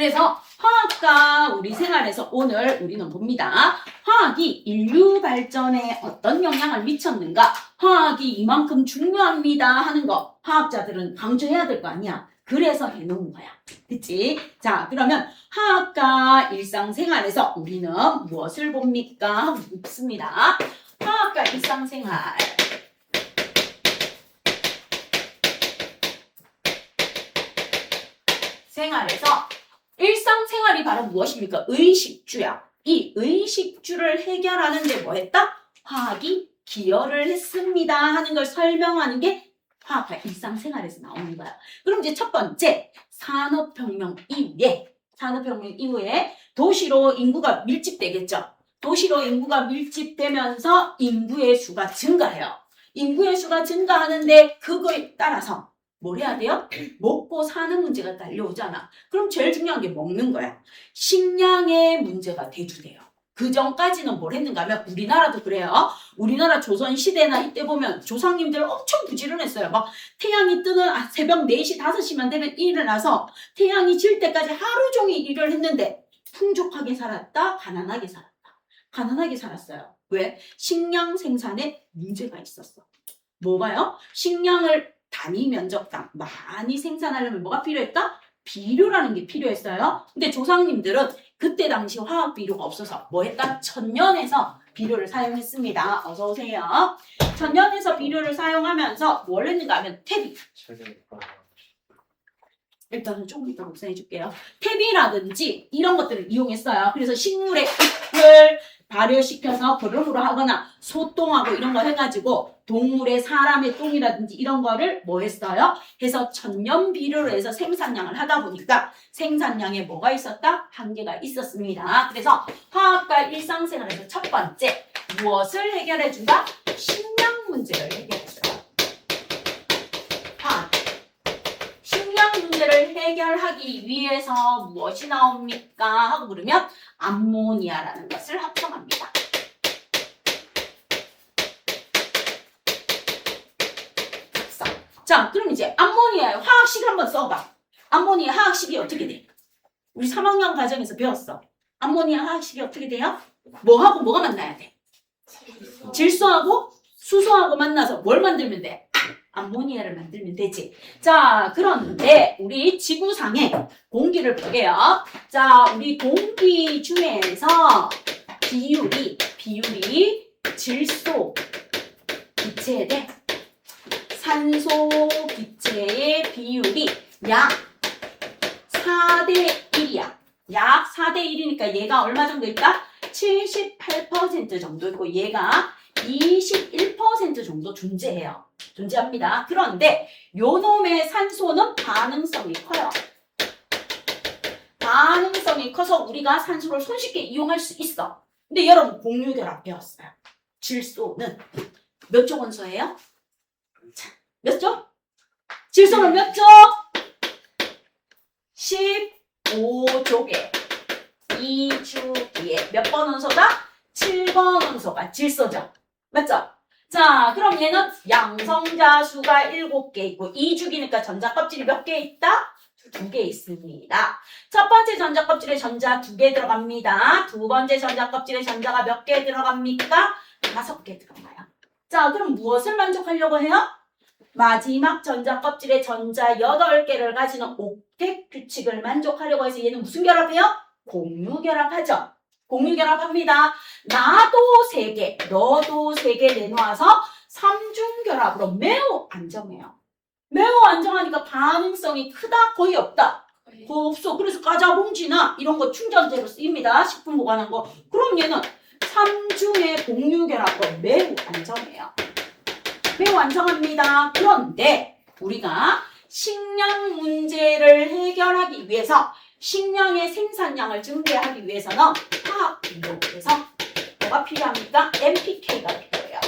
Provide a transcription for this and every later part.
그래서 화학과 우리 생활에서 오늘 우리는 봅니다. 화학이 인류 발전에 어떤 영향을 미쳤는가? 화학이 이만큼 중요합니다 하는 거 화학자들은 강조해야 될 거 아니야. 그래서 해놓은 거야. 그치? 자, 그러면 화학과 일상생활에서 우리는 무엇을 봅니까? 하고 묻습니다. 화학과 일상생활. 생활에서 일상생활이 바로 무엇입니까? 의식주야. 이 의식주를 해결하는데 뭐 했다? 화학이 기여를 했습니다 하는 걸 설명하는 게 화학과 일상생활에서 나오는 거야. 그럼 이제 첫 번째, 산업혁명 이후에 도시로 인구가 밀집되겠죠. 도시로 인구가 밀집되면서 인구의 수가 증가해요. 인구의 수가 증가하는데 그거에 따라서 뭘 해야 돼요? 먹고 사는 문제가 달려오잖아. 그럼 제일 중요한 게 먹는 거야. 식량의 문제가 대두돼요. 그 전까지는 뭘 했는가 하면 우리나라도 그래요. 우리나라 조선시대나 이때 보면 조상님들 엄청 부지런했어요. 막 태양이 뜨는 새벽 4시, 5시만 되면 일어나서 태양이 질 때까지 하루 종일 일을 했는데 풍족하게 살았다, 가난하게 살았다. 가난하게 살았어요. 왜? 식량 생산에 문제가 있었어. 뭐가요? 식량을 단위 면적당 많이 생산하려면 뭐가 필요했다? 비료라는 게 필요했어요. 근데 조상님들은 그때 당시 화학 비료가 없어서 뭐 했다? 천년에서 비료를 사용했습니다. 어서 오세요. 천년에서 비료를 사용하면서 뭘 했는가 하면 퇴비. 일단은 조금 이따 복사해 줄게요. 퇴비라든지 이런 것들을 이용했어요. 그래서 식물의 잎을 발효시켜서 거름으로 하거나 소똥하고 이런 거 해가지고 동물의 사람의 똥이라든지 이런 거를 뭐 했어요? 해서 천년 비료로 해서 생산량을 하다 보니까 생산량에 뭐가 있었다? 한계가 있었습니다. 그래서 화학과 일상생활에서 첫 번째 무엇을 해결해준다? 식량 문제를 해결해줘요. 화학. 식량 문제를 해결하기 위해서 무엇이 나옵니까? 하고 물으면 암모니아라는 것을 합성합니다. 자, 그럼 이제 암모니아의 화학식 한번 써봐. 암모니아 화학식이 어떻게 돼? 우리 3학년 과정에서 배웠어. 암모니아 화학식이 어떻게 돼요? 뭐하고 뭐가 만나야 돼? 질소하고 수소하고 만나서 뭘 만들면 돼? 암모니아를 만들면 되지. 자, 그런데 우리 지구상에 공기를 볼게요. 자, 우리 공기 중에서 비율이 질소, 기체 대 산소, 기체의 비율이 약 4대 1이야. 약 4대 1이니까 얘가 얼마 정도 있다? 78% 정도 있고 얘가 21% 정도 존재합니다. 그런데 요 놈의 산소는 반응성이 커요. 반응성이 커서 우리가 산소를 손쉽게 이용할 수 있어. 근데 여러분 공유결합 배웠어요. 질소는 몇 조 원소예요? 자, 몇 조? 질소는 몇 조? 15조개. 2주기에 몇 번 원소다? 7번 원소가 질소죠. 맞죠? 자, 그럼 얘는 양성자 수가 7개 있고 2주기니까 전자 껍질이 몇 개 있다? 2개 있습니다. 첫 번째 전자 껍질에 전자 2개 들어갑니다. 두 번째 전자 껍질에 전자가 몇 개 들어갑니까? 5개 들어가요. 자, 그럼 무엇을 만족하려고 해요? 마지막 전자 껍질에 전자 8개를 가지는 옥텟 규칙을 만족하려고 해서 얘는 무슨 결합해요? 공유결합하죠. 공유결합합니다. 나도 3개, 너도 3개 내놓아서 삼중결합으로 매우 안정해요. 매우 안정하니까 반응성이 크다? 거의 없다? 거의 없어. 그래서 과자봉지나 이런 거 충전재로 쓰입니다. 식품 보관한 거. 그럼 얘는 3중의 공유결합으로 매우 안정해요. 매우 안정합니다. 그런데 우리가 식량 문제를 해결하기 위해서 식량의 생산량을 증대하기 위해서는 화학 비료에서 뭐가 필요합니까? NPK가 필요해요.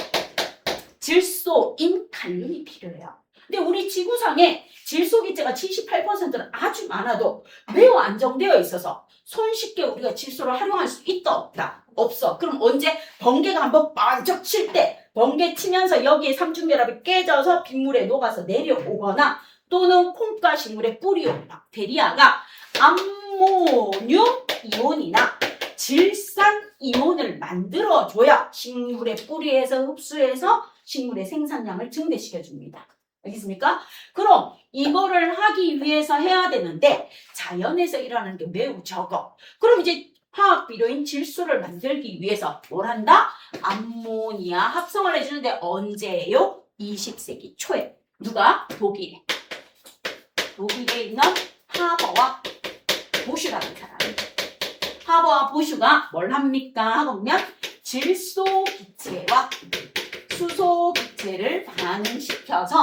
질소인 칼륨이 필요해요. 근데 우리 지구상에 질소 기체가 78%는 아주 많아도 매우 안정되어 있어서 손쉽게 우리가 질소를 활용할 수 있다 없다? 없어. 그럼 언제 번개가 한번 번쩍 칠 때 번개 치면서 여기에 삼중결합이 깨져서 빗물에 녹아서 내려오거나 또는 콩가식물의 뿌리온 박테리아가 암모늄 이온이나 질산 이온을 만들어줘야 식물의 뿌리에서 흡수해서 식물의 생산량을 증대시켜줍니다. 알겠습니까? 그럼 이거를 하기 위해서 해야 되는데 자연에서 일어나는 게 매우 적어. 그럼 이제 화학 비료인 질소를 만들기 위해서 뭘 한다? 암모니아 합성을 해주는데 언제예요? 20세기 초에. 누가? 독일에. 독일에 있는 하버와 보슈라는 사람이. 하버와 보슈가 뭘 합니까? 하고 보면 질소 기체와 수소 기체를 반응시켜서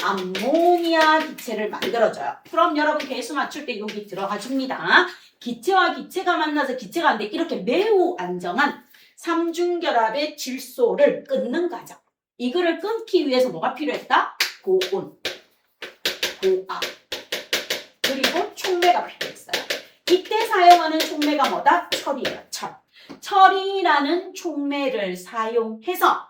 암모니아 기체를 만들어줘요. 그럼 여러분 개수 맞출 때 여기 들어가 줍니다. 기체와 기체가 만나서 기체가 안 돼. 이렇게 매우 안정한 삼중결합의 질소를 끊는 과정. 이거를 끊기 위해서 뭐가 필요했다? 고온, 고압, 그리고 촉매가 필요했어요. 이때 사용하는 촉매가 뭐다? 철이에요. 철. 철이라는 촉매를 사용해서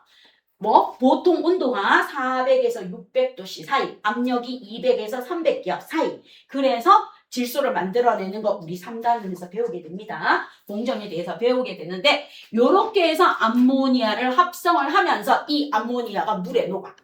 보통 온도가 400에서 600도씨 사이, 압력이 200에서 300기압 사이. 그래서 질소를 만들어내는 거 우리 3단원에서 배우게 됩니다. 공정에 대해서 배우게 되는데 요렇게 해서 암모니아를 합성을 하면서 이 암모니아가 물에 녹아.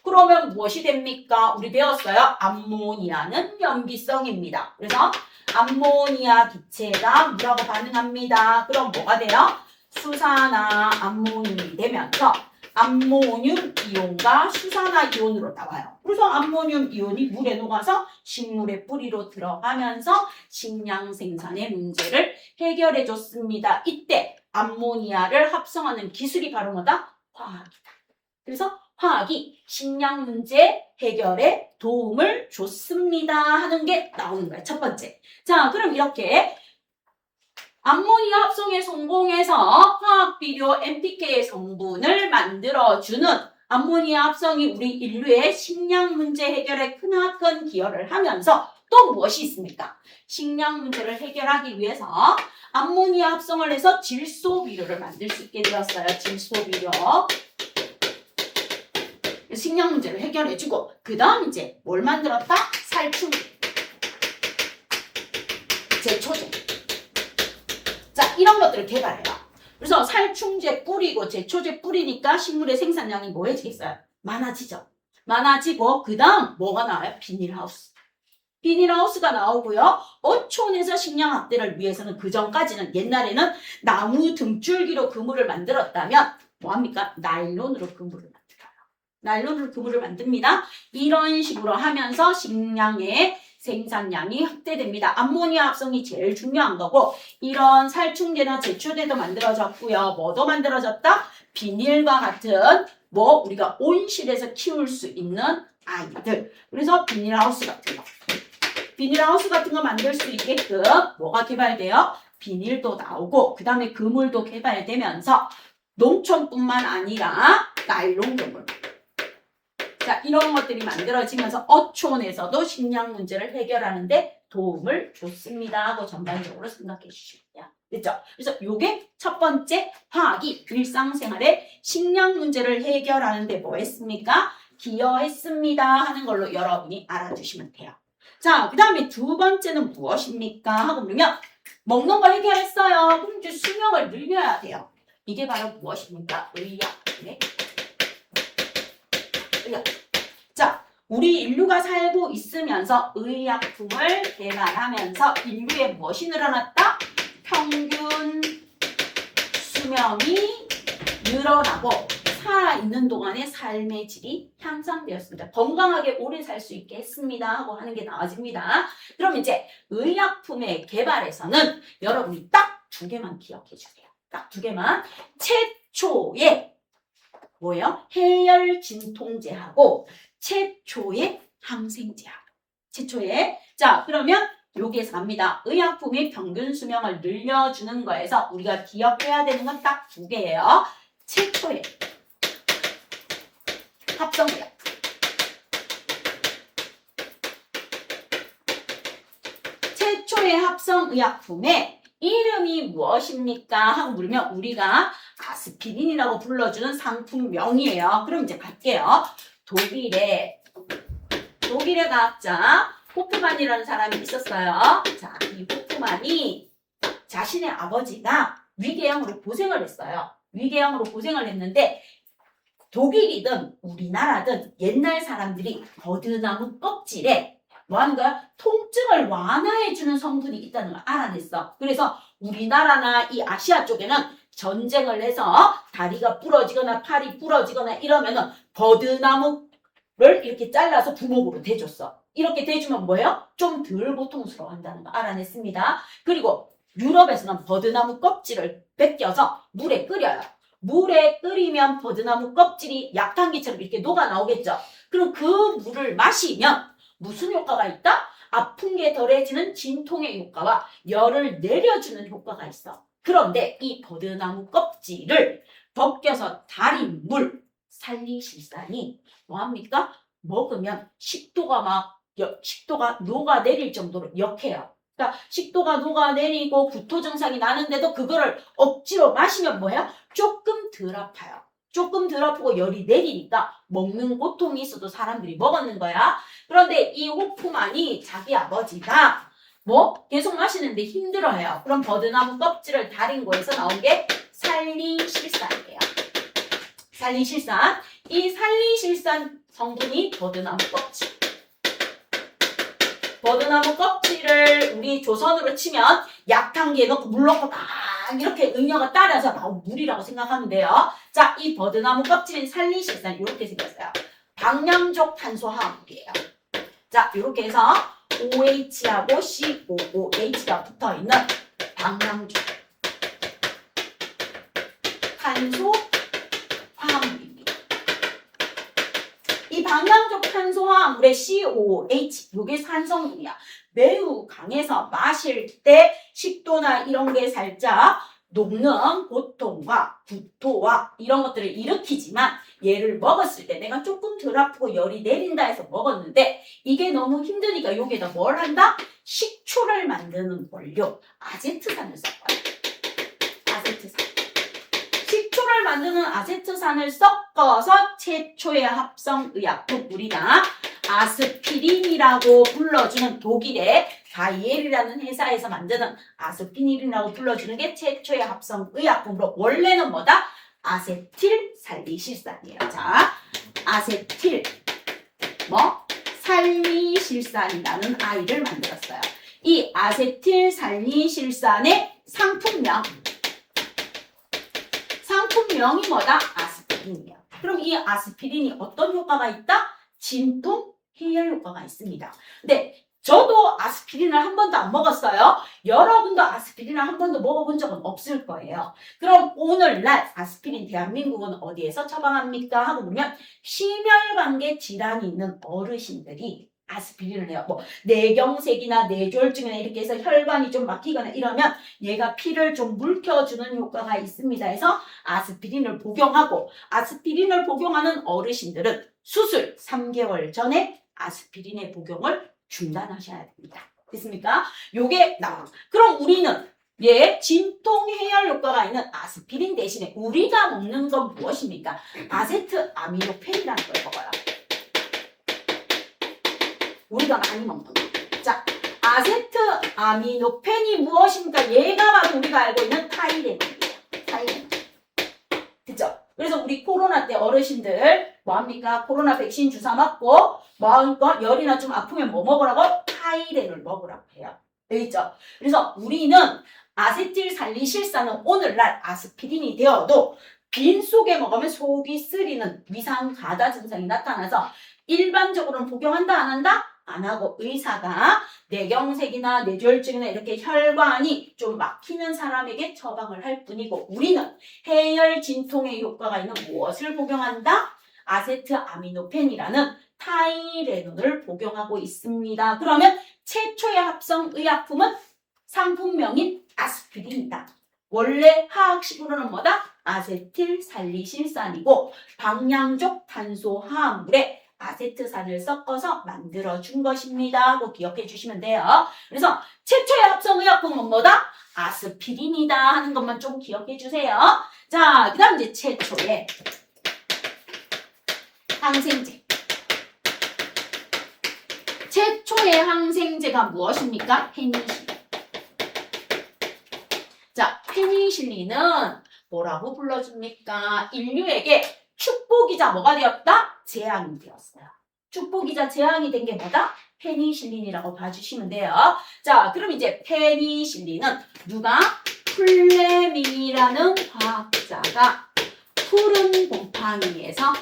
그러면 무엇이 됩니까? 우리 배웠어요. 암모니아는 염기성입니다. 그래서 암모니아 기체가 물하고 반응합니다. 그럼 뭐가 돼요? 수산화 암모늄이 되면서 암모늄 이온과 수산화 이온으로 나와요. 그래서 암모늄 이온이 물에 녹아서 식물의 뿌리로 들어가면서 식량 생산의 문제를 해결해 줬습니다. 이때 암모니아를 합성하는 기술이 바로 뭐다? 화학이다. 그래서 화학이 식량 문제 해결에 도움을 줬습니다 하는 게 나오는 거예요. 첫 번째. 자, 그럼 이렇게 암모니아 합성에 성공해서 화학비료 NPK의 성분을 만들어주는 암모니아 합성이 우리 인류의 식량 문제 해결에 크나큰 기여를 하면서 또 무엇이 있습니까? 식량 문제를 해결하기 위해서 암모니아 합성을 해서 질소비료를 만들 수 있게 되었어요. 질소비료. 식량 문제를 해결해주고 그 다음 이제 뭘 만들었다? 살충, 제초제. 자, 이런 것들을 개발해요. 그래서 살충제 뿌리고 제초제 뿌리니까 식물의 생산량이 뭐 해지겠어요? 많아지죠. 많아지고 그 다음 뭐가 나와요? 비닐하우스. 비닐하우스가 나오고요. 어촌에서 식량 확대를 위해서는 그 전까지는 옛날에는 나무 등줄기로 그물을 만들었다면 뭐합니까? 나일론으로 그물을 만들어요. 나일론으로 그물을 만듭니다. 이런 식으로 하면서 식량의 생산량이 확대됩니다. 암모니아 합성이 제일 중요한 거고 이런 살충제나 제초제도 만들어졌고요. 뭐도 만들어졌다? 비닐과 같은 우리가 온실에서 키울 수 있는 아이들. 그래서 비닐하우스 같은 거. 비닐하우스 같은 거 만들 수 있게끔 뭐가 개발돼요? 비닐도 나오고 그 다음에 그물도 개발되면서 농촌뿐만 아니라 나일론 그물. 자, 이런 것들이 만들어지면서 어촌에서도 식량 문제를 해결하는 데 도움을 줬습니다 하고 전반적으로 생각해 주시면 돼요. 됐죠? 그래서 이게 첫 번째 화학이 일상생활에 식량 문제를 해결하는 데 뭐 했습니까? 기여했습니다 하는 걸로 여러분이 알아주시면 돼요. 자, 그 다음에 두 번째는 무엇입니까? 하고 보면 먹는 거 해결했어요. 그럼 이제 수명을 늘려야 돼요. 이게 바로 무엇입니까? 의약. 네. 의약. 자, 우리 인류가 살고 있으면서 의약품을 개발하면서 인류의 무엇이 늘어났다? 평균 수명이 늘어나고 살아있는 동안의 삶의 질이 향상되었습니다. 건강하게 오래 살 수 있게 했습니다 하고 하는 게 나와집니다. 그럼 이제 의약품의 개발에서는 여러분이 딱 두 개만 기억해 주세요. 딱 두 개만. 최초의 뭐예요? 해열 진통제하고 최초의 항생제하고. 최초의. 자, 그러면 여기에서 갑니다. 의약품이 평균 수명을 늘려주는 거에서 우리가 기억해야 되는 건 딱 두 개예요. 최초의 합성의약품. 최초의 합성의약품의 이름이 무엇입니까? 하고 물으면 우리가 아스피린이라고 불러주는 상품명이에요. 그럼 이제 갈게요. 독일의 과학자 호프만이라는 사람이 있었어요. 자, 이 호프만이 자신의 아버지가 위궤양으로 고생을 했어요. 위궤양으로 고생을 했는데 독일이든 우리나라든 옛날 사람들이 버드나무 껍질에 뭐 하는 거야? 통증을 완화해주는 성분이 있다는 걸 알아냈어. 그래서 우리나라나 이 아시아 쪽에는 전쟁을 해서 다리가 부러지거나 팔이 부러지거나 이러면은 버드나무를 이렇게 잘라서 부목으로 대줬어. 이렇게 대주면 뭐예요? 좀 덜 고통스러워 한다는 거 알아냈습니다. 그리고 유럽에서는 버드나무 껍질을 벗겨서 물에 끓여요. 물에 끓이면 버드나무 껍질이 약탕기처럼 이렇게 녹아 나오겠죠. 그럼 그 물을 마시면 무슨 효과가 있다? 아픈 게 덜해지는 진통의 효과와 열을 내려주는 효과가 있어. 그런데 이 버드나무 껍질을 벗겨서 달인 물, 살리실산이 뭐합니까? 먹으면 식도가 녹아내릴 정도로 역해요. 그러니까 식도가 녹아내리고 구토 증상이 나는데도 그거를 억지로 마시면 뭐예요? 조금 덜 아파요. 조금 덜 아프고 열이 내리니까 먹는 고통이 있어도 사람들이 먹었는 거야. 그런데 이 호프만이 자기 아버지가 뭐 계속 마시는데 힘들어해요. 그럼 버드나무 껍질을 달인 거에서 나온 게 살리실산이에요. 살리실산. 이 살리실산 성분이 버드나무 껍질. 버드나무 껍질을 우리 조선으로 치면 약탕기에 넣고 물 넣고 막 이렇게 응려가 따라서 나온 물이라고 생각하면 돼요. 자, 이 버드나무 껍질인 살리실산 이렇게 생겼어요. 방향족 탄소화합물이에요. 자, 이렇게 해서 OH하고 COOH가 붙어있는 방향족 탄소화합물입니다. 이 방향족 탄소화합물의 COOH, 이게 산성분이야. 매우 강해서 마실 때 식도나 이런 게 살짝 녹는 고통과 구토와 이런 것들을 일으키지만 얘를 먹었을 때 내가 조금 덜 아프고 열이 내린다 해서 먹었는데 이게 너무 힘드니까 여기에다 뭘 한다? 식초를 만드는 원료 아제트산을 섞어요. 아제트산. 식초를 만드는 아제트산을 섞어서 최초의 합성의약품 우리가 아스피린이라고 불러주는 독일의 바이엘이라는 회사에서 만드는 아스피린이라고 불러주는 게 최초의 합성의약품으로 원래는 뭐다? 아세틸살리실산이에요. 자, 아세틸 살리실산이라는 아이를 만들었어요. 이 아세틸살리실산의 상품명이 뭐다? 아스피린이에요. 그럼 이 아스피린이 어떤 효과가 있다? 진통, 해열 효과가 있습니다. 근데 저도 아스피린을 한 번도 안 먹었어요. 여러분도 아스피린을 한 번도 먹어본 적은 없을 거예요. 그럼 오늘날 아스피린 대한민국은 어디에서 처방합니까? 하고 보면 심혈관계 질환이 있는 어르신들이 아스피린을 해요. 뭐 뇌경색이나 뇌졸중이나 이렇게 해서 혈관이 좀 막히거나 이러면 얘가 피를 좀 물켜주는 효과가 있습니다. 해서 아스피린을 복용하고 아스피린을 복용하는 어르신들은 수술 3개월 전에 아스피린의 복용을 중단하셔야 됩니다. 됐습니까? 요게 나와. 그럼 우리는 진통 해열 효과가 있는 아스피린 대신에 우리가 먹는 건 무엇입니까? 아세트아미노펜이라는 걸 먹어요. 우리가 많이 먹는 거. 자, 아세트아미노펜이 무엇입니까? 얘가 바로 우리가 알고 있는 타이레놀이에요. 타이레놀. 그죠? 그래서 우리 코로나 때 어르신들 뭐합니까? 코로나 백신 주사 맞고 뭐하니까 열이나 좀 아프면 뭐 먹으라고? 타이레놀 먹으라고 해요. 되겠죠? 그래서 우리는 아세틸살리실산은 오늘날 아스피린이 되어도 빈속에 먹으면 속이 쓰리는 위상가다 증상이 나타나서 일반적으로는 복용한다 안 한다? 안 하고 의사가 뇌경색이나 뇌졸중이나 이렇게 혈관이 좀 막히는 사람에게 처방을 할 뿐이고 우리는 해열 진통에 효과가 있는 무엇을 복용한다? 아세트아미노펜이라는 타이레놀을 복용하고 있습니다. 그러면 최초의 합성의약품은 상품명인 아스피린이다. 원래 화학식으로는 뭐다? 아세틸살리실산이고 방향족 탄소화합물에 아세트산을 섞어서 만들어준 것입니다. 하고 기억해 주시면 돼요. 그래서 최초의 합성의약품은 뭐다? 아스피린이다 하는 것만 좀 기억해 주세요. 자, 그 다음 이제 최초의 항생제. 최초의 항생제가 무엇입니까? 페니실린. 자, 페니실린은 뭐라고 불러줍니까? 인류에게 축복이자 뭐가 되었다? 재앙이 되었어요. 축복이자 재앙이 된 게 뭐다? 페니실린이라고 봐주시면 돼요. 자, 그럼 이제 페니실린은 누가? 플레밍이라는 과학자가 푸른 곰팡이에서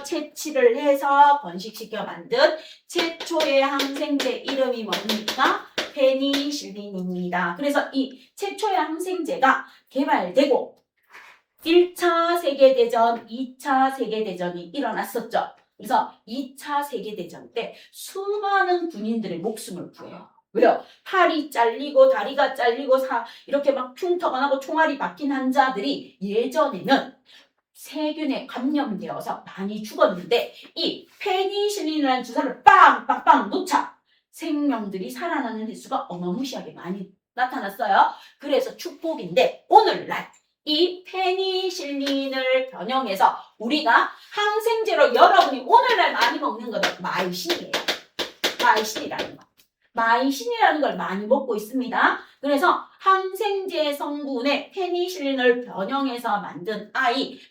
채취를 해서 번식시켜 만든 최초의 항생제 이름이 뭡니까? 페니실린입니다. 그래서 이 최초의 항생제가 개발되고 1차 세계대전, 2차 세계대전이 일어났었죠. 그래서 2차 세계대전 때 수많은 군인들의 목숨을 구해요. 왜요? 팔이 잘리고 다리가 잘리고 이렇게 막 흉터가 나고 총알이 박힌 환자들이 예전에는 세균에 감염되어서 많이 죽었는데 이 페니실린이라는 주사를 빵빵빵 놓자 생명들이 살아나는 횟수가 어마무시하게 많이 나타났어요. 그래서 축복인데 오늘날 이 페니실린을 변형해서 우리가 항생제로 여러분이 오늘날 많이 먹는 거는 마이신이에요. 마이신이라는 거. 마이신이라는 걸 많이 먹고 있습니다. 그래서 항생제 성분의 페니실린을 변형해서 만든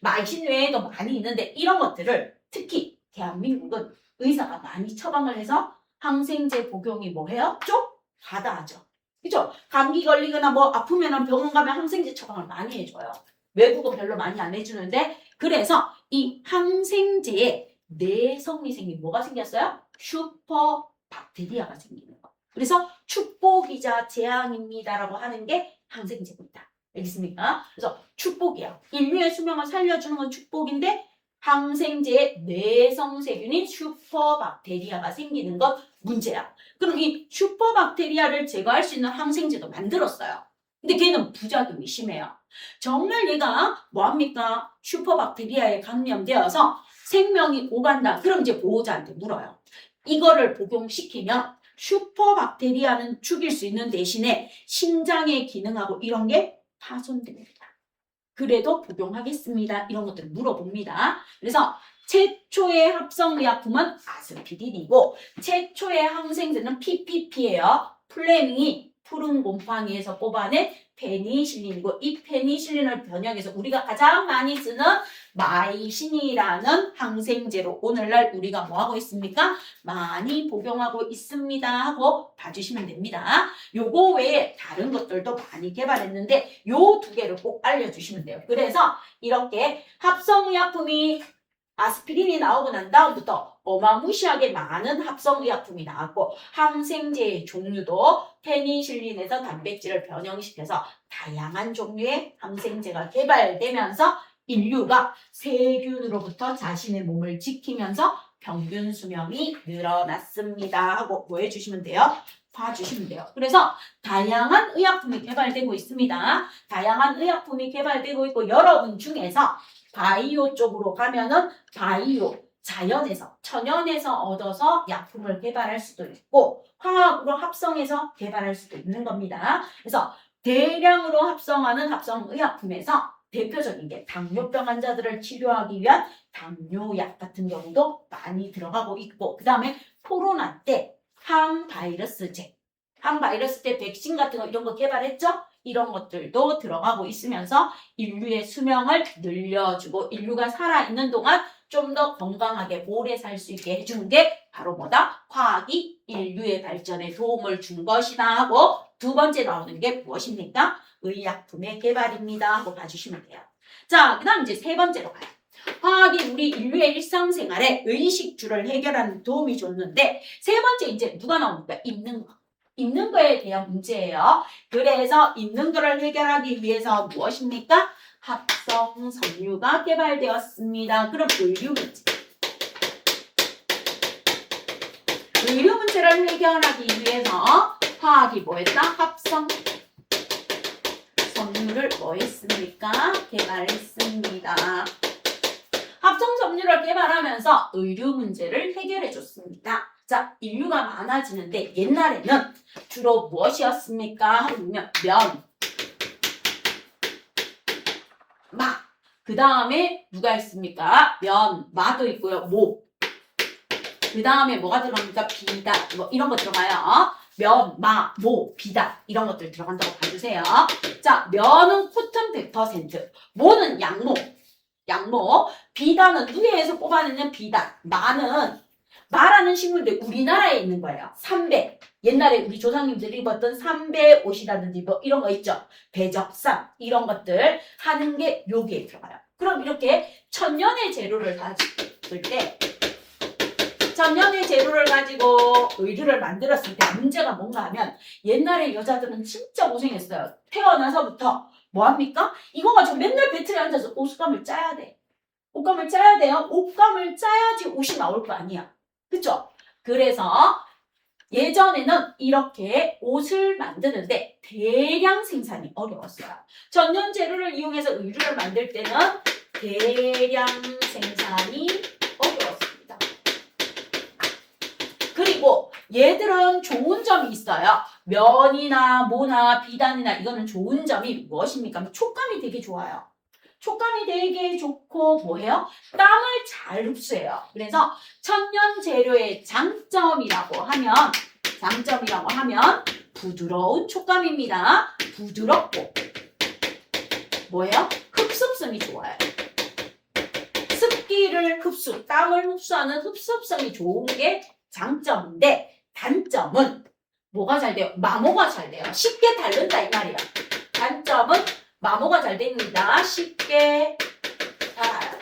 마이신 외에도 많이 있는데 이런 것들을 특히 대한민국은 의사가 많이 처방을 해서 항생제 복용이 뭐해요? 좀 과다하죠. 그죠? 감기 걸리거나 뭐 아프면 병원 가면 항생제 처방을 많이 해줘요. 외국은 별로 많이 안 해주는데 그래서 이 항생제에 내성이 생긴 뭐가 생겼어요? 슈퍼박테리아가 생기는 거. 그래서 축복이자 재앙입니다라고 하는 게 항생제입니다. 알겠습니까? 그래서 축복이야. 인류의 수명을 살려주는 건 축복인데 항생제에 내성세균인 슈퍼박테리아가 생기는 건 문제야. 그럼 이 슈퍼박테리아를 제거할 수 있는 항생제도 만들었어요. 근데 걔는 부작용이 심해요. 정말 얘가 뭐합니까? 슈퍼박테리아에 감염되어서 생명이 오간다. 그럼 이제 보호자한테 물어요. 이거를 복용시키면 슈퍼박테리아는 죽일 수 있는 대신에 심장의 기능하고 이런 게 파손됩니다. 그래도 복용하겠습니다. 이런 것들을 물어봅니다. 그래서 최초의 합성의약품은 아스피린이고 최초의 항생제는 PPP예요. 플레밍이 푸른 곰팡이에서 뽑아낸 페니실린이고 이 페니실린을 변형해서 우리가 가장 많이 쓰는 마이신이라는 항생제로 오늘날 우리가 뭐하고 있습니까? 많이 복용하고 있습니다 하고 봐주시면 됩니다. 요거 외에 다른 것들도 많이 개발했는데 요 두 개를 꼭 알려주시면 돼요. 그래서 이렇게 합성의약품이 아스피린이 나오고 난 다음부터 어마무시하게 많은 합성의약품이 나왔고 항생제의 종류도 페니실린에서 단백질을 변형시켜서 다양한 종류의 항생제가 개발되면서 인류가 세균으로부터 자신의 몸을 지키면서 평균 수명이 늘어났습니다 하고 뭐 해주시면 돼요? 봐주시면 돼요. 그래서 다양한 의약품이 개발되고 있습니다. 다양한 의약품이 개발되고 있고 여러분 중에서 바이오 쪽으로 가면은 바이오, 자연에서, 천연에서 얻어서 약품을 개발할 수도 있고 화학으로 합성해서 개발할 수도 있는 겁니다. 그래서 대량으로 합성하는 합성의약품에서 대표적인 게 당뇨병 환자들을 치료하기 위한 당뇨약 같은 경우도 많이 들어가고 있고 그 다음에 코로나 때 항바이러스제, 항바이러스 때 백신 같은 거 이런 거 개발했죠? 이런 것들도 들어가고 있으면서 인류의 수명을 늘려주고 인류가 살아있는 동안 좀 더 건강하게 오래 살 수 있게 해주는 게 바로 뭐다? 화학이 인류의 발전에 도움을 준 것이다 하고 두 번째 나오는 게 무엇입니까? 의약품의 개발입니다 하고 봐주시면 돼요. 자, 그 다음 이제 세 번째로 가요. 화학이 우리 인류의 일상생활에 의식주를 해결하는 도움이 줬는데 세 번째 이제 누가 나옵니까? 입는 거. 입는 거에 대한 문제예요. 그래서 입는 거를 해결하기 위해서 무엇입니까? 합성 섬유가 개발되었습니다. 그럼 의류 문제. 의류 문제를 해결하기 위해서 화학이 뭐했다? 합성 섬유를 뭐했습니까? 개발했습니다. 합성 섬유를 개발하면서 의류 문제를 해결해 줬습니다. 자, 인류가 많아지는데 옛날에는 주로 무엇이었습니까? 하면 면, 마. 그 다음에 누가 있습니까? 면, 마도 있고요. 모. 그 다음에 뭐가 들어갑니까? 비단, 뭐 이런 거 들어가요. 면, 마, 모, 비단 이런 것들 들어간다고 봐주세요. 자, 면은 코튼 100%, 모는 양모, 비단은 누에에서 뽑아내는 비단, 마라는 식물인데 우리나라에 있는 거예요. 삼배, 옛날에 우리 조상님들이 입었던 삼배 옷이라든지 뭐 이런 거 있죠. 배적삼 이런 것들 하는 게 여기에 들어가요. 그럼 이렇게 천년의 재료를 가지고 때 천년의 재료를 가지고 의류를 만들었을 때 문제가 뭔가 하면 옛날에 여자들은 진짜 고생했어요. 태어나서부터 뭐합니까? 이거 가지고 맨날 배틀에 앉아서 옷감을 짜야 돼. 옷감을 짜야 돼요. 옷감을 짜야지 옷이 나올 거 아니야. 그쵸? 그래서 예전에는 이렇게 옷을 만드는데 대량 생산이 어려웠어요. 천년 재료를 이용해서 의류를 만들 때는 대량 생산이 어려웠습니다. 그리고 얘들은 좋은 점이 있어요. 면이나 모나 비단이나 이거는 좋은 점이 무엇입니까? 촉감이 되게 좋아요. 촉감이 되게 좋고 뭐해요? 땀을 잘 흡수해요. 그래서 천년 재료의 장점이라고 하면 부드러운 촉감입니다. 부드럽고 뭐예요? 흡습성이 좋아요. 습기를 땀을 흡수하는 흡습성이 좋은 게 장점인데 단점은 뭐가 잘 돼요? 마모가 잘 돼요. 쉽게 닳는다 이 말이야. 단점은 마모가 잘 됩니다. 쉽게 닳아요.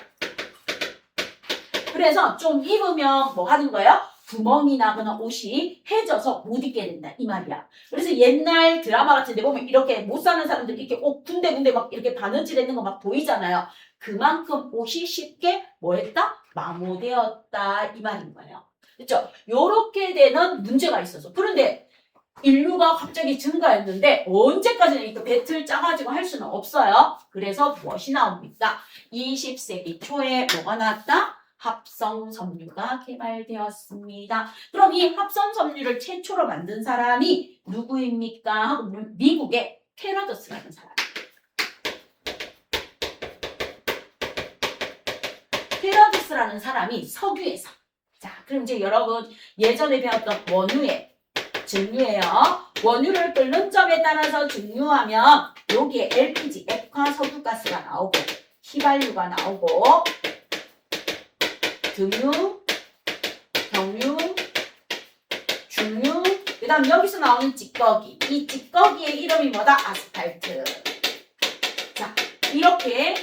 그래서 좀 입으면 뭐 하는 거예요? 구멍이 나거나 옷이 해져서 못 입게 된다 이 말이야. 그래서 옛날 드라마 같은 데 보면 이렇게 못 사는 사람들 이렇게 옷 군데군데 막 이렇게 바느질 했는 거 막 보이잖아요. 그만큼 옷이 쉽게 뭐 했다? 마모되었다 이 말인 거예요. 그렇죠? 요렇게 되는 문제가 있어서. 그런데 인류가 갑자기 증가했는데 언제까지나 이거 배틀 짜가지고 할 수는 없어요. 그래서 무엇이 나옵니까? 20세기 초에 뭐가 나왔다? 합성 섬유가 개발되었습니다. 그럼 이 합성 섬유를 최초로 만든 사람이 누구입니까? 하고 보면 미국의 캐러더스라는 사람. 캐러더스라는 사람이 석유에서. 자, 그럼 이제 여러분 예전에 배웠던 원유에 증류예요. 원유를 끓는 점에 따라서 증류하면 여기에 LPG, 액화 석유가스가 나오고 휘발유가 나오고 등유, 경유, 중유, 그 다음 여기서 나오는 찌꺼기. 이 찌꺼기의 이름이 뭐다? 아스팔트. 자, 이렇게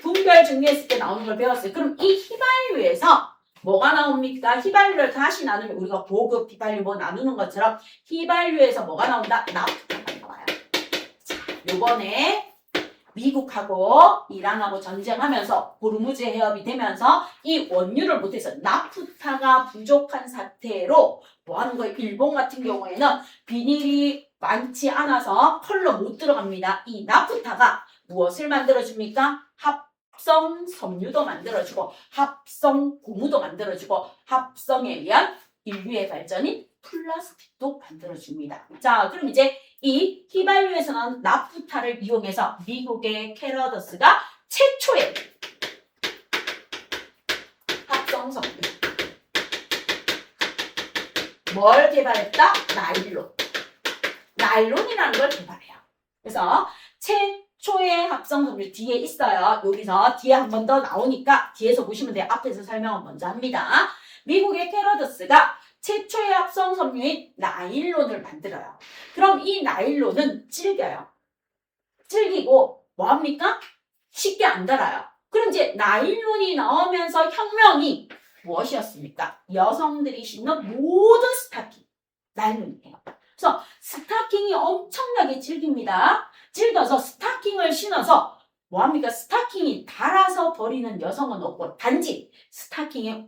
분별 증류했을 때 나오는 걸 배웠어요. 그럼 이 휘발유에서 뭐가 나옵니까? 휘발유를 다시 나누면 우리가 고급 휘발유 뭐 나누는 것처럼 휘발유에서 뭐가 나온다? 나프타가 나와요. 자, 요번에 미국하고 이란하고 전쟁하면서 호르무즈 해협이 되면서 이 원유를 못해서 나프타가 부족한 사태로 뭐 하는 거예요? 일본 같은 경우에는 비닐이 많지 않아서 컬러 못 들어갑니다. 이 나프타가 무엇을 만들어줍니까? 합성 섬유도 만들어주고 합성 고무도 만들어주고 합성에 의한 인류의 발전인 플라스틱도 만들어줍니다. 자, 그럼 이제 이 휘발유에서는 나프타를 이용해서 미국의 캐러더스가 최초의 합성 섬유 뭘 개발했다? 나일론이라는 걸 개발해요. 그래서 최초의 합성 섬유 뒤에 있어요. 여기서 뒤에 한 번 더 나오니까 뒤에서 보시면 돼요. 앞에서 설명은 먼저 합니다. 미국의 캐러더스가 최초의 합성 섬유인 나일론을 만들어요. 그럼 이 나일론은 질겨요. 질기고 뭐합니까? 쉽게 안 닳아요. 그럼 이제 나일론이 나오면서 혁명이 무엇이었습니까? 여성들이 신는 모든 스타킹 나일론이에요. 그래서 스타킹이 엄청나게 질깁니다. 질겨서 스타킹을 신어서 뭐합니까? 스타킹이 닳아서 버리는 여성은 없고 단지 스타킹에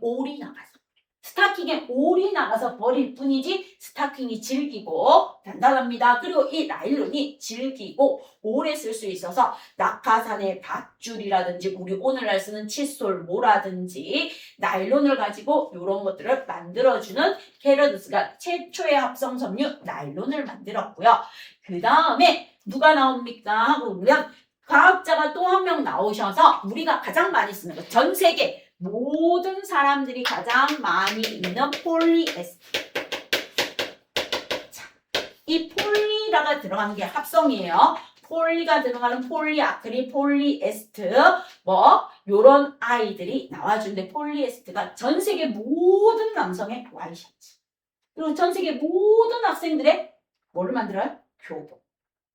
올이 나가서 버릴 뿐이지 스타킹이 질기고 단단합니다. 그리고 이 나일론이 질기고 오래 쓸 수 있어서 낙하산의 밧줄이라든지 우리 오늘날 쓰는 칫솔 모라든지 나일론을 가지고 이런 것들을 만들어주는 캐러더스가 최초의 합성 섬유 나일론을 만들었고요. 그 다음에 누가 나옵니까? 하고 보면 과학자가 또 한 명 나오셔서 우리가 가장 많이 쓰는 거 전 세계 모든 사람들이 가장 많이 입는 폴리에스터. 자, 이 폴리라가 들어가는 게 합성이에요. 폴리가 들어가는 폴리아크릴, 폴리에스트 뭐 요런 아이들이 나와주는데 폴리에스트가 전 세계 모든 남성의 와이셔츠 그리고 전 세계 모든 학생들의 뭐를 만들어요?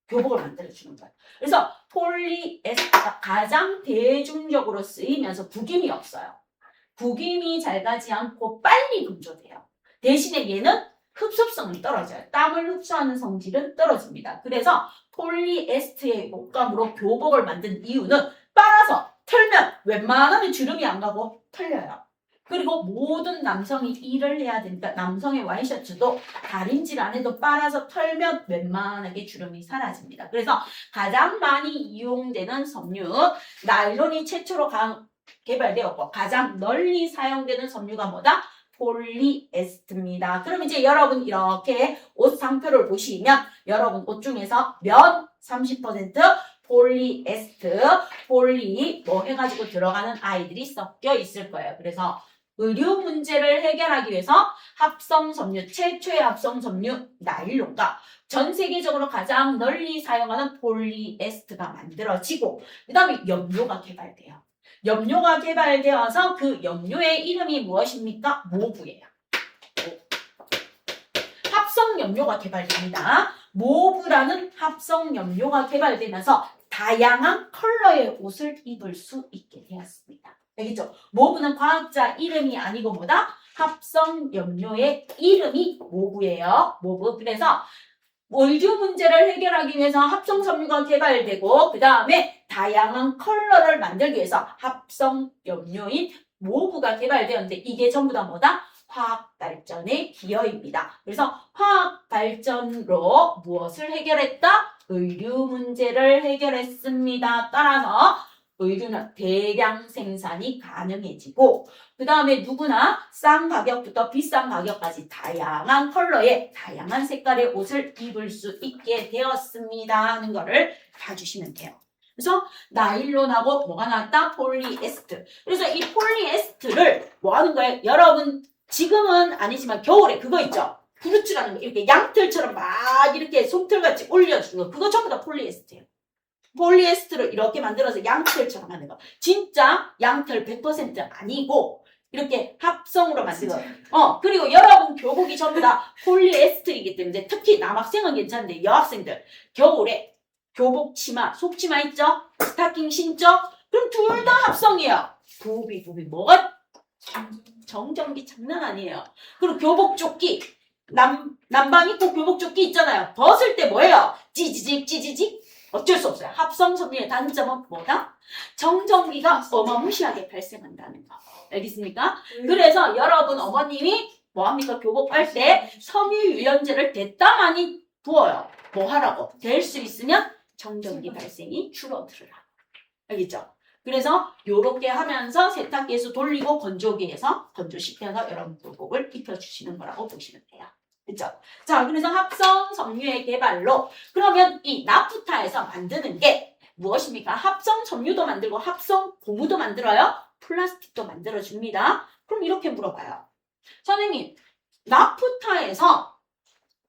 교복을 만들어주는 거예요. 그래서 폴리에스테가 가장 대중적으로 쓰이면서 구김이 없어요. 구김이 잘 가지 않고 빨리 건조돼요. 대신에 얘는 흡수성은 떨어져요. 땀을 흡수하는 성질은 떨어집니다. 그래서 폴리에스테의 옷감으로 교복을 만든 이유는 빨아서 털면 웬만하면 주름이 안 가고 털려요. 그리고 모든 남성이 일을 해야 되니까 남성의 와이셔츠도 다림질 안 해도 빨아서 털면 웬만하게 주름이 사라집니다. 그래서 가장 많이 이용되는 섬유, 나일론이 최초로 개발되었고 가장 널리 사용되는 섬유가 뭐다? 폴리에스트입니다. 그럼 이제 여러분 이렇게 옷 상표를 보시면 여러분 옷 중에서 면 30%, 폴리에스트, 폴리 뭐 해가지고 들어가는 아이들이 섞여 있을 거예요. 그래서 의류 문제를 해결하기 위해서 합성 섬유, 최초의 합성 섬유 나일론과 전 세계적으로 가장 널리 사용하는 폴리에스트가 만들어지고 그 다음에 염료가 개발돼요. 염료가 개발되어서 그 염료의 이름이 무엇입니까? 모브예요. 합성 염료가 개발됩니다. 모브라는 합성 염료가 개발되면서 다양한 컬러의 옷을 입을 수 있게 되었습니다. 알겠죠? 모브는 과학자 이름이 아니고 뭐다? 합성 염료의 이름이 모브예요. 모브. 그래서 의류 문제를 해결하기 위해서 합성 섬유가 개발되고 그 다음에 다양한 컬러를 만들기 위해서 합성 염료인 모브가 개발되었는데 이게 전부 다 뭐다? 화학 발전의 기여입니다. 그래서 화학 발전으로 무엇을 해결했다? 의류 문제를 해결했습니다. 따라서 의류는 대량 생산이 가능해지고 그 다음에 누구나 싼 가격부터 비싼 가격까지 다양한 컬러의 다양한 색깔의 옷을 입을 수 있게 되었습니다 하는 거를 봐주시면 돼요. 그래서 나일론하고 뭐가 나왔다? 폴리에스트. 그래서 이 폴리에스트를 뭐 하는 거예요? 여러분 지금은 아니지만 겨울에 그거 있죠? 부르츠라는 거 이렇게 양털처럼 막 이렇게 솜털같이 올려주는 거 그거 전부 다 폴리에스트예요. 폴리에스트를 이렇게 만들어서 양털처럼 하는 거. 진짜 양털 100% 아니고 이렇게 합성으로 만든 거. 그리고 여러분 교복이 전부 다 폴리에스트이기 때문에 특히 남학생은 괜찮은데 여학생들 겨울에 교복 치마, 속치마 있죠? 스타킹 신죠? 그럼 둘 다 합성이에요. 부비 뭐가? 정전기 장난 아니에요. 그리고 교복 조끼 남방 입고 교복 조끼 있잖아요. 벗을 때 뭐예요? 찌지직 어쩔 수 없어요. 합성 섬유의 단점은 뭐다? 정전기가 어마무시하게 발생한다는 거. 알겠습니까? 그래서 여러분 어머님이 뭐합니까? 교복 빨 때 섬유 유연제를 됐다 많이 부어요. 뭐 하라고? 될 수 있으면 정전기 발생이 줄어들으라고. 알겠죠? 그래서 요렇게 하면서 세탁기에서 돌리고 건조기에서 건조시켜서 여러분 교복을 입혀주시는 거라고 보시면 돼요. 그죠? 자, 그래서 합성 섬유의 개발로 그러면 이 나프타에서 만드는 게 무엇입니까? 합성 섬유도 만들고 합성 고무도 만들어요. 플라스틱도 만들어줍니다. 그럼 이렇게 물어봐요. 선생님, 나프타에서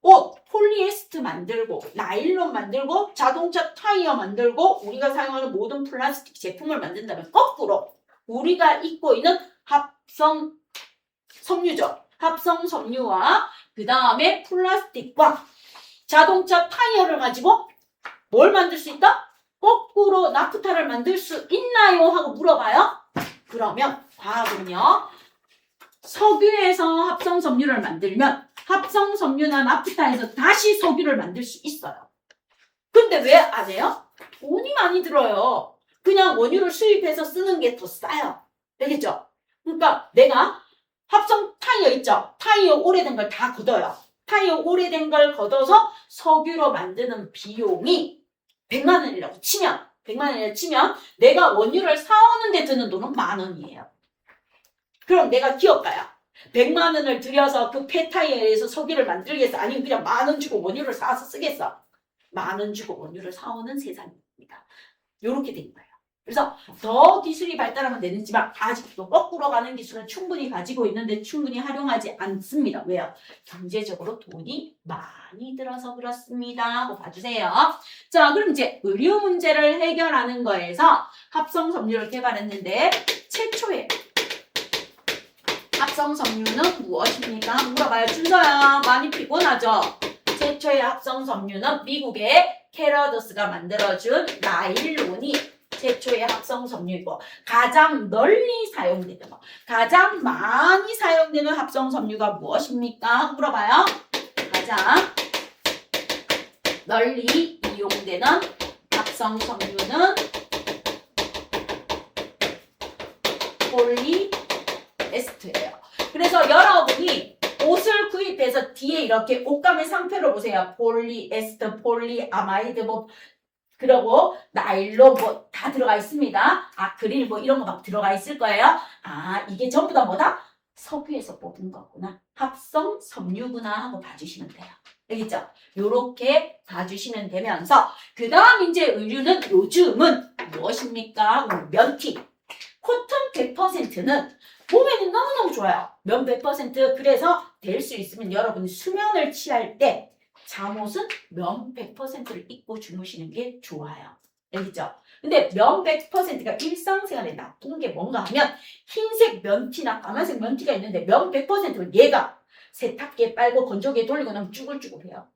옷, 폴리에스트 만들고 나일론 만들고 자동차 타이어 만들고 우리가 사용하는 모든 플라스틱 제품을 만든다면 거꾸로 우리가 입고 있는 합성 섬유죠. 합성 섬유와 그 다음에 플라스틱과 자동차 타이어를 가지고 뭘 만들 수 있다? 거꾸로 나프타를 만들 수 있나요? 하고 물어봐요. 그러면 과학은요. 석유에서 합성 섬유를 만들면 합성 섬유나 나프타에서 다시 석유를 만들 수 있어요. 근데 왜 안 해요? 돈이 많이 들어요. 그냥 원유를 수입해서 쓰는 게 더 싸요. 알겠죠? 그러니까 내가 합성 타이어 있죠? 타이어 오래된 걸 다 걷어요. 타이어 오래된 걸 걷어서 석유로 만드는 비용이 100만 원이라고 치면 100만 원이라고 치면 내가 원유를 사오는 데 드는 돈은 10,000원이에요. 그럼 내가 기업가야. 100만 원을 들여서 그 폐타이어에서 석유를 만들겠어? 아니면 그냥 10,000원 주고 원유를 사서 쓰겠어? 10,000원 주고 원유를 사오는 세상입니다. 요렇게 된 거예요. 그래서 더 기술이 발달하면 되는지만 아직도 거꾸로 가는 기술은 충분히 가지고 있는데 충분히 활용하지 않습니다. 왜요? 경제적으로 돈이 많이 들어서 그렇습니다. 하고 봐주세요. 자, 그럼 이제 의류 문제를 해결하는 거에서 합성 섬유를 개발했는데 최초의 합성 섬유는 무엇입니까? 물어봐요. 준서야, 많이 피곤하죠? 최초의 합성 섬유는 미국의 캐러더스가 만들어준 나일론이 최초의 합성 섬유이고 가장 널리 사용되는 거, 가장 많이 사용되는 합성 섬유가 무엇입니까? 물어봐요. 가장 널리 이용되는 합성 섬유는 폴리에스테르예요. 그래서 여러분이 옷을 구입해서 뒤에 이렇게 옷감의 상표를 보세요. 폴리에스터, 폴리아마이드 뭐 그리고 나일론 뭐 다 들어가 있습니다. 아크릴 뭐 이런 거 막 들어가 있을 거예요. 아, 이게 전부 다 뭐다? 석유에서 뽑은 거구나. 합성 섬유구나 하고 봐주시면 돼요. 알겠죠? 요렇게 봐주시면 되면서 그 다음 이제 의류는 요즘은 무엇입니까? 면티. 코튼 100%는 몸에는 너무너무 좋아요. 면 100% 그래서 될 수 있으면 여러분이 수면을 취할 때 잠옷은 면 100%를 입고 주무시는 게 좋아요. 알겠죠? 근데 면 100%가 일상생활에 나쁜 게 뭔가 하면 흰색 면티나 까만색 면티가 있는데 면 100%는 얘가 세탁기에 빨고 건조기에 돌리고 나면 쭈글쭈글해요.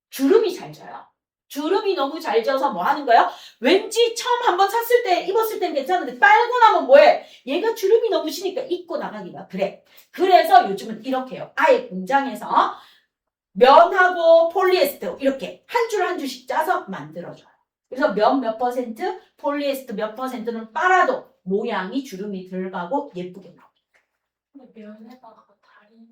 주름이 잘 져요. 주름이 너무 잘 져서 뭐 하는 거예요? 왠지 처음 한번 샀을 때 입었을 땐 괜찮은데 빨고 나면 뭐해? 얘가 주름이 너무 지니까 입고 나가기가 그래. 그래서 요즘은 이렇게 해요. 아예 공장에서 면하고 폴리에스터 이렇게 한 줄 한 줄씩 짜서 만들어줘요. 그래서 면 몇 퍼센트, 폴리에스터 몇 퍼센트는 빨아도 모양이 주름이 들어가고 예쁘게 나옵니다. 근데 면에다가 다리는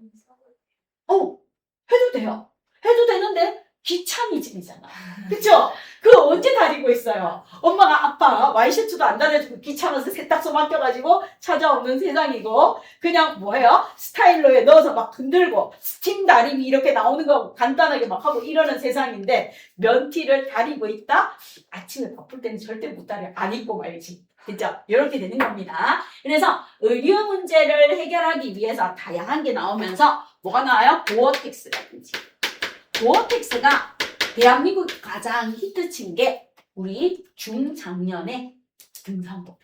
해도 돼요. 해도 되는데 귀차니즘이잖아. 그쵸? 그거 언제 다리고 있어요? 엄마가 아빠 와이셔츠도 안 다려주고 귀찮아서 세탁소 맡겨가지고 찾아오는 세상이고 그냥 뭐예요? 스타일러에 넣어서 막 흔들고 스팀 다림이 이렇게 나오는 거 간단하게 막 하고 이러는 세상인데 면티를 다리고 있다? 아침에 바쁠 때는 절대 못 다려. 안 입고 말지. 그죠? 이렇게 되는 겁니다. 그래서 의류 문제를 해결하기 위해서 다양한 게 나오면서 뭐가 나와요? 고어텍스라든지. 고어텍스가 대한민국 가장 히트친 게 우리 중장년의 등산복.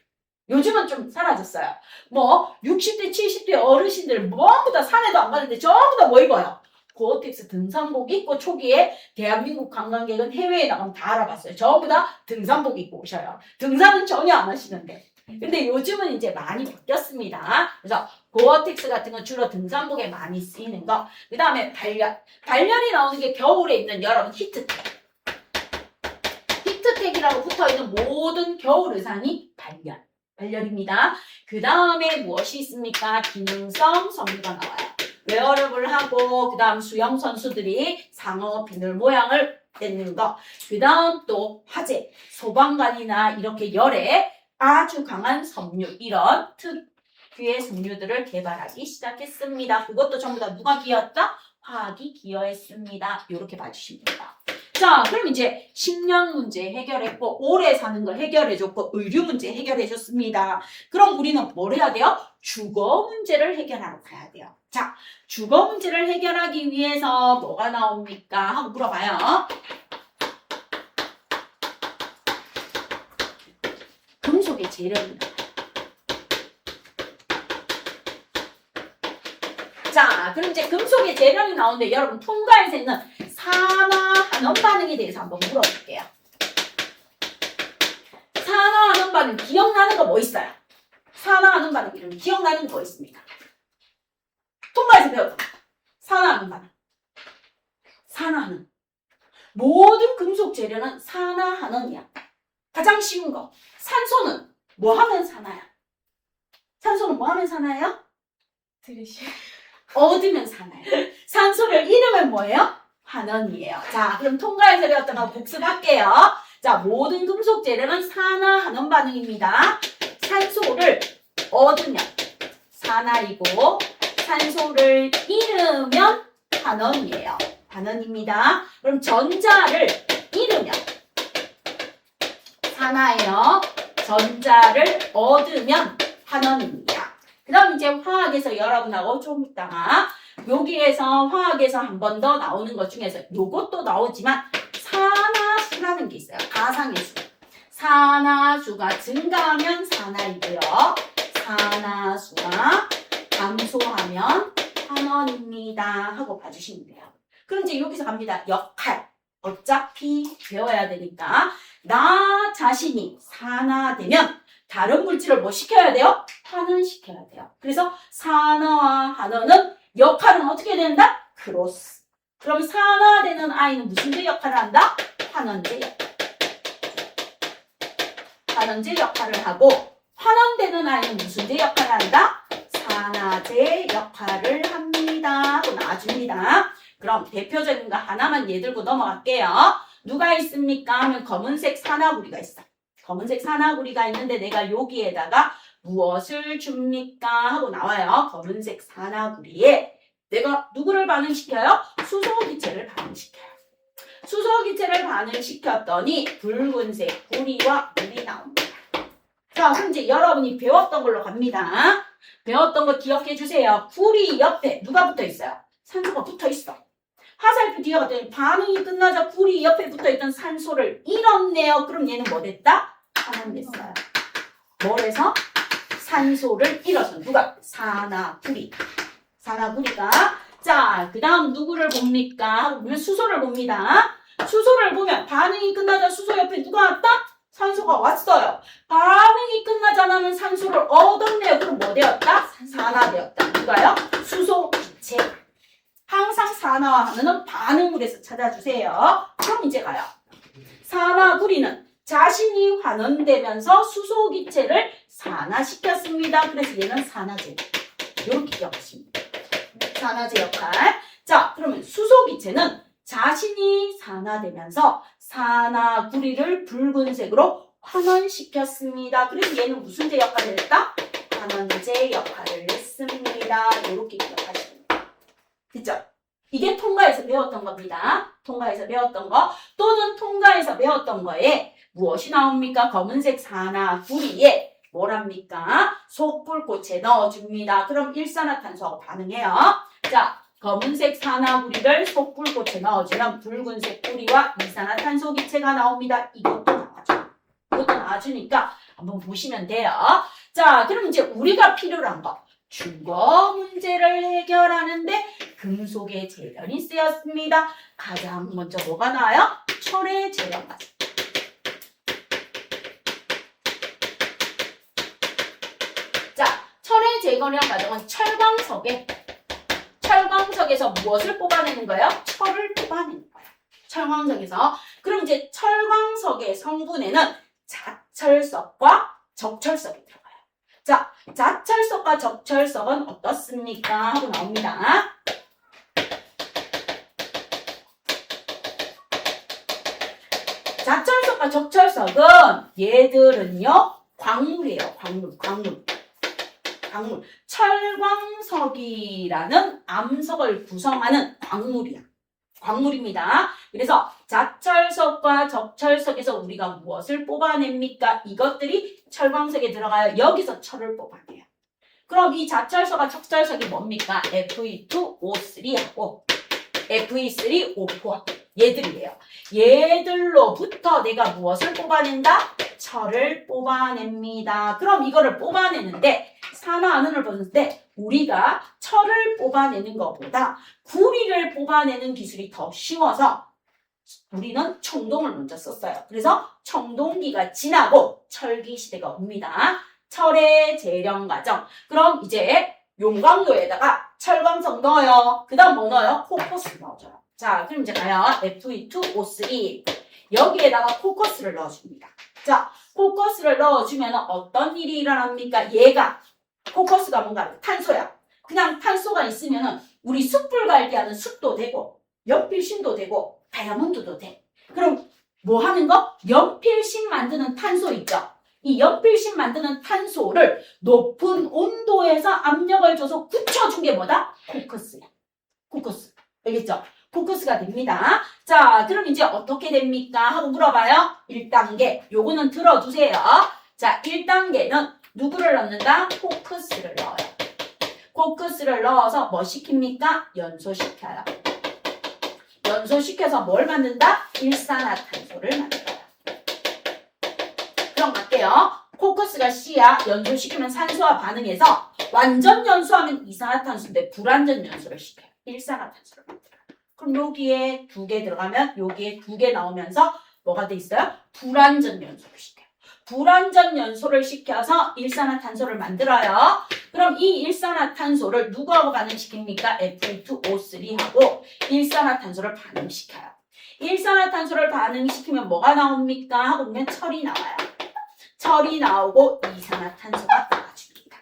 요즘은 좀 사라졌어요. 뭐 60대, 70대 어르신들 전부 다 산에도 안 가는데 전부 다 뭐 입어요? 고어텍스 등산복 입고 초기에 대한민국 관광객은 해외에 나가면 다 알아봤어요. 전부 다 등산복 입고 오셔요. 등산은 전혀 안 하시는데. 근데 요즘은 이제 많이 바뀌었습니다. 그래서 고어텍스 같은 건 주로 등산복에 많이 쓰이는 거. 그 다음에 발열. 발열이 나오는 게 겨울에 있는 여러분 히트텍. 히트텍이라고 붙어있는 모든 겨울 의상이 발열. 발열입니다. 그 다음에 무엇이 있습니까? 기능성 섬유가 나와요. 웨어러블하고 그 다음 수영 선수들이 상어 비늘 모양을 떼는 거. 그 다음 또 화재, 소방관이나 이렇게 열에 아주 강한 섬유 이런 특유의 섬유들을 개발하기 시작했습니다. 그것도 전부 다 누가 기여했다? 화학이 기여했습니다. 이렇게 봐주시면 됩니다. 자, 그럼 이제 식량 문제 해결했고 오래 사는 걸 해결해줬고 의류 문제 해결해줬습니다. 그럼 우리는 뭘 해야 돼요? 주거 문제를 해결하러 가야 돼요. 자, 주거 문제를 해결하기 위해서 뭐가 나옵니까? 하고 물어봐요. 금속의 재료입니다. 자, 그럼 이제 금속의 재료이 나오는데 여러분 통과에서 있는 산화환원 반응에 대해서 한번 물어볼게요. 산화환원 반응 기억나는 거 뭐 있어요? 산화환원 반응 이름 기억나는 거 뭐 있습니까? 통과에서 배웠다. 산화환원 반응. 산화환원. 모든 금속 재료는 산화환원이야. 가장 쉬운 거. 산소는 뭐 하면 산화야? 산소는 뭐 하면 산화예요? 들이쉬. 얻으면 산화예요. 산소를 잃으면 뭐예요? 환원이에요. 자, 그럼 통과해서 배웠던 거 복습할게요. 자, 모든 금속 재료는 산화환원 반응입니다. 산소를 얻으면 산화이고 산소를 잃으면 환원이에요. 환원입니다. 그럼 전자를 잃으면 산화예요. 전자를 얻으면 환원입니다. 그 다음 이제 화학에서 여러분하고 좀 이따가 여기에서 화학에서 한 번 더 나오는 것 중에서 요것도 나오지만 산화수라는 게 있어요. 가상의 수. 산화수가 증가하면 산화이고요. 산화수가 감소하면 환원입니다. 하고 봐주시면 돼요. 그럼 이제 여기서 갑니다. 역할. 어차피 배워야 되니까 나 자신이 산화되면 다른 물질을 뭐 시켜야 돼요? 환원시켜야 돼요. 그래서 산화와 환원은 역할은 어떻게 된다? 크로스. 그럼 산화되는 아이는 무슨 제 역할을 한다? 환원제 역할. 환원제 역할을 하고 환원되는 아이는 무슨 제 역할을 한다? 산화제 역할을 합니다. 하고 나와줍니다. 그럼 대표적인 거 하나만 예 들고 넘어갈게요. 누가 있습니까? 하면 검은색 산화구리가 있어. 검은색 산화구리가 있는데 내가 여기에다가 무엇을 줍니까? 하고 나와요. 검은색 산화구리에 내가 누구를 반응시켜요? 수소기체를 반응시켜요. 수소기체를 반응시켰더니 붉은색 구리와 물이 나옵니다. 자, 그럼 이제 여러분이 배웠던 걸로 갑니다. 배웠던 거 기억해 주세요. 구리 옆에 누가 붙어 있어요? 산소가 붙어 있어. 화살표 뒤에 갔더니 반응이 끝나자 구리 옆에 붙어있던 산소를 잃었네요. 그럼 얘는 뭐 됐다? 환원됐어요. 뭘 해서? 산소를 잃어서 누가? 산화구리. 산화구리가 자, 그 다음 누구를 봅니까? 보면 수소를 봅니다. 수소를 보면 반응이 끝나자 수소 옆에 누가 왔다? 산소가 왔어요. 반응이 끝나자마는 산소를 얻었네요. 그럼 뭐 되었다? 산화되었다. 누가요? 수소기체. 항상 산화하면은 반응을 해서 찾아주세요. 그럼 이제 가요. 산화구리는 자신이 환원되면서 수소기체를 산화시켰습니다. 그래서 얘는 산화제. 이렇게 기억하시면 돼요. 산화제 역할. 자, 그러면 수소기체는 자신이 산화되면서 산화구리를 붉은색으로 환원시켰습니다. 그래서 얘는 무슨 제 역할을 했다? 환원제 역할을 했습니다. 이렇게 기억하시면 돼요. 됐죠? 이게 통과에서 배웠던 겁니다. 통과에서 배웠던 거 또는 통과에서 배웠던 거에 무엇이 나옵니까? 검은색 산화구리에 뭐랍니까? 속불꽃에 넣어줍니다. 그럼 일산화탄소하고 반응해요. 자, 검은색 산화구리를 속불꽃에 넣어주면 붉은색 구리와 이산화탄소 기체가 나옵니다. 이것도 나와줘요. 이것도 나와주니까 한번 보시면 돼요. 자, 그럼 이제 우리가 필요로 한 거. 중거 문제를 해결하는데 금속의 재련이 쓰였습니다. 가장 먼저 뭐가 나와요? 철의 재련 과정. 자, 철의 재련의 과정은 철광석에서 무엇을 뽑아내는 거예요? 철을 뽑아내는 거예요. 철광석에서. 그럼 이제 철광석의 성분에는 자철석과 적철석이 들어가요. 자, 자철석과 적철석은 어떻습니까? 하고 나옵니다. 자철석과 적철석은 얘들은요, 광물이에요. 광물. 철광석이라는 암석을 구성하는 광물입니다. 그래서 자철석과 적철석에서 우리가 무엇을 뽑아냅니까? 이것들이 철광석에 들어가요. 여기서 철을 뽑아내요. 그럼 이 자철석과 적철석이 뭡니까? Fe2O3하고 Fe3O4 얘들이에요. 얘들로부터 내가 무엇을 뽑아낸다? 철을 뽑아냅니다. 그럼 이거를 뽑아내는데 산화안은을 보는데 우리가 철을 뽑아내는 것보다 구리를 뽑아내는 기술이 더 쉬워서 우리는 청동을 먼저 썼어요. 그래서 청동기가 지나고 철기 시대가 옵니다. 철의 재련 과정. 그럼 이제 용광로에다가 철광석 넣어요. 그 다음 뭐 넣어요? 코커스 넣어줘요. 자, 그럼 이제 가요. Fe2O3 여기에다가 코커스를 넣어줍니다. 자, 코커스를 넣어주면 어떤 일이 일어납니까? 얘가 코커스가 뭔가 탄소야. 그냥 탄소가 있으면은 우리 숯불 갈기 하는 숯도 되고 연필심도 되고 다이아몬드도 돼. 그럼 뭐 하는 거? 연필심 만드는 탄소 있죠? 이 연필심 만드는 탄소를 높은 온도에서 압력을 줘서 굳혀준 게 뭐다? 코커스야. 코커스. 알겠죠? 코커스가 됩니다. 자, 그럼 이제 어떻게 됩니까? 하고 물어봐요. 1단계. 요거는 들어주세요. 자, 1단계는 누구를 넣는다? 코크스를 넣어요. 코크스를 넣어서 뭐 시킵니까? 연소시켜요. 연소시켜서 뭘 만든다? 일산화탄소를 만들어요. 그럼 갈게요. 코크스가 C야. 연소시키면 산소와 반응해서 완전 연소하면 이산화탄소인데 불완전 연소를 시켜요. 일산화탄소를 만들어요. 그럼 여기에 2개 들어가면 여기에 2개 나오면서 뭐가 돼 있어요? 불완전 연소를 시켜요. 불완전 연소를 시켜서 일산화탄소를 만들어요. 그럼 이 일산화탄소를 누구하고 반응시킵니까? Fe2O3하고 일산화탄소를 반응시켜요. 일산화탄소를 반응시키면 뭐가 나옵니까? 하고 보면 철이 나와요. 철이 나오고 이산화탄소가 나와줍니다.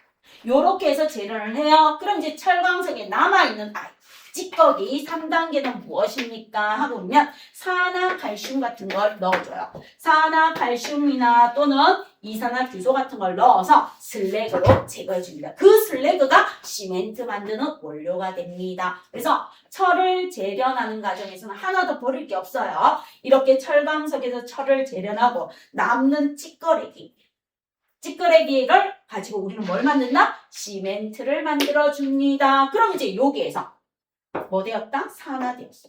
요렇게 해서 재련을 해요. 그럼 이제 철광석에 남아있는 아이. 찌꺼기 3단계는 무엇입니까? 하고 보면 산화칼슘 같은 걸 넣어줘요. 산화칼슘이나 또는 이산화규소 같은 걸 넣어서 슬래그로 제거해줍니다. 그 슬래그가 시멘트 만드는 원료가 됩니다. 그래서 철을 재련하는 과정에서는 하나도 버릴 게 없어요. 이렇게 철광석에서 철을 재련하고 남는 찌꺼레기를 가지고 우리는 뭘 만든다? 시멘트를 만들어줍니다. 그럼 이제 여기에서 뭐 되었다? 산화되었어.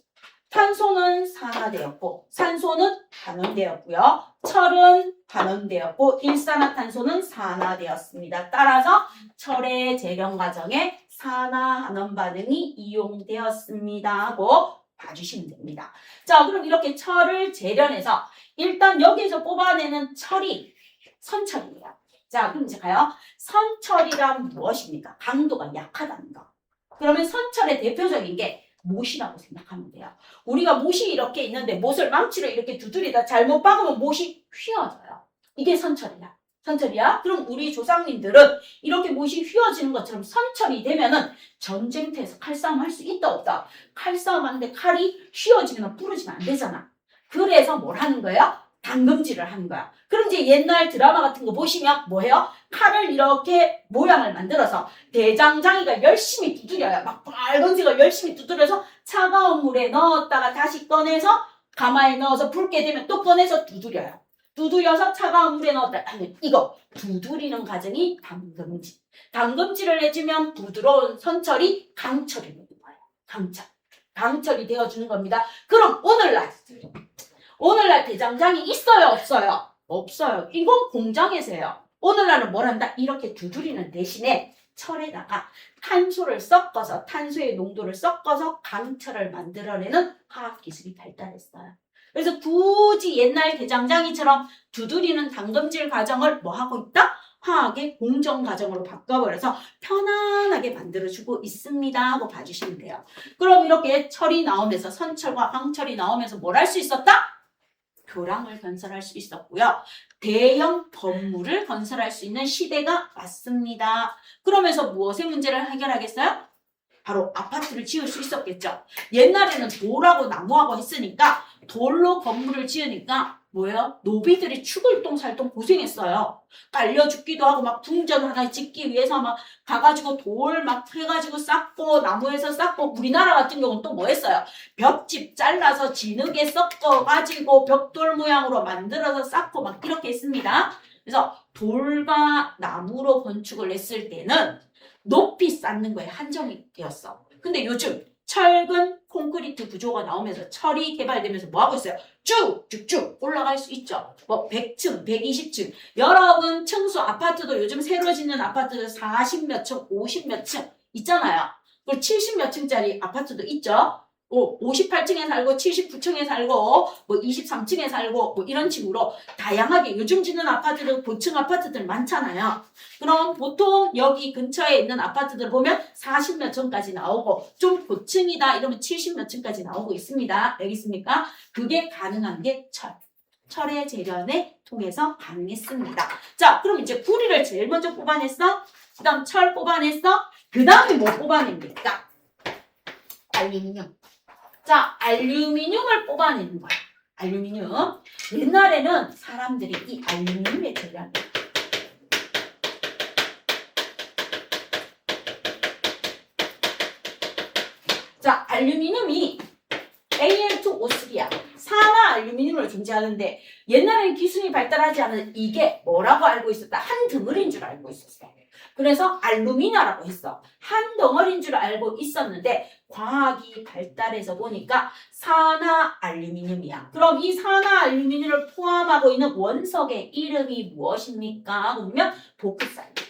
탄소는 산화되었고 산소는 반응되었고요. 철은 반응되었고 일산화탄소는 산화되었습니다. 따라서 철의 재련 과정에 산화환원 반응이 이용되었습니다 하고 봐주시면 됩니다. 자, 그럼 이렇게 철을 재련해서 일단 여기에서 뽑아내는 철이 선철이에요. 자, 그럼 이제 가요. 선철이란 무엇입니까? 강도가 약하다는 거. 그러면 선철의 대표적인 게 못이라고 생각하면 돼요. 우리가 못이 이렇게 있는데 못을 망치로 이렇게 두드리다 잘못 박으면 못이 휘어져요. 이게 선철이야. 선철이야? 그럼 우리 조상님들은 이렇게 못이 휘어지는 것처럼 선철이 되면은 전쟁터에서 칼싸움 할 수 있다 없다. 칼싸움 하는데 칼이 휘어지면 부러지면 안 되잖아. 그래서 뭘 하는 거예요? 당금질을 하는 거야. 그럼 이제 옛날 드라마 같은 거 보시면 뭐예요? 칼을 이렇게 모양을 만들어서 대장장이가 열심히 두드려요. 막 빨간색을 열심히 두드려서 차가운 물에 넣었다가 다시 꺼내서 가마에 넣어서 붉게 되면 또 꺼내서 두드려요. 두드려서 차가운 물에 넣었다. 아니, 이거 두드리는 과정이 당금질. 당금질을 해주면 부드러운 선철이 강철이 되는 거예요. 강철이 되어주는 겁니다. 그럼 오늘날 대장장이 있어요, 없어요? 없어요. 이건 공장에서 해요. 오늘날은 뭘 한다? 이렇게 두드리는 대신에 철에다가 탄소를 섞어서 탄소의 농도를 섞어서 강철을 만들어내는 화학기술이 발달했어요. 그래서 굳이 옛날 대장장이처럼 두드리는 당금질 과정을 뭐 하고 있다? 화학의 공정 과정으로 바꿔버려서 편안하게 만들어주고 있습니다 하고 봐주시면 돼요. 그럼 이렇게 철이 나오면서 선철과 황철이 나오면서 뭘 할 수 있었다? 교량을 건설할 수 있었고요. 대형 건물을 건설할 수 있는 시대가 왔습니다. 그러면서 무엇의 문제를 해결하겠어요? 바로 아파트를 지을 수 있었겠죠. 옛날에는 돌하고 나무하고 했으니까 돌로 건물을 지으니까 뭐예요? 노비들이 죽을똥살똥 고생했어요. 깔려 죽기도 하고 막 궁전 하나 짓기 위해서 막 가가지고 돌 막 해가지고 쌓고 나무에서 쌓고 우리나라 같은 경우는 또 뭐 했어요? 벽집 잘라서 진흙에 섞어가지고 벽돌 모양으로 만들어서 쌓고 막 이렇게 했습니다. 그래서 돌과 나무로 건축을 했을 때는 높이 쌓는 거에 한정이 되었어. 근데 요즘 철근 콘크리트 구조가 나오면서 철이 개발되면서 뭐 하고 있어요? 쭉쭉쭉 올라갈 수 있죠. 뭐 100층, 120층, 여러분 층수 아파트도 요즘 새로 짓는 아파트도 40몇 층, 50몇 층 있잖아요. 그리고 70몇 층짜리 아파트도 있죠. 58층에 살고 79층에 살고 뭐 23층에 살고 뭐 이런 식으로 다양하게 요즘 짓는 아파트들 고층 아파트들 많잖아요. 그럼 보통 여기 근처에 있는 아파트들 보면 40몇 층까지 나오고 좀 고층이다 이러면 70몇 층까지 나오고 있습니다. 알겠습니까? 그게 가능한 게 철의 재련에 통해서 가능했습니다. 자, 그럼 이제 구리를 제일 먼저 뽑아냈어. 그 다음 철 뽑아냈어. 그 다음에 뭐 뽑아냅니까? 알루미늄. 자, 알루미늄을 뽑아내는 거야. 알루미늄. 옛날에는 사람들이 이 알루미늄에 재련해요. 자, 알루미늄이 Al2O3야. 산화 알루미늄으로 존재하는데 옛날에는 기술이 발달하지 않은 이게 뭐라고 알고 있었다? 한 덩어리인 줄 알고 있었어. 그래서 알루미나라고 했어. 한 덩어리인 줄 알고 있었는데 과학이 발달해서 보니까 산화 알루미늄이야. 그럼 이 산화 알루미늄을 포함하고 있는 원석의 이름이 무엇입니까? 하고 보면 보크사이트.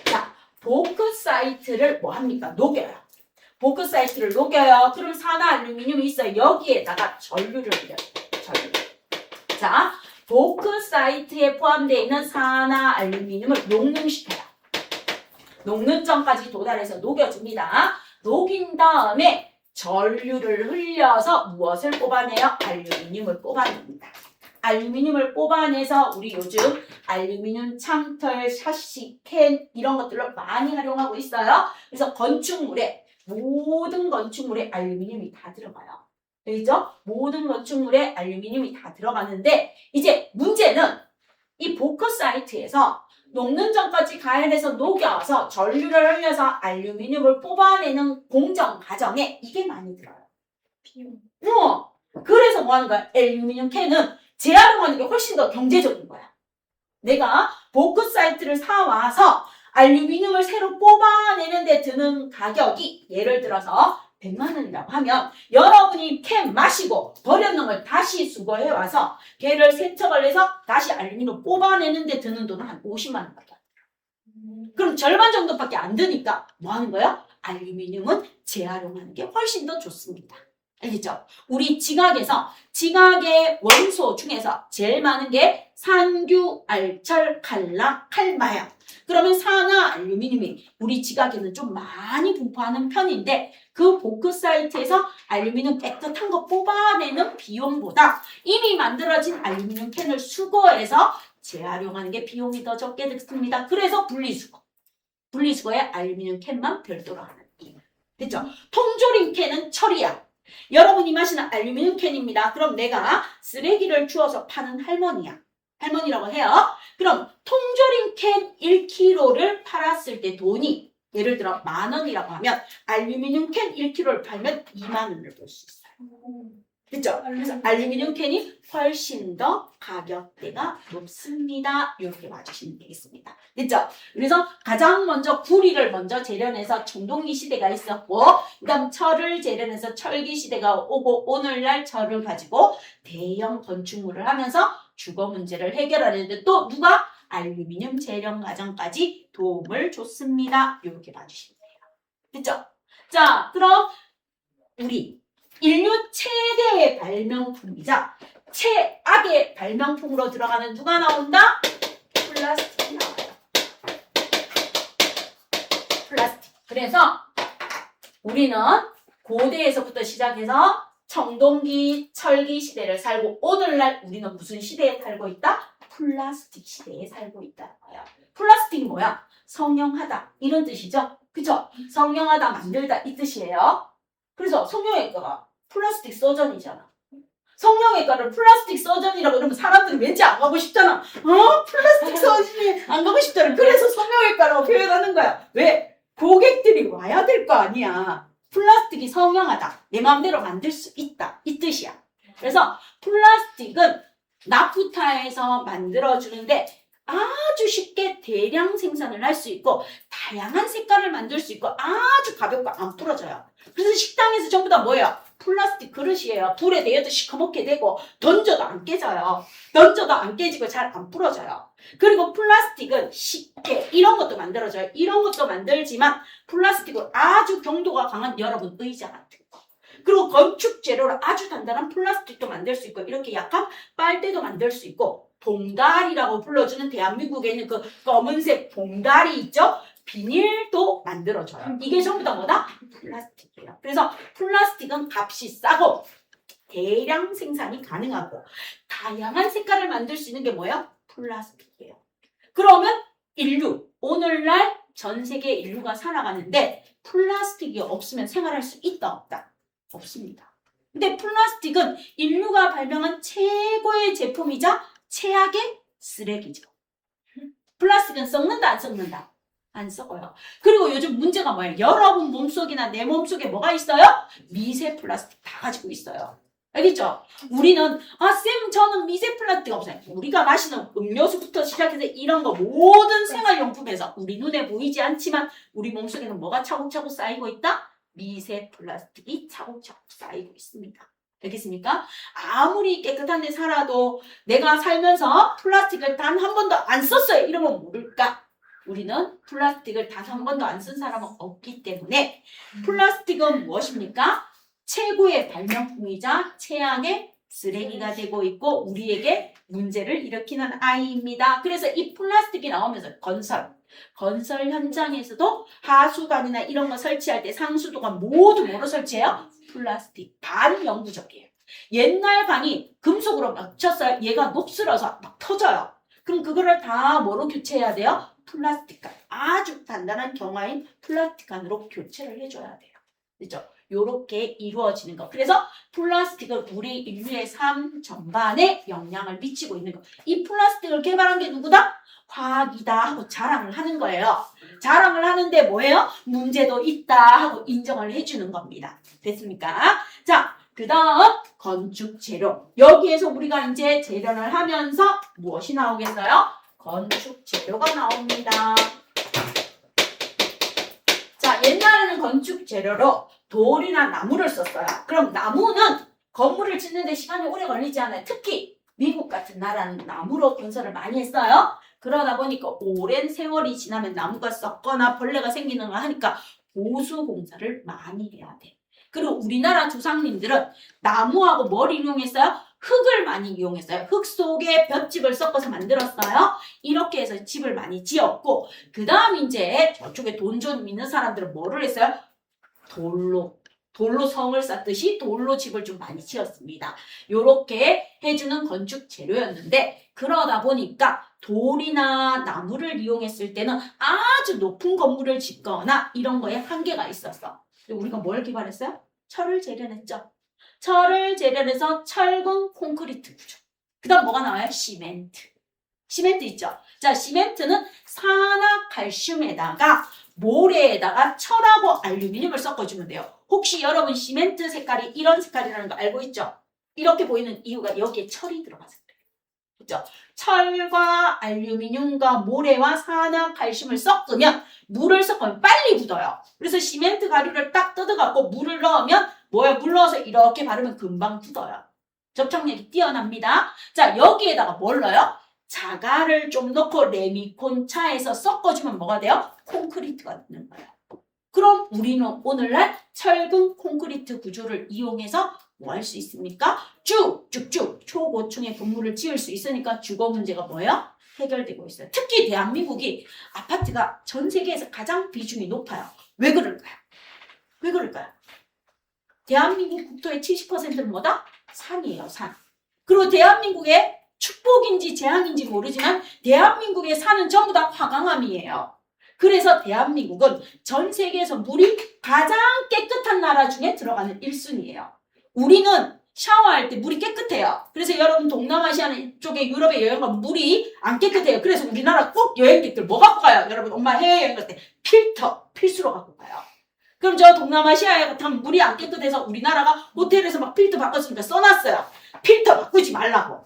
자, 보크사이트를 뭐 합니까? 녹여요. 보크사이트를 녹여요. 그럼 산화 알루미늄이 있어요. 여기에다가 전류를 넣어요. 전류. 자, 보크사이트에 포함되어 있는 산화 알루미늄을 녹는시켜요. 녹는 점까지 도달해서 녹여줍니다. 녹인 다음에 전류를 흘려서 무엇을 뽑아내요? 알루미늄을 뽑아냅니다. 알루미늄을 뽑아내서 우리 요즘 알루미늄 창틀, 샤시, 캔 이런 것들을 많이 활용하고 있어요. 그래서 건축물에 모든 건축물에 알루미늄이 다 들어가요. 그죠? 모든 건축물에 알루미늄이 다 들어가는데 이제 문제는 이 보크사이트에서 녹는 전까지 가열해서 녹여서 전류를 흘려서 알루미늄을 뽑아내는 공정 과정에 이게 많이 들어요. 비용. 그래서 뭐 하는 거야? 알루미늄 캔은 재활용하는 게 훨씬 더 경제적인 거야. 내가 보크사이트를 사와서 알루미늄을 새로 뽑아내는 데 드는 가격이 예를 들어서 100만 원이라고 하면 여러분이 캔 마시고 버렸는 걸 다시 수거해 와서 걔를 세척을 해서 다시 알루미늄 뽑아내는 데 드는 돈은 한 50만 원밖에 안 돼요. 그럼 절반 정도밖에 안 드니까 뭐 하는 거예요? 알루미늄은 재활용하는 게 훨씬 더 좋습니다. 알겠죠? 우리 지각에서 지각의 원소 중에서 제일 많은 게 산규, 알철, 칼라, 칼마야. 그러면 산화 알루미늄이 우리 지각에는 좀 많이 분포하는 편인데 그 보크사이트에서 알루미늄 깨끗한 거 뽑아내는 비용보다 이미 만들어진 알루미늄 캔을 수거해서 재활용하는 게 비용이 더 적게 듭니다. 그래서 분리수거. 분리수거에 알루미늄 캔만 별도로 하는 이유. 됐죠? 통조림 캔은 처리야. 여러분이 마시는 알루미늄 캔입니다. 그럼 내가 쓰레기를 주워서 파는 할머니야. 할머니라고 해요. 그럼 통조림 캔 1kg를 팔았을 때 돈이 예를 들어 10,000원이라고 하면 알루미늄 캔 1kg를 팔면 20,000원을 벌 수 있어요. 그렇죠? 그래서 알루미늄 캔이 훨씬 더 가격대가 높습니다. 이렇게 봐주시면 되겠습니다. 됐죠? 그래서 가장 먼저 구리를 먼저 재련해서 청동기 시대가 있었고 그다음 철을 재련해서 철기 시대가 오고 오늘날 철을 가지고 대형 건축물을 하면서 주거 문제를 해결하는데 또 누가? 알루미늄 재련 과정까지 도움을 줬습니다. 이렇게 봐주시면 돼요. 됐죠? 자, 그럼 우리 인류 최대의 발명품이자 최악의 발명품으로 들어가는 누가 나온다? 플라스틱이 나와요. 플라스틱. 그래서 우리는 고대에서부터 시작해서 청동기, 철기 시대를 살고 오늘날 우리는 무슨 시대에 살고 있다? 플라스틱 시대에 살고 있다고요. 플라스틱이 뭐야? 성형하다 이런 뜻이죠? 그죠? 성형하다, 만들다 이 뜻이에요. 그래서 성형외과가 플라스틱 서전이잖아. 성형외과를 플라스틱 서전이라고 그러면 사람들이 왠지 안 가고 싶잖아. 플라스틱 서전이 안 가고 싶잖아. 그래서 성형외과라고 표현하는 거야. 왜? 고객들이 와야 될 거 아니야. 플라스틱이 성형하다. 내 마음대로 만들 수 있다. 이 뜻이야. 그래서 플라스틱은 나프타에서 만들어주는데 아주 쉽게 대량 생산을 할 수 있고 다양한 색깔을 만들 수 있고 아주 가볍고 안 부러져요. 그래서 식당에서 전부 다 뭐예요? 플라스틱 그릇이에요. 불에 대어도 시커멓게 되고 던져도 안 깨져요. 던져도 안 깨지고 잘 안 부러져요. 그리고 플라스틱은 쉽게 이런 것도 만들어져요. 이런 것도 만들지만 플라스틱은 아주 경도가 강한 여러분 의자 같은 거. 그리고 건축 재료로 아주 단단한 플라스틱도 만들 수 있고 이렇게 약간 빨대도 만들 수 있고 봉다리라고 불러주는 대한민국에 있는 그 검은색 봉다리 있죠? 비닐도 만들어줘요. 이게 전부 다 뭐다? 플라스틱이에요. 그래서 플라스틱은 값이 싸고 대량 생산이 가능하고 다양한 색깔을 만들 수 있는 게 뭐예요? 플라스틱이에요. 그러면 인류, 오늘날 전 세계 인류가 살아가는데 플라스틱이 없으면 생활할 수 있다 없다? 없습니다. 근데 플라스틱은 인류가 발명한 최고의 제품이자 최악의 쓰레기죠. 플라스틱은 썩는다 안 썩는다? 안 썩어요. 그리고 요즘 문제가 뭐예요? 여러분 몸속이나 내 몸속에 뭐가 있어요? 미세 플라스틱 다 가지고 있어요. 알겠죠? 우리는 쌤 저는 미세 플라스틱 없어요. 우리가 마시는 음료수부터 시작해서 이런 거 모든 생활용품에서 우리 눈에 보이지 않지만 우리 몸속에는 뭐가 차곡차곡 쌓이고 있다? 미세 플라스틱이 차곡차곡 쌓이고 있습니다. 알겠습니까? 아무리 깨끗한 데 살아도 내가 살면서 플라스틱을 단 한 번도 안 썼어요. 이러면 모를까? 우리는 플라스틱을 단 한 번도 안 쓴 사람은 없기 때문에 플라스틱은 무엇입니까? 최고의 발명품이자 최악의 쓰레기가 되고 있고 우리에게 문제를 일으키는 아이입니다. 그래서 이 플라스틱이 나오면서 건설 현장에서도 하수관이나 이런 거 설치할 때 상수도가 모두 뭐로 설치해요? 플라스틱. 반영구적이에요. 옛날 관이 금속으로 막 쳤어요. 얘가 녹슬어서 막 터져요. 그럼 그거를 다 뭐로 교체해야 돼요? 플라스틱관. 아주 단단한 경화인 플라스틱관으로 교체를 해줘야 돼요. 그렇죠? 요렇게 이루어지는 거. 그래서 플라스틱은 우리 인류의 삶 전반에 영향을 미치고 있는 거. 이 플라스틱을 개발한 게 누구다? 과학이다 하고 자랑을 하는 거예요. 자랑을 하는데 뭐예요? 문제도 있다 하고 인정을 해주는 겁니다. 됐습니까? 자, 그 다음 건축 재료. 여기에서 우리가 이제 재련을 하면서 무엇이 나오겠어요? 건축 재료가 나옵니다. 자, 옛날에는 건축 재료로 돌이나 나무를 썼어요. 그럼 나무는 건물을 짓는데 시간이 오래 걸리지 않아요. 특히 미국 같은 나라는 나무로 건설을 많이 했어요. 그러다 보니까 오랜 세월이 지나면 나무가 썩거나 벌레가 생기는 거 하니까 보수 공사를 많이 해야 돼. 그리고 우리나라 조상님들은 나무하고 뭘 이용했어요? 흙을 많이 이용했어요. 흙 속에 볏짚을 섞어서 만들었어요. 이렇게 해서 집을 많이 지었고 그 다음 이제 저쪽에 돈 좀 있는 사람들은 뭐를 했어요? 돌로 성을 쌓듯이 돌로 집을 좀 많이 지었습니다. 요렇게 해주는 건축 재료였는데 그러다 보니까 돌이나 나무를 이용했을 때는 아주 높은 건물을 짓거나 이런 거에 한계가 있었어. 근데 우리가 뭘 개발했어요? 철을 재련했죠. 철을 재련해서 철근 콘크리트 구조. 그 다음 뭐가 나와요? 시멘트. 시멘트 있죠. 자, 시멘트는 산화칼슘에다가 모래에다가 철하고 알루미늄을 섞어주면 돼요. 혹시 여러분 시멘트 색깔이 이런 색깔이라는 거 알고 있죠? 이렇게 보이는 이유가 여기에 철이 들어가서 그래요. 그죠? 철과 알루미늄과 모래와 산화칼슘을 섞으면 물을 섞으면 빨리 굳어요. 그래서 시멘트 가루를 딱 뜯어갖고 물을 넣으면 뭐야? 물 넣어서 이렇게 바르면 금방 굳어요. 접착력이 뛰어납니다. 자, 여기에다가 뭘 넣어요? 자갈을 좀 넣고 레미콘차에서 섞어주면 뭐가 돼요? 콘크리트가 되는 거예요. 그럼 우리는 오늘날 철근 콘크리트 구조를 이용해서 뭐 할 수 있습니까? 쭉쭉쭉 초고층의 건물을 지을 수 있으니까 주거 문제가 뭐예요? 해결되고 있어요. 특히 대한민국이 아파트가 전 세계에서 가장 비중이 높아요. 왜 그럴까요? 왜 그럴까요? 대한민국 국토의 70%는 뭐다? 산이에요, 산. 그리고 대한민국의 축복인지 재앙인지 모르지만 대한민국의 산은 전부 다 화강암이에요. 그래서 대한민국은 전 세계에서 물이 가장 깨끗한 나라 중에 들어가는 1순위예요. 우리는 샤워할 때 물이 깨끗해요. 그래서 여러분 동남아시아나 이쪽에 유럽에 여행 가면 물이 안 깨끗해요. 그래서 우리나라 꼭 여행객들 뭐 갖고 가요? 여러분 엄마 해외여행 갈 때 필터 필수로 갖고 가요. 그럼 저 동남아시아에 가면 물이 안 깨끗해서 우리나라가 호텔에서 막 필터 바꿨으니까 써놨어요. 필터 바꾸지 말라고.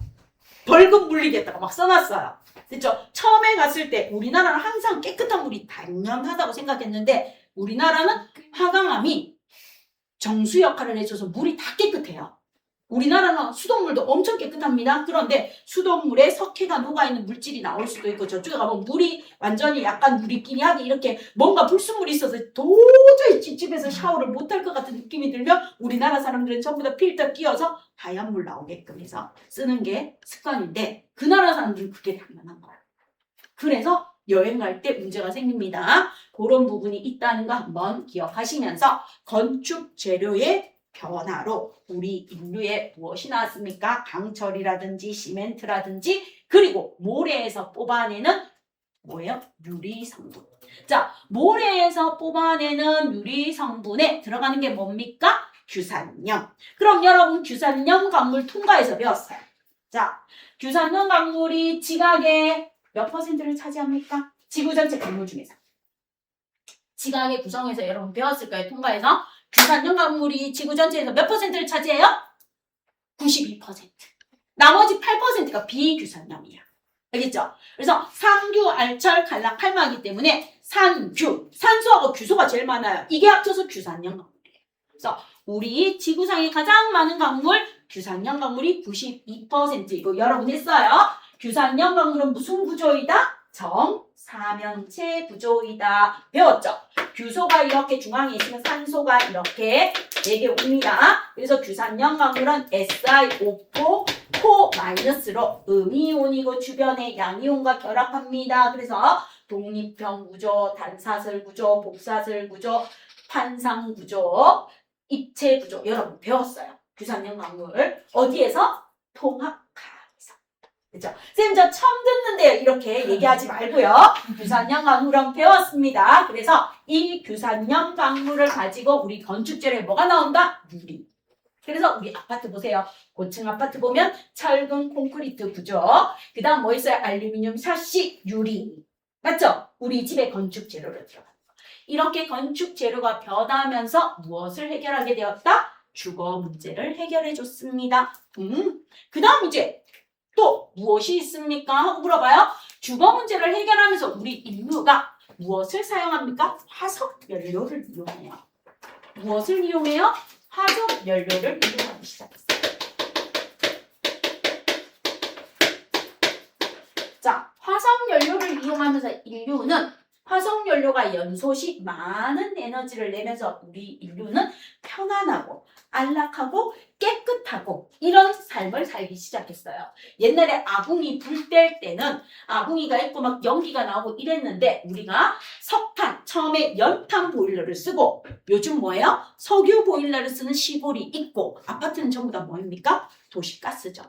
벌금 물리겠다고 막 써놨어요. 그렇죠? 처음에 갔을 때 우리나라는 항상 깨끗한 물이 당연하다고 생각했는데 우리나라는 화강암이 정수 역할을 해줘서 물이 다 깨끗해요. 우리나라는 수돗물도 엄청 깨끗합니다. 그런데 수돗물에 석회가 녹아있는 물질이 나올 수도 있고 저쪽에 가면 물이 완전히 약간 누리끼리하게 이렇게 뭔가 불순물이 있어서 도저히 집에서 샤워를 못할 것 같은 느낌이 들면 우리나라 사람들은 전부 다 필터 끼워서 하얀 물 나오게끔 해서 쓰는 게 습관인데 그 나라 사람들은 그게 당연한 거예요. 그래서 여행 갈 때 문제가 생깁니다. 그런 부분이 있다는 거 한번 기억하시면서 건축 재료의 변화로 우리 인류에 무엇이 나왔습니까? 강철이라든지 시멘트라든지 그리고 모래에서 뽑아내는 뭐예요? 유리 성분. 자, 모래에서 뽑아내는 유리 성분에 들어가는 게 뭡니까? 규산염. 그럼 여러분 규산염 강물 통과해서 배웠어요. 자, 규산염 강물이 지각의 몇 퍼센트를 차지합니까? 지구 전체 강물 중에서. 지각의 구성에서 여러분 배웠을 거예요. 통과해서. 규산염 강물이 지구 전체에서 몇 퍼센트를 차지해요? 92%. 나머지 8%가 비규산염이야. 알겠죠? 그래서 상규, 알철, 칼락, 칼막이기 때문에 산규, 산소하고 규소가 제일 많아요. 이게 합쳐서 규산염 강물이에요. 그래서 우리 지구상에 가장 많은 강물, 규산염 강물이 92%이고 여러분 했어요. 규산염 강물은 무슨 구조이다? 정사면체 구조이다. 배웠죠? 규소가 이렇게 중앙에 있으면 산소가 이렇게 4개 옵니다. 그래서 규산염 강물은 SiO4 마이너스로 음이온이고 주변에 양이온과 결합합니다. 그래서 독립형 구조, 단사슬 구조, 복사슬 구조, 판상 구조, 입체 구조 여러분 배웠어요. 규산염 강물 어디에서? 통합학에서. 그렇죠? 선생님 저 처음 듣는데요. 이렇게 얘기하지 말고요. 규산염 강물은 배웠습니다. 그래서 이 규산염 강물을 가지고 우리 건축재료에 뭐가 나온다? 유리. 그래서 우리 아파트 보세요. 고층 아파트 보면 철근 콘크리트 구조. 그 다음 뭐 있어요? 알루미늄 샤시 유리. 맞죠? 우리 집의 건축 재료로 들어가는 거. 이렇게 건축 재료가 변하면서 무엇을 해결하게 되었다? 주거 문제를 해결해 줬습니다. 그 다음 이제 또 무엇이 있습니까? 하고 물어봐요. 주거 문제를 해결하면서 우리 인류가 무엇을 사용합니까? 화석 연료를 이용해요. 무엇을 이용해요? 화석 연료를 이용하기 시작했어요. 자, 화석 연료를 이용하면서 인류는 화석 연료가 연소시 많은 에너지를 내면서 우리 인류는 편안하고 안락하고 깨끗하고 이런 삶을 살기 시작했어요. 옛날에 아궁이 불 뗄 때는 아궁이가 있고 막 연기가 나오고 이랬는데 우리가 석탄, 처음에 연탄 보일러를 쓰고 요즘 뭐예요? 석유 보일러를 쓰는 시골이 있고 아파트는 전부 다 뭐입니까? 도시가스죠.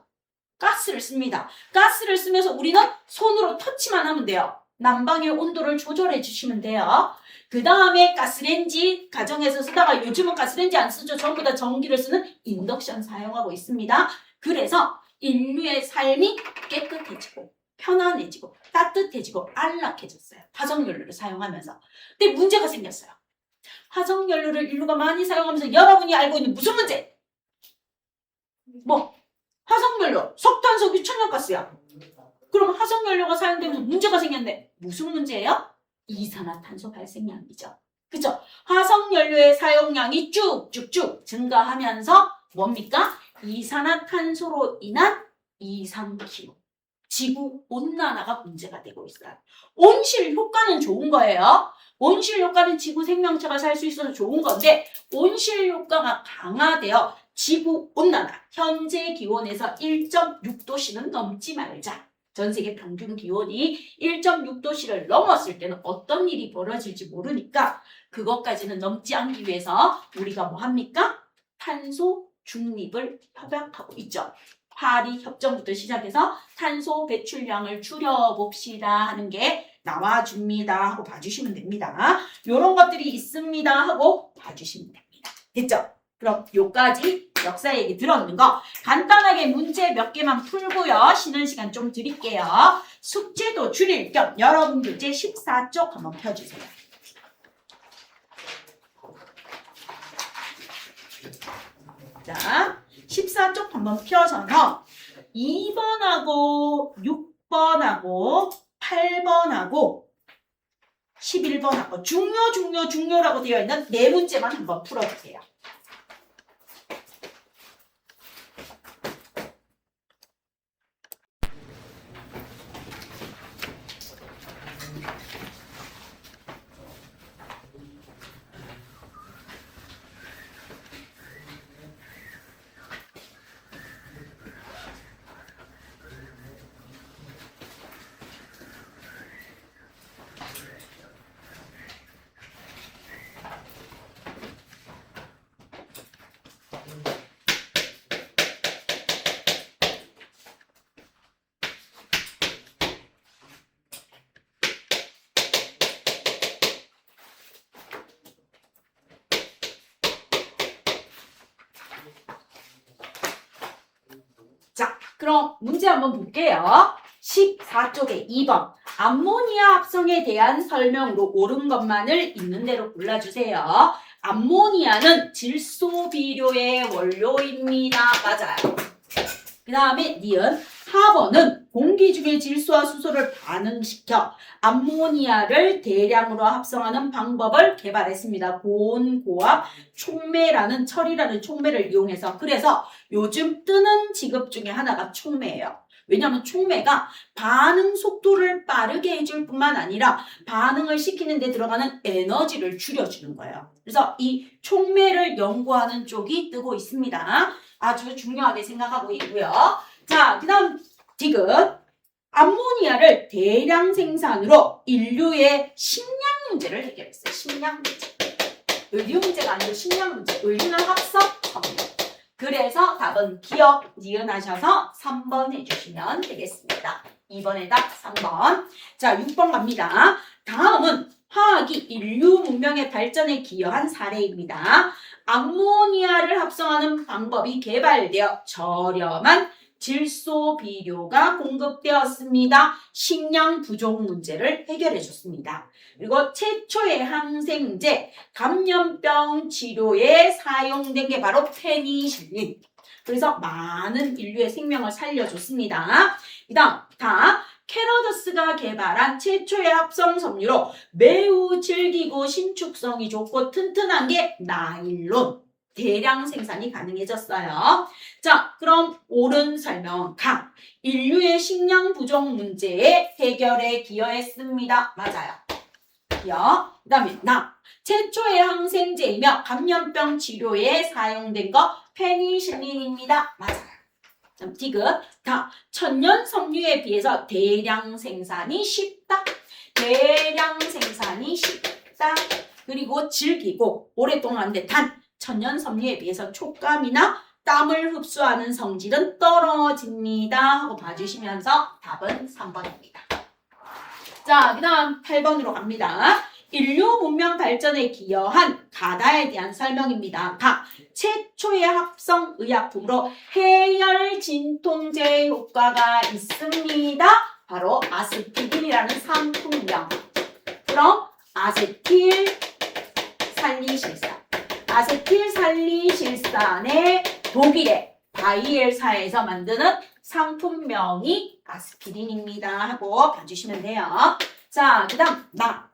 가스를 씁니다. 가스를 쓰면서 우리는 손으로 터치만 하면 돼요. 난방의 온도를 조절해 주시면 돼요. 그 다음에 가스레인지 가정에서 쓰다가 요즘은 가스레인지 안 쓰죠. 전부 다 전기를 쓰는 인덕션 사용하고 있습니다. 그래서 인류의 삶이 깨끗해지고 편안해지고 따뜻해지고 안락해졌어요. 화석연료를 사용하면서. 근데 문제가 생겼어요. 화석연료를 인류가 많이 사용하면서 여러분이 알고 있는 무슨 문제? 뭐? 화석연료, 석탄, 석유, 천연가스야. 그럼 화석연료가 사용되면서 문제가 생겼네. 무슨 문제예요? 이산화탄소 발생량이죠. 그죠? 화석연료의 사용량이 쭉쭉쭉 증가하면서 뭡니까? 이산화탄소로 인한 이상기후, 지구온난화가 문제가 되고 있어요. 온실 효과는 좋은 거예요. 온실 효과는 지구 생명체가 살 수 있어서 좋은 건데 온실 효과가 강화되어 지구온난화, 현재 기온에서 1.6도씨는 넘지 말자. 전 세계 평균 기온이 1.6도씨를 넘었을 때는 어떤 일이 벌어질지 모르니까 그것까지는 넘지 않기 위해서 우리가 뭐 합니까? 탄소 중립을 협약하고 있죠. 파리 협정부터 시작해서 탄소 배출량을 줄여봅시다 하는 게 나와줍니다 하고 봐주시면 됩니다. 이런 것들이 있습니다 하고 봐주시면 됩니다. 됐죠? 그럼 요까지 역사 얘기 들었는 거 간단하게 문제 몇 개만 풀고요. 쉬는 시간 좀 드릴게요. 숙제도 줄일 겸 여러분 교재 14쪽 한번 펴주세요. 자, 14쪽 한번 펴서요. 2번하고 6번하고 8번하고 11번하고 중요라고 되어 있는 네 문제만 한번 풀어주세요. 자, 그럼 문제 한번 볼게요. 14쪽에 2번 암모니아 합성에 대한 설명으로 옳은 것만을 있는 대로 골라주세요. 암모니아는 질소비료의 원료입니다. 맞아요. 그 다음에 니은 하버는 공기 중의 질소와 수소를 반응시켜 암모니아를 대량으로 합성하는 방법을 개발했습니다. 고온고압 촉매라는 철이라는 촉매를 이용해서. 그래서 요즘 뜨는 직업 중에 하나가 촉매예요. 왜냐하면 촉매가 반응 속도를 빠르게 해줄 뿐만 아니라 반응을 시키는 데 들어가는 에너지를 줄여주는 거예요. 그래서 이 촉매를 연구하는 쪽이 뜨고 있습니다. 아주 중요하게 생각하고 있고요. 자, 그 다음 디귿. 암모니아를 대량 생산으로 인류의 식량 문제를 해결했어요. 식량 문제. 의류 문제가 아니고 식량 문제. 의류는 합성, 섬유. 그래서 답은 기억, 니은 하셔서 3번 해주시면 되겠습니다. 2번에 답 3번. 자, 6번 갑니다. 다음은 화학이 인류 문명의 발전에 기여한 사례입니다. 암모니아를 합성하는 방법이 개발되어 저렴한 질소 비료가 공급되었습니다. 식량 부족 문제를 해결해 줬습니다. 그리고 최초의 항생제, 감염병 치료에 사용된 게 바로 페니실린. 그래서 많은 인류의 생명을 살려줬습니다. 그 다음, 캐러더스가 개발한 최초의 합성 섬유로 매우 질기고 신축성이 좋고 튼튼한 게 나일론. 대량 생산이 가능해졌어요. 자, 그럼 옳은 설명 가. 인류의 식량 부족 문제의 해결에 기여했습니다. 맞아요. 기여. 그 다음에 나. 최초의 항생제이며 감염병 치료에 사용된 거 페니실린입니다. 맞아요. 디귿. 다. 천연 섬유에 비해서 대량 생산이 쉽다. 대량 생산이 쉽다. 그리고 질기고 오랫동안 하는데 단. 천연 섬유에 비해서 촉감이나 땀을 흡수하는 성질은 떨어집니다. 하고 봐주시면서 답은 3번입니다. 자, 그 다음 8번으로 갑니다. 인류 문명 발전에 기여한 가다에 대한 설명입니다. 가. 최초의 합성 의약품으로 해열 진통제 효과가 있습니다. 바로 아스피린이라는 상품명. 그럼 아세틸 살리실산. 아세틸살리실산의 독일의 바이엘사에서 만드는 상품명이 아스피린입니다. 하고 봐주시면 돼요. 자, 그 다음 나.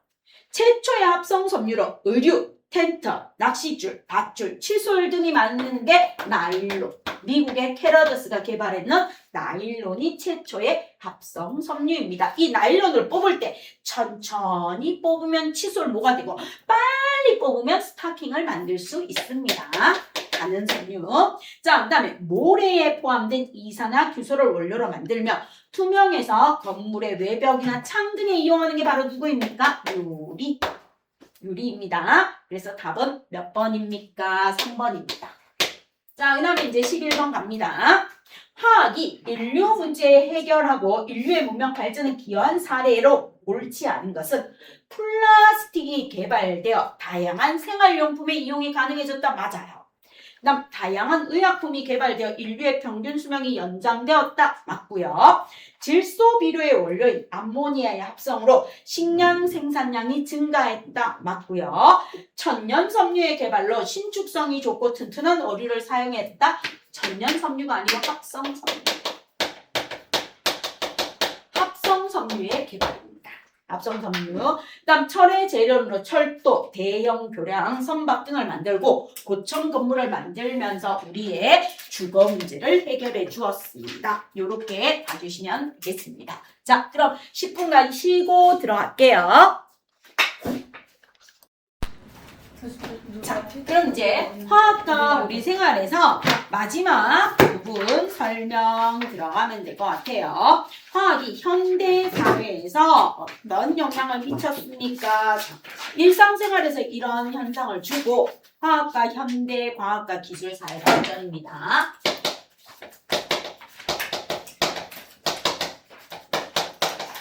최초의 합성 섬유로 의류, 텐트, 낚싯줄, 밧줄, 칫솔 등이 만드는 게 나일론. 미국의 캐러더스가 개발했는 나일론이 최초의 합성 섬유입니다. 이 나일론을 뽑을 때 천천히 뽑으면 칫솔 모가 되고 빨리 뽑으면 스타킹을 만들 수 있습니다. 가는 섬유. 자, 그 다음에 모래에 포함된 이산화규소를 원료로 만들며 투명해서 건물의 외벽이나 창 등에 이용하는 게 바로 누구입니까? 유리입니다. 그래서 답은 몇 번입니까? 3번입니다. 자, 그 다음에 이제 11번 갑니다. 화학이 인류 문제 해결하고 인류의 문명 발전에 기여한 사례로 옳지 않은 것은 플라스틱이 개발되어 다양한 생활용품에 이용이 가능해졌다. 맞아요. 그다음 다양한 의약품이 개발되어 인류의 평균 수명이 연장되었다. 맞고요. 질소 비료의 원료인 암모니아의 합성으로 식량 생산량이 증가했다. 맞고요. 천연 섬유의 개발로 신축성이 좋고 튼튼한 어류를 사용했다. 천연 섬유가 아니고 합성 섬유. 합성 섬유의 개발입니다. 합성 섬유. 그다음 철의 재료로 철도, 대형 교량, 선박 등을 만들고 고층 건물을 만들면서 우리의 주거 문제를 해결해 주었습니다. 이렇게 봐주시면 되겠습니다. 자, 그럼 10분간 쉬고 들어갈게요. 자, 그럼 이제 화학과 우리 생활에서 마지막 부분 설명 들어가면 될 것 같아요. 화학이 현대 사회에서 어떤 영향을 미쳤습니까? 일상생활에서 이런 현상을 주고 화학과 현대 과학과 기술 사회 발전입니다.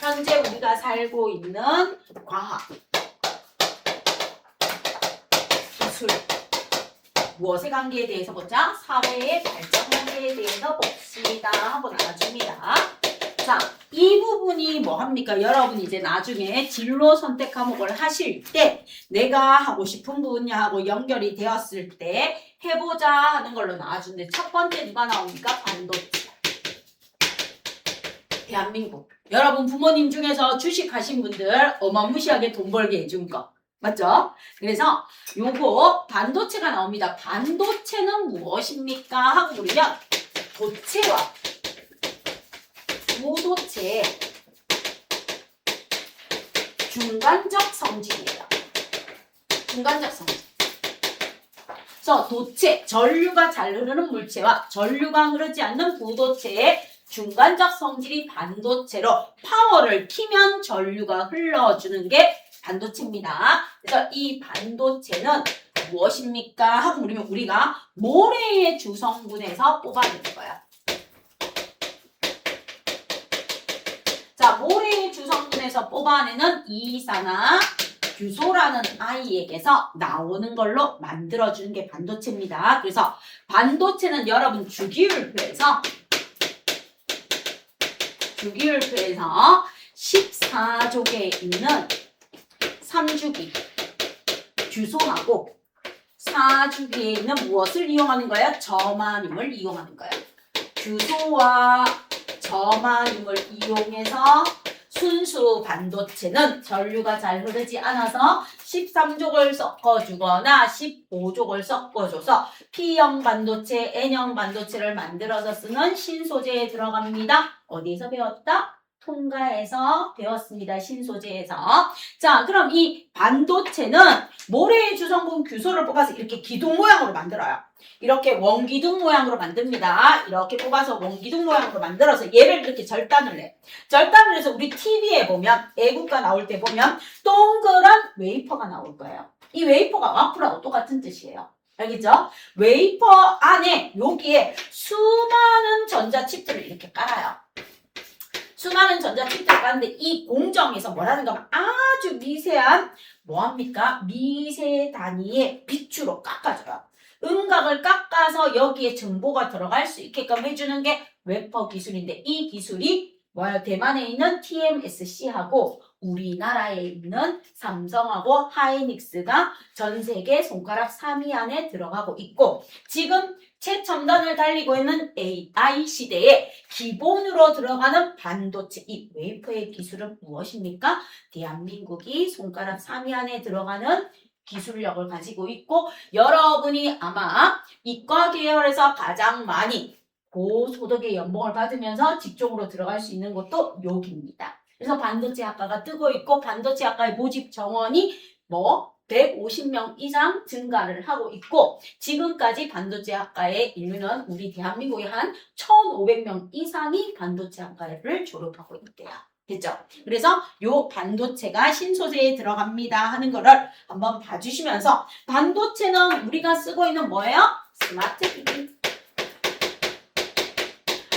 현재 우리가 살고 있는 과학 기술, 무엇의 관계에 대해서 보자? 사회의 발전 관계에 대해서 봅시다 하고 나눠줍니다. 자, 이 부분이 뭐 합니까? 여러분이 이제 나중에 진로 선택 과목을 하실 때 내가 하고 싶은 분야하고 연결이 되었을 때 해보자 하는 걸로 나와주는데 첫 번째 누가 나옵니까? 반도체. 대한민국. 여러분 부모님 중에서 주식 하신 분들 어마무시하게 돈 벌게 해준 거. 맞죠? 그래서 요거 반도체가 나옵니다. 반도체는 무엇입니까? 하고 물으면 도체와 무도체 중간적 성질이에요. 중간적 성질. 그래서 도체, 전류가 잘 흐르는 물체와 전류가 흐르지 않는 부도체의 중간적 성질이 반도체로 파워를 키면 전류가 흘러주는 게 반도체입니다. 그래서 이 반도체는 무엇입니까? 하고 물으면 우리가 모래의 주성분에서 뽑아내는 거야. 자, 모래의 주성분에서 뽑아내는 이산화 규소라는 아이에게서 나오는 걸로 만들어주는 게 반도체입니다. 그래서 반도체는 여러분 주기율표에서 14족에 있는 3주기 규소하고 4주기에 있는 무엇을 이용하는 거예요? 저마늄을 이용하는 거예요. 규소와 저마늄을 이용해서 순수 반도체는 전류가 잘 흐르지 않아서 13족을 섞어주거나 15족을 섞어줘서 P형 반도체, N형 반도체를 만들어서 쓰는 신소재에 들어갑니다. 어디에서 배웠다? 통가에서 배웠습니다. 신소재에서. 자, 그럼 이 반도체는 모래의 주성분 규소를 뽑아서 이렇게 기둥 모양으로 만들어요. 이렇게 원기둥 모양으로 만듭니다. 이렇게 뽑아서 원기둥 모양으로 만들어서 얘를 이렇게 절단을 해. 절단을 해서 우리 TV에 보면 애국가 나올 때 보면 동그란 웨이퍼가 나올 거예요. 이 웨이퍼가 와플하고 똑같은 뜻이에요. 알겠죠? 웨이퍼 안에 여기에 수많은 전자칩들을 이렇게 깔아요. 수많은 전자칩들을 깔는데 이 공정에서 뭐라는가 하면 아주 미세한 뭐합니까? 미세 단위의 빛으로 깎아줘요. 음각을 깎아서 여기에 정보가 들어갈 수 있게끔 해주는 게 웨퍼 기술인데 이 기술이 뭐야? 대만에 있는 TMSC하고 우리나라에 있는 삼성하고 하이닉스가 전 세계 손가락 3위 안에 들어가고 있고 지금 최첨단을 달리고 있는 AI 시대에 기본으로 들어가는 반도체 이 웨이퍼의 기술은 무엇입니까? 대한민국이 손가락 3위 안에 들어가는 기술력을 가지고 있고 여러분이 아마 이과 계열에서 가장 많이 고소득의 연봉을 받으면서 직종으로 들어갈 수 있는 것도 여기입니다. 그래서 반도체 학과가 뜨고 있고 반도체 학과의 모집 정원이 150명 이상 증가를 하고 있고 지금까지 반도체 학과의 인류는 우리 대한민국에 한 1,500명 이상이 반도체 학과를 졸업하고 있대요. 됐죠? 그래서 요 반도체가 신소재에 들어갑니다 하는 거를 한번 봐주시면서 반도체는 우리가 쓰고 있는 뭐예요? 스마트 기기.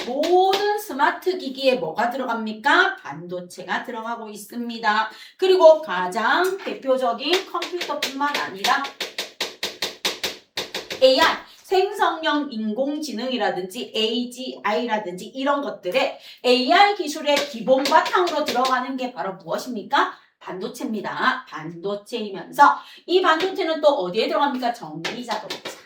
모든 스마트 기기에 뭐가 들어갑니까? 반도체가 들어가고 있습니다. 그리고 가장 대표적인 컴퓨터뿐만 아니라 AI, 생성형 인공지능이라든지 AGI라든지 이런 것들에 AI 기술의 기본 바탕으로 들어가는 게 바로 무엇입니까? 반도체입니다. 반도체이면서 이 반도체는 또 어디에 들어갑니까? 전기자동차.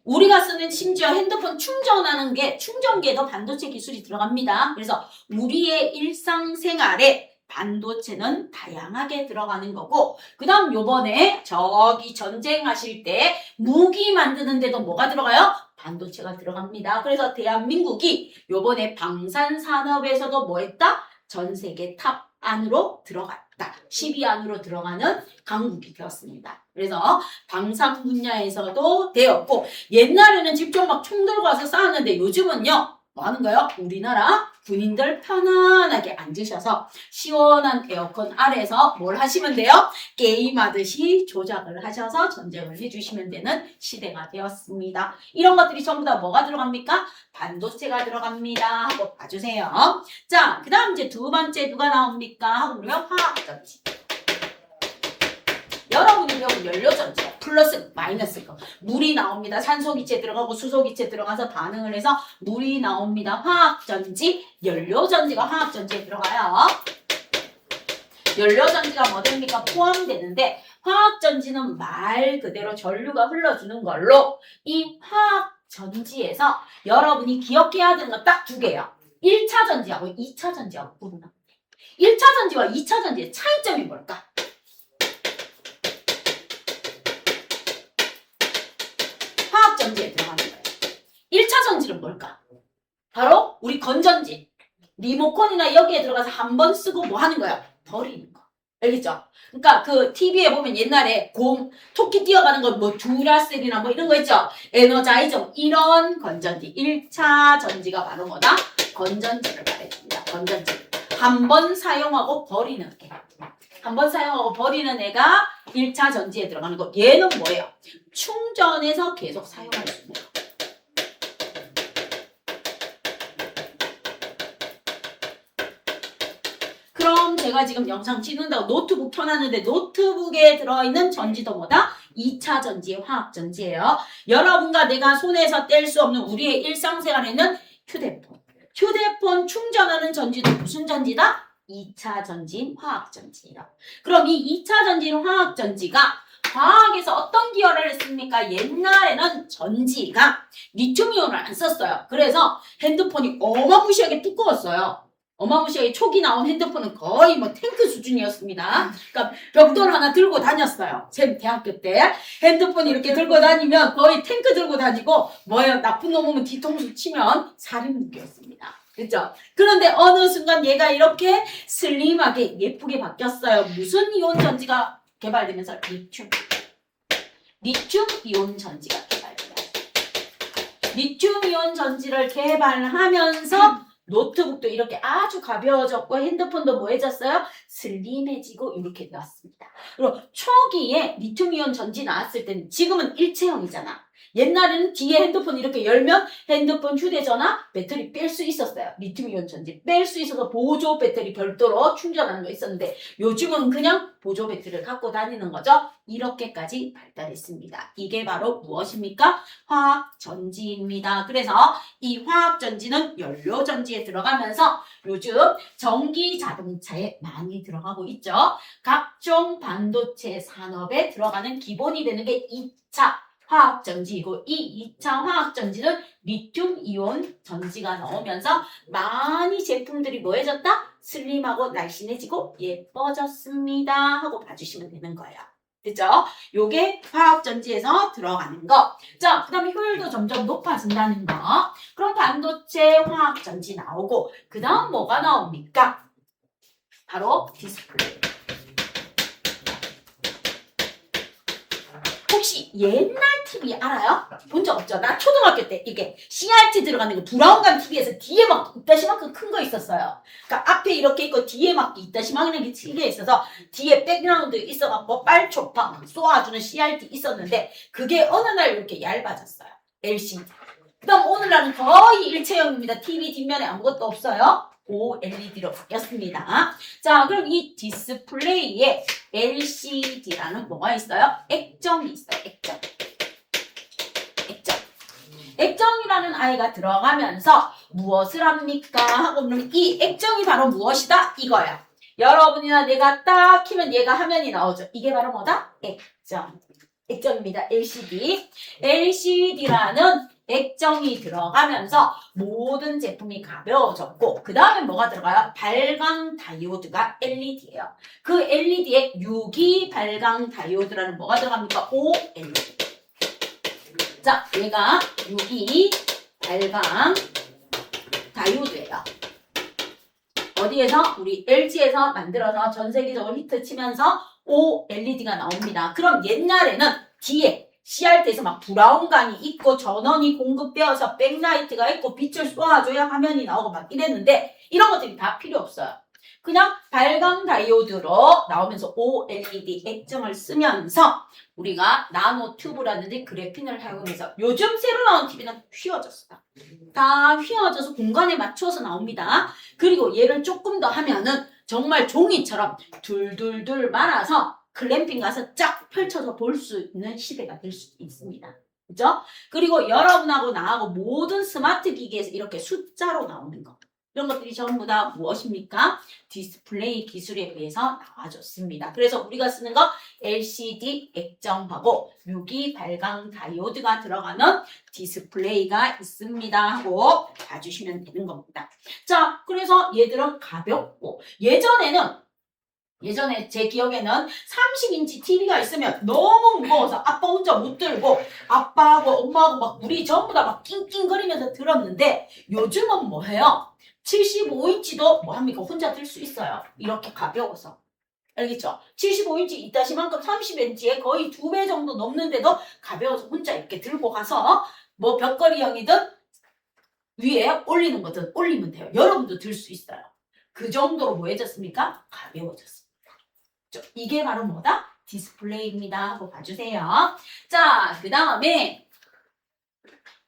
우리가 쓰는 심지어 핸드폰 충전하는 게 충전기에도 반도체 기술이 들어갑니다. 그래서 우리의 일상생활에 반도체는 다양하게 들어가는 거고 그 다음 요번에 저기 전쟁하실 때 무기 만드는 데도 뭐가 들어가요? 반도체가 들어갑니다. 그래서 대한민국이 요번에 방산산업에서도 뭐 했다? 전 세계 탑 안으로 들어갔다. 10위 안으로 들어가는 강국이 되었습니다. 그래서 방산 분야에서도 되었고 옛날에는 직접 막 총 들고 와서 싸웠는데 요즘은요. 뭐 하는 거예요? 우리나라 군인들 편안하게 앉으셔서 시원한 에어컨 아래에서 뭘 하시면 돼요? 게임하듯이 조작을 하셔서 전쟁을 해주시면 되는 시대가 되었습니다. 이런 것들이 전부 다 뭐가 들어갑니까? 반도체가 들어갑니다. 하고 봐주세요. 자, 그 다음 이제 두 번째 누가 나옵니까? 하고 그러면 화학전지. 여러분이 배운 연료전지요. 플러스 마이너스 거. 물이 나옵니다. 산소기체 들어가고 수소기체 들어가서 반응을 해서 물이 나옵니다. 화학전지, 연료전지가 화학전지에 들어가요. 연료전지가 뭐 됩니까? 포함되는데 화학전지는 말 그대로 전류가 흘러주는 걸로 이 화학전지에서 여러분이 기억해야 되는 거 딱 두 개요. 1차 전지하고 2차 전지하고 구분합니다. 1차 전지와 2차 전지의 차이점이 뭘까? 화학전지에 들어가는 거예요. 1차 전지는 뭘까? 바로 우리 건전지. 리모컨이나 여기에 들어가서 한 번 쓰고 뭐 하는 거야? 버리는 거. 알겠죠? 그러니까 그 TV에 보면 옛날에 토끼 뛰어가는 거 뭐 듀라셀이나 뭐 이런 거 있죠? 에너자이저 이런 건전지. 1차 전지가 바로 뭐다? 건전지를 말해줍니다. 건전지. 한 번 사용하고 버리는 애. 한 번 사용하고 버리는 애가 1차 전지에 들어가는 거. 얘는 뭐예요? 충전해서 계속 사용할 수 있는 거. 그럼 제가 지금 영상 찍는다고 노트북 켜놨는데 노트북에 들어있는 전지도 뭐다? 2차 전지의 화학전지예요. 여러분과 내가 손에서 뗄 수 없는 우리의 일상생활에는 휴대폰. 휴대폰 충전하는 전지도 무슨 전지다? 2차 전지인 화학전지예요. 그럼 이 2차 전지인 화학전지가 과학에서 어떤 기여를 했습니까? 옛날에는 전지가 리튬이온을 안 썼어요. 그래서 핸드폰이 어마무시하게 두꺼웠어요. 어마무시하게 초기 나온 핸드폰은 거의 뭐 탱크 수준이었습니다. 그러니까 벽돌 하나 들고 다녔어요. 제 대학교 때 핸드폰 이렇게 들고 다니면 거의 탱크 들고 다니고 뭐예요? 나쁜 놈 오면 뒤통수 치면 살인무기였습니다. 그렇죠? 그런데 어느 순간 얘가 이렇게 슬림하게 예쁘게 바뀌었어요. 무슨 이온 전지가 개발되면서 리튬 이온 전지가 개발돼요. 리튬 이온 전지를 개발하면서 노트북도 이렇게 아주 가벼워졌고 핸드폰도 뭐해졌어요? 슬림해지고 이렇게 나왔습니다. 그리고 초기에 리튬이온 전지 나왔을 때는 지금은 일체형이잖아. 옛날에는 뒤에 핸드폰 이렇게 열면 핸드폰, 휴대전화, 배터리 뺄 수 있었어요. 리튬이온 전지 뺄 수 있어서 보조 배터리 별도로 충전하는 거 있었는데 요즘은 그냥 보조 배터리를 갖고 다니는 거죠. 이렇게까지 발달했습니다. 이게 바로 무엇입니까? 화학전지입니다. 그래서 이 화학전지는 연료전지에 들어가면서 요즘 전기 자동차에 많이 들어가고 있죠. 각종 반도체 산업에 들어가는 기본이 되는 게 2차 화학전지이고 이 2차 화학전지는 리튬이온 전지가 나오면서 많이 제품들이 뭐해졌다? 슬림하고 날씬해지고 예뻐졌습니다 하고 봐주시면 되는 거예요. 그죠? 요게 화학전지에서 들어가는 거. 자, 그 다음에 효율도 점점 높아진다는 거. 그럼 반도체 화학전지 나오고 그 다음 뭐가 나옵니까? 바로 디스플레이. 혹시 옛날 TV 알아요? 본 적 없죠? 나 초등학교 때 이게 CRT 들어가는 거 브라운관 TV에서 뒤에 막 이따시만큼 큰 거 있었어요. 그러니까 앞에 이렇게 있고 뒤에 막 이따시만한 게 TV에 있어서 뒤에 백그라운드 있어갖고 빨초파 쏘아주는 CRT 있었는데 그게 어느 날 이렇게 얇아졌어요. LCD. 그 다음 오늘날은 거의 일체형입니다. TV 뒷면에 아무것도 없어요. OLED로 바뀌었습니다. 자, 그럼 이 디스플레이에 LCD라는 뭐가 있어요? 액정이 있어요. 액정. 액정이라는 아이가 들어가면서 무엇을 합니까? 하고 그러면 이 액정이 바로 무엇이다? 이거예요. 여러분이나 내가 딱 키면 얘가 화면이 나오죠. 이게 바로 뭐다? 액정. 액정입니다. LCD. LCD라는 액정이 들어가면서 모든 제품이 가벼워졌고 그 다음에 뭐가 들어가요? 발광 다이오드가 LED예요. 그 LED에 유기 발광 다이오드라는 뭐가 들어갑니까? OLED. 자, 얘가 유기 발광 다이오드예요. 어디에서? 우리 LG에서 만들어서 전 세계적으로 히트 치면서 OLED가 나옵니다. 그럼 옛날에는 뒤에 CRT에서 막 브라운관이 있고 전원이 공급되어서 백라이트가 있고 빛을 쏘아줘야 화면이 나오고 막 이랬는데 이런 것들이 다 필요 없어요. 그냥 발광 다이오드로 나오면서 OLED 액정을 쓰면서 우리가 나노 튜브라든지 그래핀을 사용해서 요즘 새로 나온 TV는 휘어졌어요. 다 휘어져서 공간에 맞춰서 나옵니다. 그리고 얘를 조금 더 하면은 정말 종이처럼 둘둘둘 말아서 글램핑 가서 쫙 펼쳐서 볼 수 있는 시대가 될 수 있습니다. 그죠? 그리고 여러분하고 나하고 모든 스마트 기기에서 이렇게 숫자로 나오는 거. 이런 것들이 전부 다 무엇입니까? 디스플레이 기술에 의해서 나와줬습니다. 그래서 우리가 쓰는 거 LCD 액정하고 유기 발광 다이오드가 들어가는 디스플레이가 있습니다 하고 봐주시면 되는 겁니다. 자, 그래서 얘들은 가볍고 예전에 제 기억에는 30인치 TV가 있으면 너무 무거워서 아빠 혼자 못 들고 아빠하고 엄마하고 막 우리 전부 다 막 낑낑거리면서 들었는데 요즘은 뭐 해요? 75인치도 뭐 합니까? 혼자 들 수 있어요. 이렇게 가벼워서. 알겠죠? 75인치 이따시만큼 30인치에 거의 2배 정도 넘는데도 가벼워서 혼자 이렇게 들고 가서 뭐 벽걸이형이든 위에 올리는 거든 올리면 돼요. 여러분도 들 수 있어요. 그 정도로 뭐해졌습니까? 가벼워졌습니다. 이게 바로 뭐다? 디스플레이입니다 하고 봐주세요. 자, 그 다음에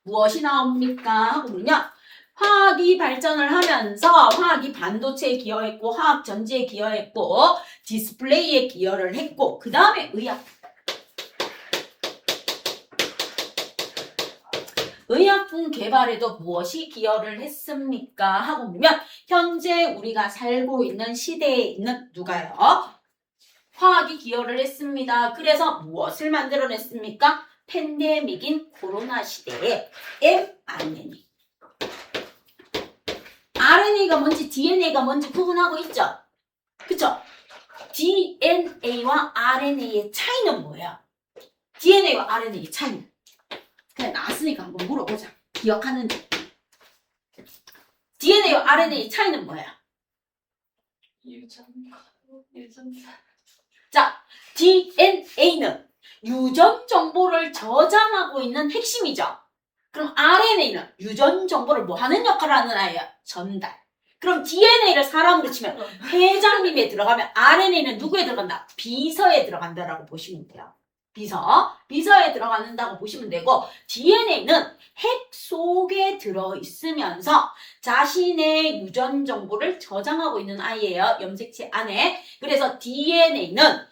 무엇이 나옵니까? 하고 보면요. 화학이 발전을 하면서 화학이 반도체에 기여했고 화학 전지에 기여했고 디스플레이에 기여를 했고 그 다음에 의약품 개발에도 무엇이 기여를 했습니까? 하고 보면 현재 우리가 살고 있는 시대에 있는 누가요? 화학이 기여를 했습니다. 그래서 무엇을 만들어냈습니까? 팬데믹인 코로나 시대에 mRNA. RNA가 뭔지 DNA가 뭔지 구분하고 있죠? 그쵸? DNA와 RNA의 차이는 뭐예요? DNA와 RNA의 차이는? 그냥 나왔으니까 한번 물어보자. 기억하는지. DNA와 RNA의 차이는 뭐예요? 유전자. 자, DNA는 유전 정보를 저장하고 있는 핵심이죠. 그럼 RNA는 유전 정보를 뭐 하는 역할을 하는 아이예요? 전달. 그럼 DNA를 사람으로 치면 회장님에 들어가면 RNA는 누구에 들어간다? 비서에 들어간다라고 보시면 돼요. 비서에 들어간다고 보시면 되고 DNA는 핵 속에 들어있으면서 자신의 유전 정보를 저장하고 있는 아이예요. 염색체 안에. 그래서 DNA는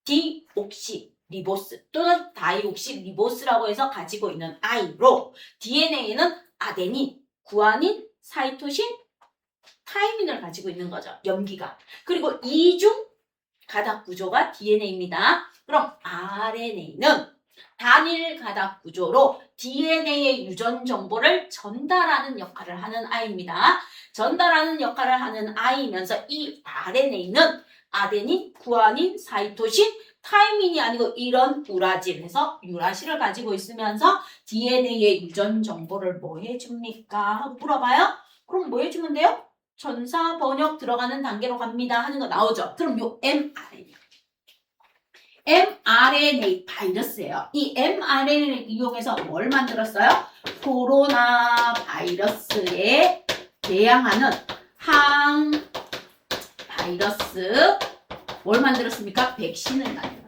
디옥시리보스 또는 다이옥시리보스라고 해서 가지고 있는 아이로 DNA는 아데닌, 구아닌, 사이토신, 타이민을 가지고 있는 거죠. 염기가. 그리고 이중 가닥 구조가 DNA입니다. 그럼 RNA는 단일 가닥 구조로 DNA의 유전 정보를 전달하는 역할을 하는 아이입니다. 전달하는 역할을 하는 아이면서 이 RNA는 아데닌, 구아닌, 사이토신, 타이민이 아니고 이런 우라질에서 유라실을 가지고 있으면서 DNA의 유전 정보를 뭐 해줍니까? 하고 물어봐요. 그럼 뭐 해주면 돼요? 전사 번역 들어가는 단계로 갑니다 하는 거 나오죠. 그럼 요 mRNA 바이러스예요. 이 mRNA를 이용해서 뭘 만들었어요? 코로나 바이러스에 대항하는 항 바이러스 뭘 만들었습니까? 백신을 만들었어요.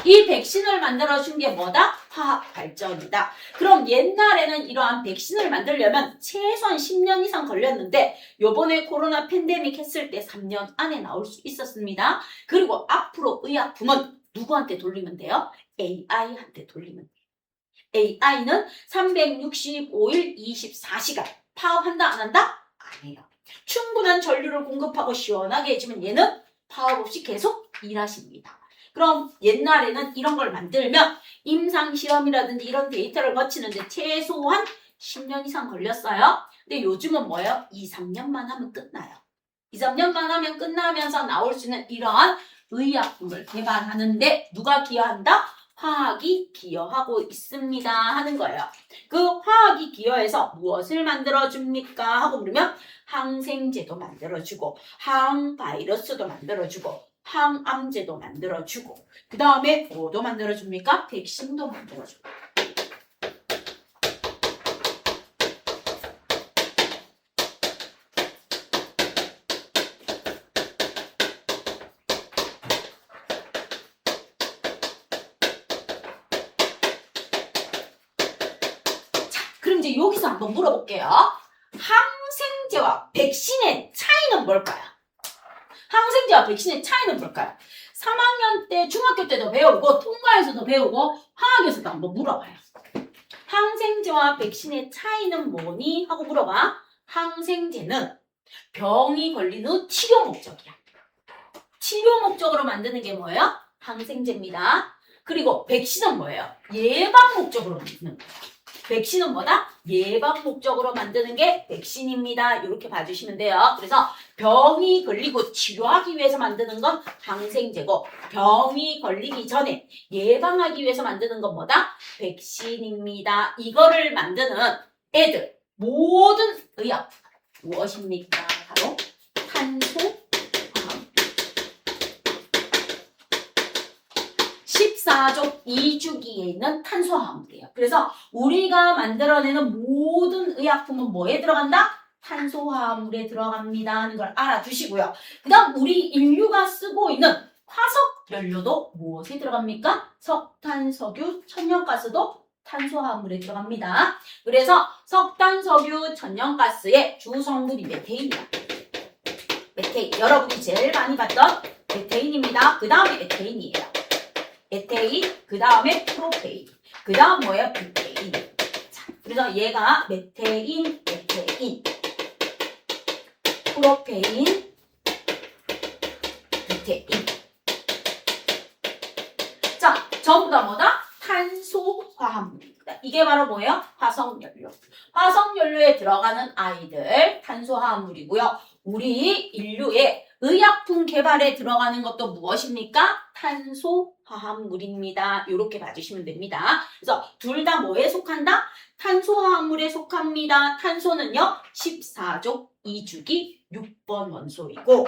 이 백신을 만들어준 게 뭐다? 화학 발전이다. 그럼 옛날에는 이러한 백신을 만들려면 최소한 10년 이상 걸렸는데 요번에 코로나 팬데믹 했을 때 3년 안에 나올 수 있었습니다. 그리고 앞으로 의약품은 누구한테 돌리면 돼요? AI한테 돌리면 돼요. AI는 365일 24시간 파업한다 안 한다? 안 해요. 충분한 전류를 공급하고 시원하게 해주면 얘는 파업 없이 계속 일하십니다. 그럼 옛날에는 이런 걸 만들면 임상시험이라든지 이런 데이터를 거치는데 최소한 10년 이상 걸렸어요. 근데 요즘은 뭐예요? 2, 3년만 하면 끝나요. 2, 3년만 하면 끝나면서 나올 수 있는 이러한 의약품을 개발하는데 누가 기여한다? 화학이 기여하고 있습니다 하는 거예요. 그 화학이 기여해서 무엇을 만들어줍니까? 하고 물으면 항생제도 만들어주고 항바이러스도 만들어주고 항암제도 만들어주고 그 다음에 뭐도 만들어줍니까? 백신도 만들어주고 자, 그럼 이제 여기서 한번 물어볼게요. 항생제와 백신의 차이는 뭘까요? 항생제와 백신의 차이는 뭘까요? 3학년 때, 중학교 때도 배우고, 통과에서도 배우고, 화학에서도 한번 물어봐요. 항생제와 백신의 차이는 뭐니? 하고 물어봐. 항생제는 병이 걸린 후 치료 목적이야. 치료 목적으로 만드는 게 뭐예요? 항생제입니다. 그리고 백신은 뭐예요? 예방 목적으로 만드는 거예요. 백신은 뭐다? 예방 목적으로 만드는 게 백신입니다. 이렇게 봐주시면 돼요. 그래서 병이 걸리고 치료하기 위해서 만드는 건 항생제고, 병이 걸리기 전에 예방하기 위해서 만드는 건 뭐다? 백신입니다. 이거를 만드는 애들, 모든 의약품 무엇입니까? 바로 탄소화합. 14족 2주기에 있는 탄소화합물이에요. 그래서 우리가 만들어내는 모든 의약품은 뭐에 들어간다? 탄소화합물에 들어갑니다 하는 걸 알아두시고요. 그 다음 우리 인류가 쓰고 있는 화석 연료도 무엇에 들어갑니까? 석탄, 석유, 천연가스도 탄소화합물에 들어갑니다. 그래서 석탄, 석유, 천연가스의 주성분이 메테인이다. 메테인, 여러분이 제일 많이 봤던 메테인입니다. 그 다음에 에테인이에요. 에테인, 그 다음에 프로페인, 그 다음 뭐예요? 뷰테인. 자, 그래서 얘가 메테인, 에테인, 프로페인, 뷰테인. 자, 전부 다 뭐다? 탄소화합물입니다. 이게 바로 뭐예요? 화석연료. 화석연료에 들어가는 아이들, 탄소화합물이고요. 우리 인류의 의약품 개발에 들어가는 것도 무엇입니까? 탄소화합물입니다. 이렇게 봐주시면 됩니다. 그래서 둘 다 뭐에 속한다? 탄소화합물에 속합니다. 탄소는요, 14족 2주기 6번 원소이고,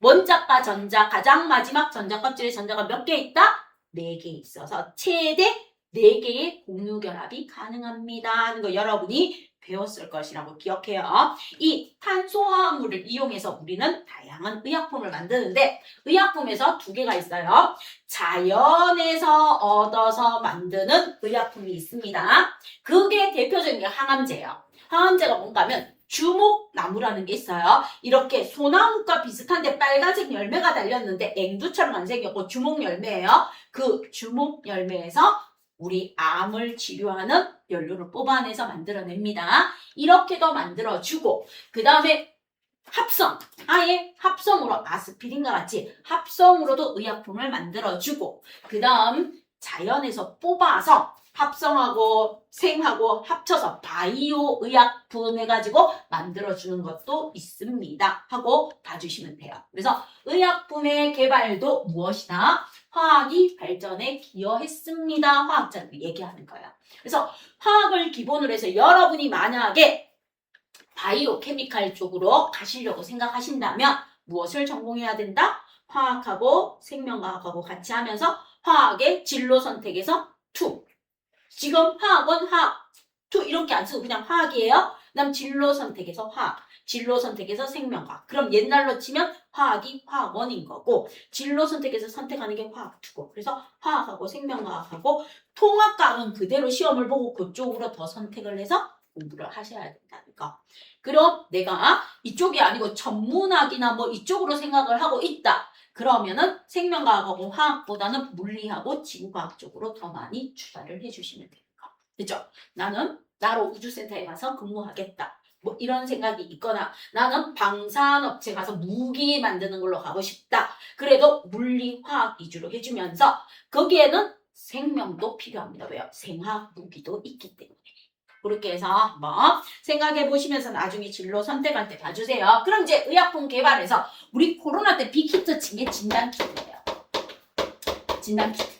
원자과 전자, 가장 마지막 전자 껍질에 전자가 몇 개 있다? 4개 있어서 최대 4개의 공유결합이 가능합니다 하는 거 여러분이 배웠을 것이라고 기억해요. 이 탄소화합물을 이용해서 우리는 다양한 의약품을 만드는데, 의약품에서 2개가 있어요. 자연에서 얻어서 만드는 의약품이 있습니다. 그게 대표적인 게 항암제예요. 항암제가 뭔가 하면 주목나무라는 게 있어요. 이렇게 소나무과 비슷한데 빨간색 열매가 달렸는데 앵두처럼 안 생겼고 주목열매예요. 그 주목열매에서 우리 암을 치료하는 연료를 뽑아내서 만들어냅니다. 이렇게도 만들어주고, 그 다음에 합성, 아예 합성으로 아스피린과 같이 합성으로도 의약품을 만들어주고, 그 다음 자연에서 뽑아서 합성하고 생하고 합쳐서 바이오 의약품 해가지고 만들어주는 것도 있습니다 하고 봐주시면 돼요. 그래서 의약품의 개발도 무엇이다? 화학이 발전에 기여했습니다. 화학자를 얘기하는 거예요. 그래서 화학을 기본으로 해서 여러분이 만약에 바이오 케미칼 쪽으로 가시려고 생각하신다면 무엇을 전공해야 된다? 화학하고 생명과학하고 같이 하면서 화학의 진로 선택에서 2. 지금 화학은 화학 2 이렇게 안 쓰고 그냥 화학이에요. 그다음 진로 선택에서 화학, 진로 선택에서 생명과학. 그럼 옛날로 치면 화학이 화학원인 거고, 진로 선택에서 선택하는 게 화학 2고, 그래서 화학하고 생명과학하고 통합과학은 그대로 시험을 보고 그쪽으로 더 선택을 해서 공부를 하셔야 된다는 거. 그럼 내가 이쪽이 아니고 전문학이나 뭐 이쪽으로 생각을 하고 있다. 그러면은 생명과학하고 화학보다는 물리하고 지구과학 쪽으로 더 많이 추가를 해주시면 됩니다. 그죠? 나는 나로 우주센터에 가서 근무하겠다. 뭐 이런 생각이 있거나 나는 방산업체 가서 무기 만드는 걸로 가고 싶다. 그래도 물리, 화학 위주로 해주면서 거기에는 생명도 필요합니다. 왜요? 생화학 무기도 있기 때문에. 그렇게 해서 한번 생각해 보시면서 나중에 진로 선택할 때 봐주세요. 그럼 이제 의약품 개발에서 우리 코로나 때 빅히트 친 게 진단키트예요. 진단키트.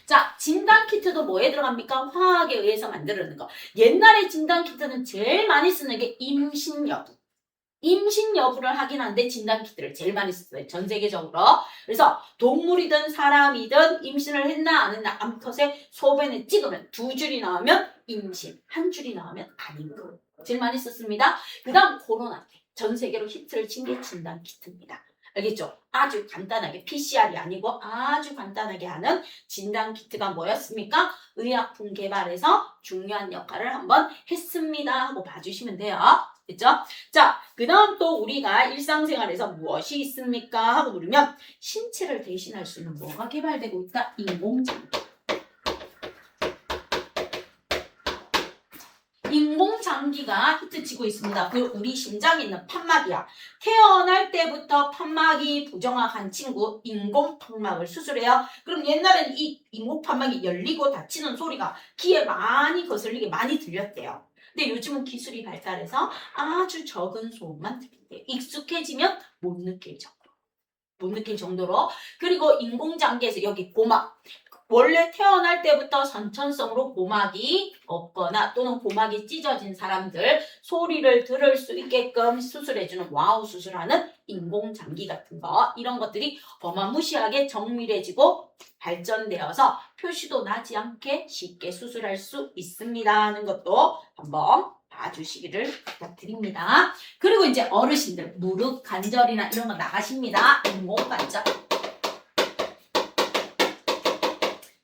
자, 진단키트도 뭐에 들어갑니까? 화학에 의해서 만드는 거. 옛날에 진단키트는 제일 많이 쓰는 게 임신 여부. 임신 여부를 확인하는데 진단키트를 제일 많이 썼어요. 전 세계적으로. 그래서 동물이든 사람이든 임신을 했나 안 했나 암컷의 소변에 찍으면 2줄이 나오면 임신, 1줄이 나오면 아닌 거. 제일 많이 썼습니다. 그 다음 코로나 때 전 세계로 히트를 친 게 진단키트입니다. 알겠죠? 아주 간단하게 PCR이 아니고 아주 간단하게 하는 진단키트가 뭐였습니까? 의약품 개발에서 중요한 역할을 한번 했습니다 하고 봐주시면 돼요. 그죠? 자, 그 다음 또 우리가 일상생활에서 무엇이 있습니까? 하고 물으면 신체를 대신할 수 있는 뭐가 개발되고 있다? 인공장기. 인공장기가 히트치고 있습니다. 그 우리 심장에 있는 판막이야. 태어날 때부터 판막이 부정확한 친구 인공판막을 수술해요. 그럼 옛날에는 이 인공판막이 열리고 닫히는 소리가 귀에 많이 거슬리게 많이 들렸대요. 근데 요즘은 기술이 발달해서 아주 적은 소음만 들린대요. 익숙해지면 못 느낄 정도로. 그리고 인공장기에서 여기 고막. 원래 태어날 때부터 선천성으로 고막이 없거나 또는 고막이 찢어진 사람들 소리를 들을 수 있게끔 수술해주는 와우 수술하는 인공장기 같은 거 이런 것들이 어마무시하게 정밀해지고 발전되어서 표시도 나지 않게 쉽게 수술할 수 있습니다 하는 것도 한번 봐주시기를 부탁드립니다. 그리고 이제 어르신들 무릎 관절이나 이런 거 나가십니다. 인공관절.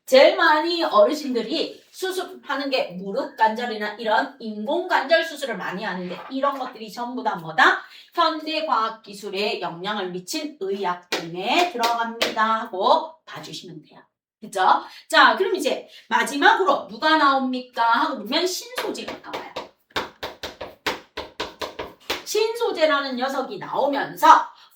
제일 많이 어르신들이 수술하는 게 무릎 관절이나 이런 인공관절 수술을 많이 하는데 이런 것들이 전부 다 뭐다? 현대과학기술에 영향을 미친 의약품에 들어갑니다 하고 봐주시면 돼요. 그죠? 자, 그럼 이제 마지막으로 누가 나옵니까? 하고 보면 신소재가 나와요. 신소재라는 녀석이 나오면서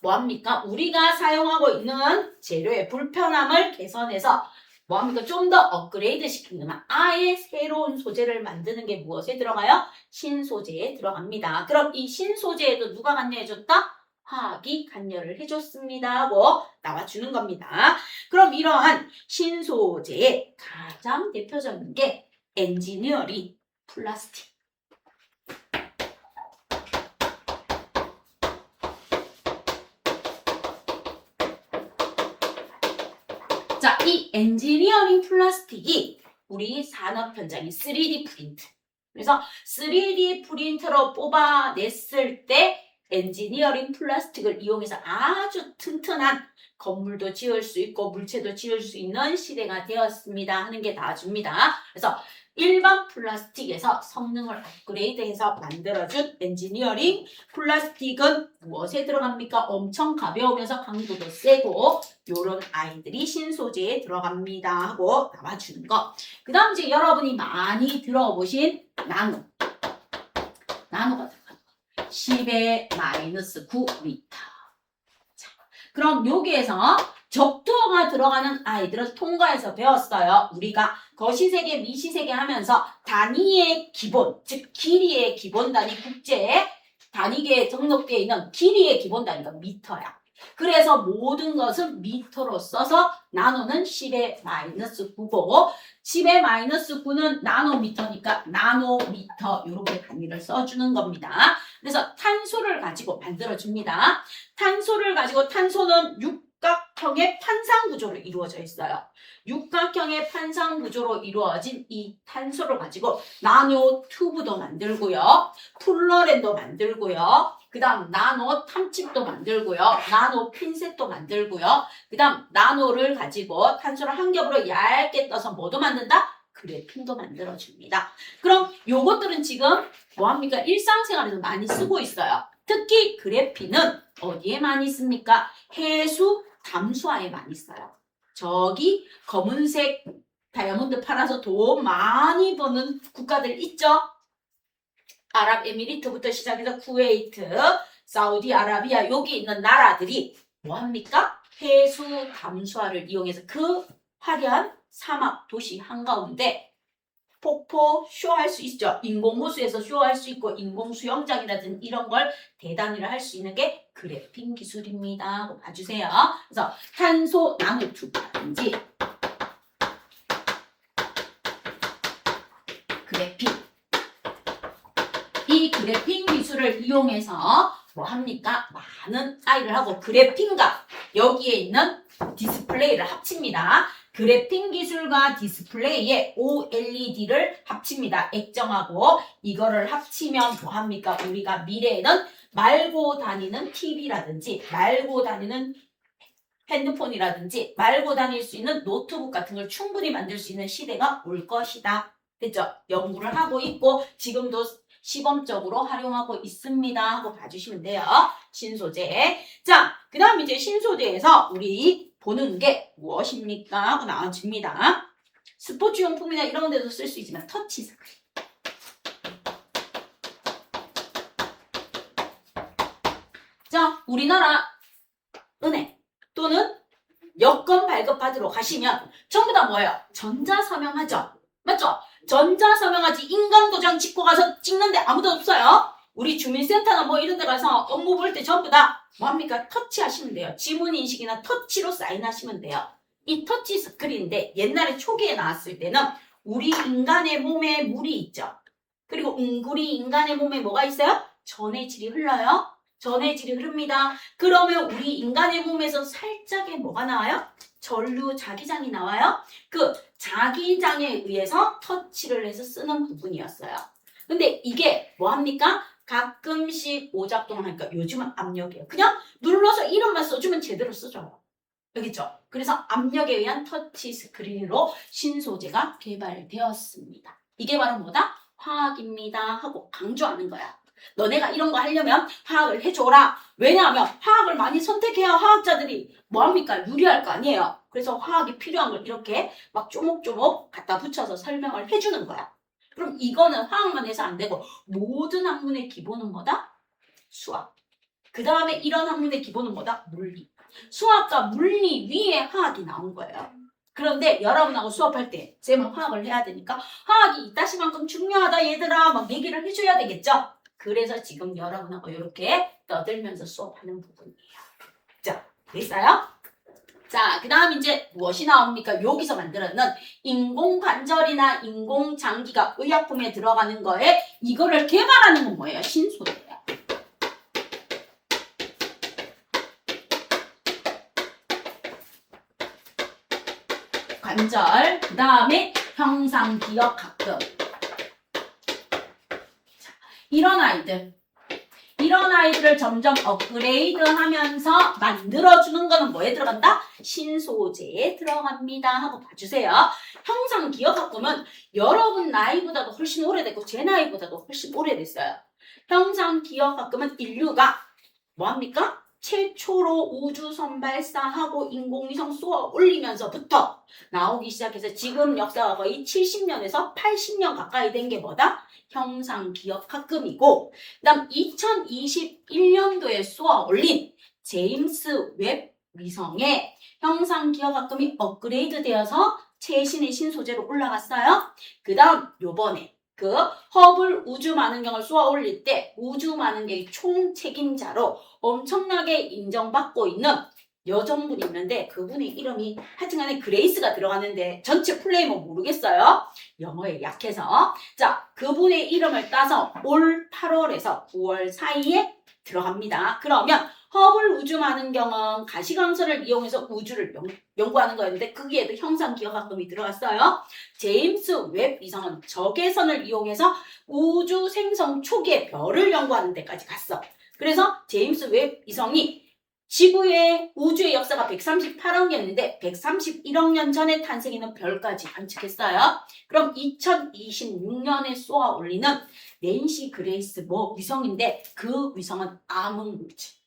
뭐합니까? 우리가 사용하고 있는 재료의 불편함을 개선해서 뭐합니까? 좀 더 업그레이드 시키는 아예 새로운 소재를 만드는 게 무엇에 들어가요? 신소재에 들어갑니다. 그럼 이 신소재에도 누가 관여해줬다? 화학이 관여를 해줬습니다 하고 나와주는 겁니다. 그럼 이러한 신소재의 가장 대표적인 게 엔지니어링 플라스틱. 자, 이 엔지니어링 플라스틱이 우리 산업 현장의 3D 프린트. 그래서 3D 프린터로 뽑아냈을 때 엔지니어링 플라스틱을 이용해서 아주 튼튼한 건물도 지을 수 있고 물체도 지을 수 있는 시대가 되었습니다 하는 게 나와줍니다. 그래서 일반 플라스틱에서 성능을 업그레이드해서 만들어준 엔지니어링 플라스틱은 무엇에 들어갑니까? 엄청 가벼우면서 강도도 세고 요런 아이들이 신소재에 들어갑니다 하고 나와주는 거. 그 다음 이제 여러분이 많이 들어보신 나노가 들어갑니다. 10의 마이너스 9m. 자, 그럼 여기에서 적도가 들어가는 아이들은 통과해서 배웠어요. 우리가 거시세계, 미시세계 하면서 단위의 기본, 즉 길이의 기본 단위 국제 단위계에 등록되어 있는 길이의 기본 단위가 미터야. 그래서 모든 것은 미터로 써서 나노는 10의 마이너스 9고 10의 마이너스 9는 나노미터니까 나노미터 이렇게 단위를 써주는 겁니다. 그래서 탄소를 가지고 만들어줍니다. 탄소를 가지고 탄소는 육각형의 판상구조로 이루어져 있어요. 육각형의 판상구조로 이루어진 이 탄소를 가지고 나노 튜브도 만들고요. 플러렌도 만들고요. 그 다음 나노 탐칩도 만들고요. 나노 핀셋도 만들고요. 그 다음 나노를 가지고 탄소를 한 겹으로 얇게 떠서 뭐도 만든다? 그래핀도 만들어줍니다. 그럼 요것들은 지금 뭐합니까? 일상생활에서 많이 쓰고 있어요. 특히 그래핀은 어디에 많이 씁니까? 해수 담수화에 많이 써요. 저기 검은색 다이아몬드 팔아서 돈 많이 버는 국가들 있죠? 아랍에미리트부터 시작해서 쿠웨이트, 사우디아라비아 여기 있는 나라들이 뭐합니까? 해수 담수화를 이용해서 그 화려한 사막 도시 한가운데 폭포 쇼할 수 있죠. 인공호수에서 쇼할 수 있고 인공수영장이라든지 이런 걸 대단히를 할 수 있는 게 그래핀 기술입니다. 봐주세요. 그래서 탄소 나노튜브라든지 그래핀 이 그래핀 기술을 이용해서 뭐 합니까? 많은 아이를 하고 그래핀과 여기에 있는 디스플레이를 합칩니다. 그래핀 기술과 디스플레이에 OLED를 합칩니다. 액정하고 이거를 합치면 뭐 합니까? 우리가 미래에는 말고 다니는 TV라든지 말고 다니는 핸드폰이라든지 말고 다닐 수 있는 노트북 같은 걸 충분히 만들 수 있는 시대가 올 것이다. 됐죠? 연구를 하고 있고 지금도 시범적으로 활용하고 있습니다 하고 봐주시면 돼요. 신소재. 자, 그 다음 이제 신소재에서 우리 보는 게 무엇입니까 하고 나와줍니다. 스포츠용품이나 이런 데도 쓸 수 있지만 터치 스크린. 자, 우리나라 은행 또는 여권 발급받으러 가시면 전부 다 뭐예요? 전자서명하죠? 맞죠? 전자서명하지 인감도장 찍고 가서 찍는데 아무도 없어요. 우리 주민센터나 뭐 이런 데 가서 업무 볼 때 전부 다 뭐합니까? 터치하시면 돼요. 지문인식이나 터치로 사인하시면 돼요. 이 터치 스크린인데 옛날에 초기에 나왔을 때는 우리 인간의 몸에 물이 있죠. 그리고 우리 인간의 몸에 뭐가 있어요? 전해질이 흘러요. 전해질이 흐릅니다. 그러면 우리 인간의 몸에서 살짝의 뭐가 나와요? 전류 자기장이 나와요. 그 자기장에 의해서 터치를 해서 쓰는 부분이었어요. 근데 이게 뭐합니까? 가끔씩 오작동을 하니까 요즘은 압력이에요. 그냥 눌러서 이름만 써주면 제대로 쓰죠. 여기죠. 그래서 압력에 의한 터치 스크린으로 신소재가 개발되었습니다. 이게 바로 뭐다? 화학입니다 하고 강조하는 거야. 너네가 이런 거 하려면 화학을 해줘라. 왜냐하면 화학을 많이 선택해야 화학자들이 뭐합니까? 유리할 거 아니에요. 그래서 화학이 필요한 걸 이렇게 막 쪼목쪼목 갖다 붙여서 설명을 해주는 거야. 그럼 이거는 화학만 해서 안 되고 모든 학문의 기본은 뭐다? 수학. 그 다음에 이런 학문의 기본은 뭐다? 물리. 수학과 물리 위에 화학이 나온 거예요. 그런데 여러분하고 수업할 때 쌤은 화학을 해야 되니까 화학이 이따시만큼 중요하다 얘들아 막 얘기를 해줘야 되겠죠? 그래서 지금 여러분하고 이렇게 떠들면서 수업하는 부분이에요. 자, 됐어요? 자, 그 다음 이제 무엇이 나옵니까? 여기서 만들어낸 인공관절이나 인공장기가 의약품에 들어가는 거에 이거를 개발하는 건 뭐예요? 신소재예요. 관절, 그 다음에 형상기억학급. 이런 아이들을 점점 업그레이드 하면서 만들어주는 거는 뭐에 들어간다? 신소재에 들어갑니다 하고 봐주세요. 형상기억학급은 여러분 나이보다도 훨씬 오래됐고 제 나이보다도 훨씬 오래됐어요. 형상기억학급은 인류가 뭐합니까? 최초로 우주선 발사하고 인공위성 쏘아 올리면서부터 나오기 시작해서 지금 역사가 거의 70년에서 80년 가까이 된 게 뭐다? 형상기억학급이고 그 다음 2021년도에 쏘아 올린 제임스 웹 위성에 형상기억학급이 업그레이드 되어서 최신의 신소재로 올라갔어요. 그 다음 요번에 그 허블 우주만원경을 쏘아 올릴 때 우주만원경의 총책임자로 엄청나게 인정받고 있는 여성분이 있는데 그분의 이름이 하여튼간에 그레이스가 들어가는데 전체 플레이는 모르겠어요. 영어에 약해서. 자, 그분의 이름을 따서 올 8월에서 9월 사이에 들어갑니다. 그러면 허블 우주만원경은 가시광선을 이용해서 우주를 연구하는 거였는데 거기에도 형상기억학급이 들어갔어요. 제임스 웹 위성은 적외선을 이용해서 우주 생성 초기의 별을 연구하는 데까지 갔어. 그래서 제임스 웹 위성이 지구의 우주의 역사가 138억 년인데 131억 년 전에 탄생했는 별까지 관측했어요. 그럼 2026년에 쏘아 올리는 낸시 그레이스 뭐 위성인데 그 위성은 암흑물질,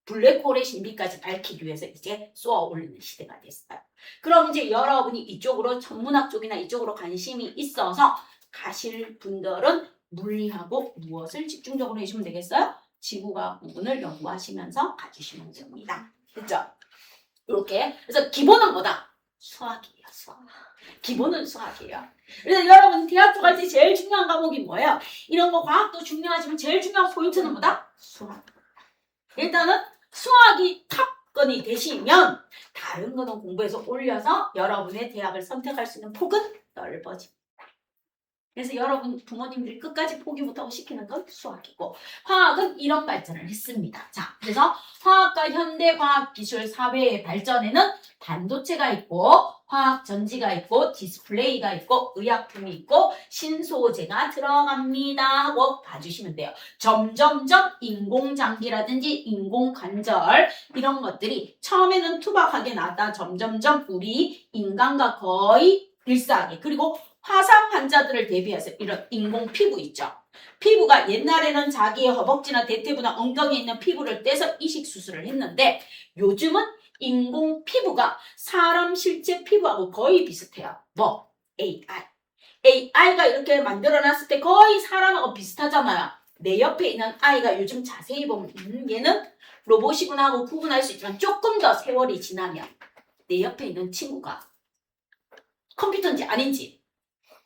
블랙홀의 신비까지 밝히기 위해서 이제 쏘아 올리는 시대가 됐어요. 그럼 이제 여러분이 이쪽으로 천문학 쪽이나 이쪽으로 관심이 있어서 가실 분들은 물리하고 무엇을 집중적으로 해주시면 되겠어요? 지구과학 부분을 연구하시면서 가주시면 됩니다. 됐죠? 이렇게. 그래서 기본은 뭐다? 수학이에요. 수학. 기본은 수학이에요. 그래서 여러분 대학교 갈 때 제일 중요한 과목이 뭐예요? 이런 거 과학도 중요하지만 제일 중요한 포인트는 뭐다? 수학. 일단은 수학이 탑건이 되시면 다른 거는 공부해서 올려서 여러분의 대학을 선택할 수 있는 폭은 넓어집니다. 그래서 여러분 부모님들이 끝까지 포기 못하고 시키는 건 수학이고 화학은 이런 발전을 했습니다. 자, 그래서 화학과 현대과학기술 사회의 발전에는 반도체가 있고 화학전지가 있고 디스플레이가 있고 의약품이 있고 신소재가 들어갑니다 하고 봐주시면 돼요. 점점점 인공장기라든지 인공관절 이런 것들이 처음에는 투박하게 나왔다 점점점 우리 인간과 거의 일사하게 그리고 화상 환자들을 대비해서 이런 인공 피부 있죠. 피부가 옛날에는 자기의 허벅지나 대퇴부나 엉덩이에 있는 피부를 떼서 이식 수술을 했는데 요즘은 인공 피부가 사람 실제 피부하고 거의 비슷해요. 뭐? AI. AI가 이렇게 만들어놨을 때 거의 사람하고 비슷하잖아요. 내 옆에 있는 아이가 요즘 자세히 보면 얘는 로봇이구나 하고 구분할 수 있지만 조금 더 세월이 지나면 내 옆에 있는 친구가 컴퓨터인지 아닌지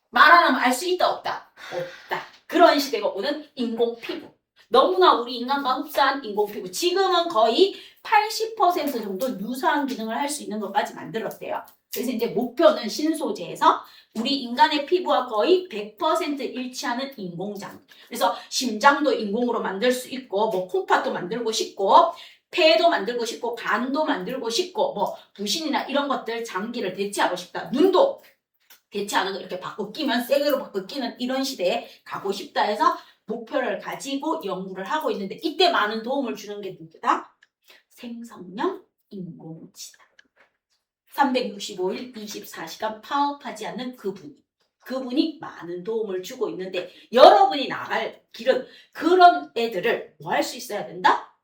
말 안 하면 알 수 있다 없다? 없다. 그런 시대가 오는 인공 피부. 너무나 우리 인간과 흡사한 인공 피부. 지금은 거의 80% 정도 유사한 기능을 할 수 있는 것까지 만들었대요. 그래서 이제 목표는 신소재에서 우리 인간의 피부와 거의 100% 일치하는 인공장. 그래서 심장도 인공으로 만들 수 있고, 뭐 콩팥도 만들고 싶고, 폐도 만들고 싶고, 간도 만들고 싶고, 뭐 부신이나 이런 것들 장기를 대체하고 싶다. 눈도 대체하는 거 이렇게 바꿔 끼면 새거로 바꿔 끼는 이런 시대에 가고 싶다 해서 목표를 가지고 연구를 하고 있는데 이때 많은 도움을 주는 게 누구다? 생성형 인공지능. 365일 24시간 파업하지 않는 그분이 많은 도움을 주고 있는데 여러분이 나갈 길은 그런 애들을 뭐 할 수 있어야 된다?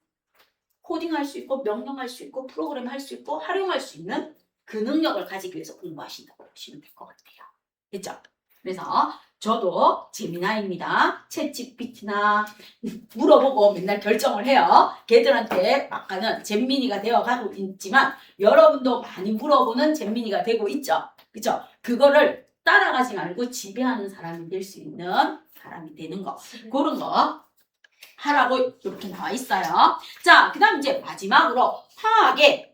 코딩할 수 있고 명령할 수 있고 프로그램 할 수 있고 활용할 수 있는 그 능력을 가지기 위해서 공부하신다고 보시면 될 것 같아요. 됐죠? 그래서 저도 제미나입니다. 챗GPT나 물어보고 맨날 결정을 해요. 걔들한테 아까는 잼민이가 되어가고 있지만 여러분도 많이 물어보는 잼민이가 되고 있죠. 그죠? 그거를 따라가지 말고 지배하는 사람이 될 수 있는 사람이 되는 거. 그런 거 하라고 이렇게 나와 있어요. 자, 그 다음 이제 마지막으로 화학의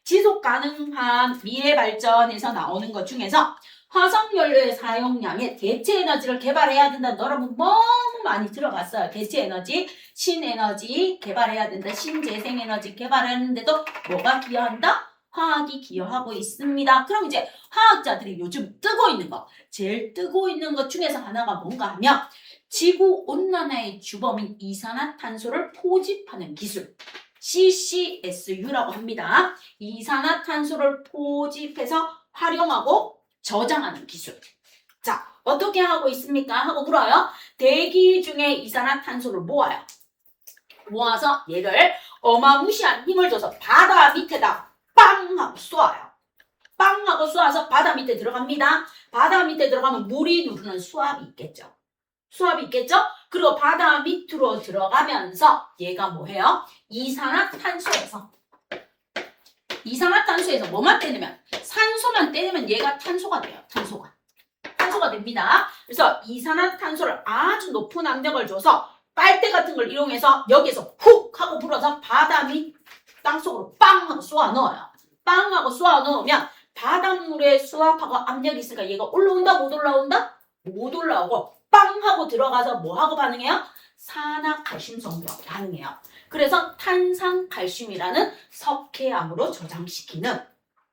지속 가능한 미래 발전에서 나오는 것 중에서 화석연료의 사용량의 대체 에너지를 개발해야 된다. 여러분 너무 많이 들어봤어요. 대체 에너지, 신에너지 개발해야 된다. 신재생에너지 개발하는데도 뭐가 기여한다? 화학이 기여하고 있습니다. 그럼 이제 화학자들이 요즘 뜨고 있는 거, 제일 뜨고 있는 것 중에서 하나가 뭔가 하면 지구온난화의 주범인 이산화탄소를 포집하는 기술. CCSU라고 합니다. 이산화탄소를 포집해서 활용하고 저장하는 기술. 자, 어떻게 하고 있습니까? 하고 물어요. 대기 중에 이산화탄소를 모아요. 모아서 얘를 어마무시한 힘을 줘서 바다 밑에다 빵 하고 쏘아요. 빵 하고 쏘아서 바다 밑에 들어갑니다. 바다 밑에 들어가면 물이 누르는 수압이 있겠죠. 수압이 있겠죠? 그리고 바다 밑으로 들어가면서 얘가 뭐해요? 이산화탄소에서 뭐만 떼내면 산소만 떼내면 얘가 탄소가 돼요. 탄소가 됩니다. 그래서 이산화탄소를 아주 높은 압력을 줘서 빨대 같은 걸 이용해서 여기에서 훅 하고 불어서 바다 밑 땅속으로 빵 하고 쏘아 넣어요. 빵 하고 쏘아 넣으면 바닷물에 수압하고 압력이 있으니까 얘가 올라온다 못 올라온다? 못 올라오고 빵 하고 들어가서 뭐 하고 반응해요? 산화칼슘성분하고 반응해요. 그래서 탄산칼슘이라는 석회암으로 저장시키는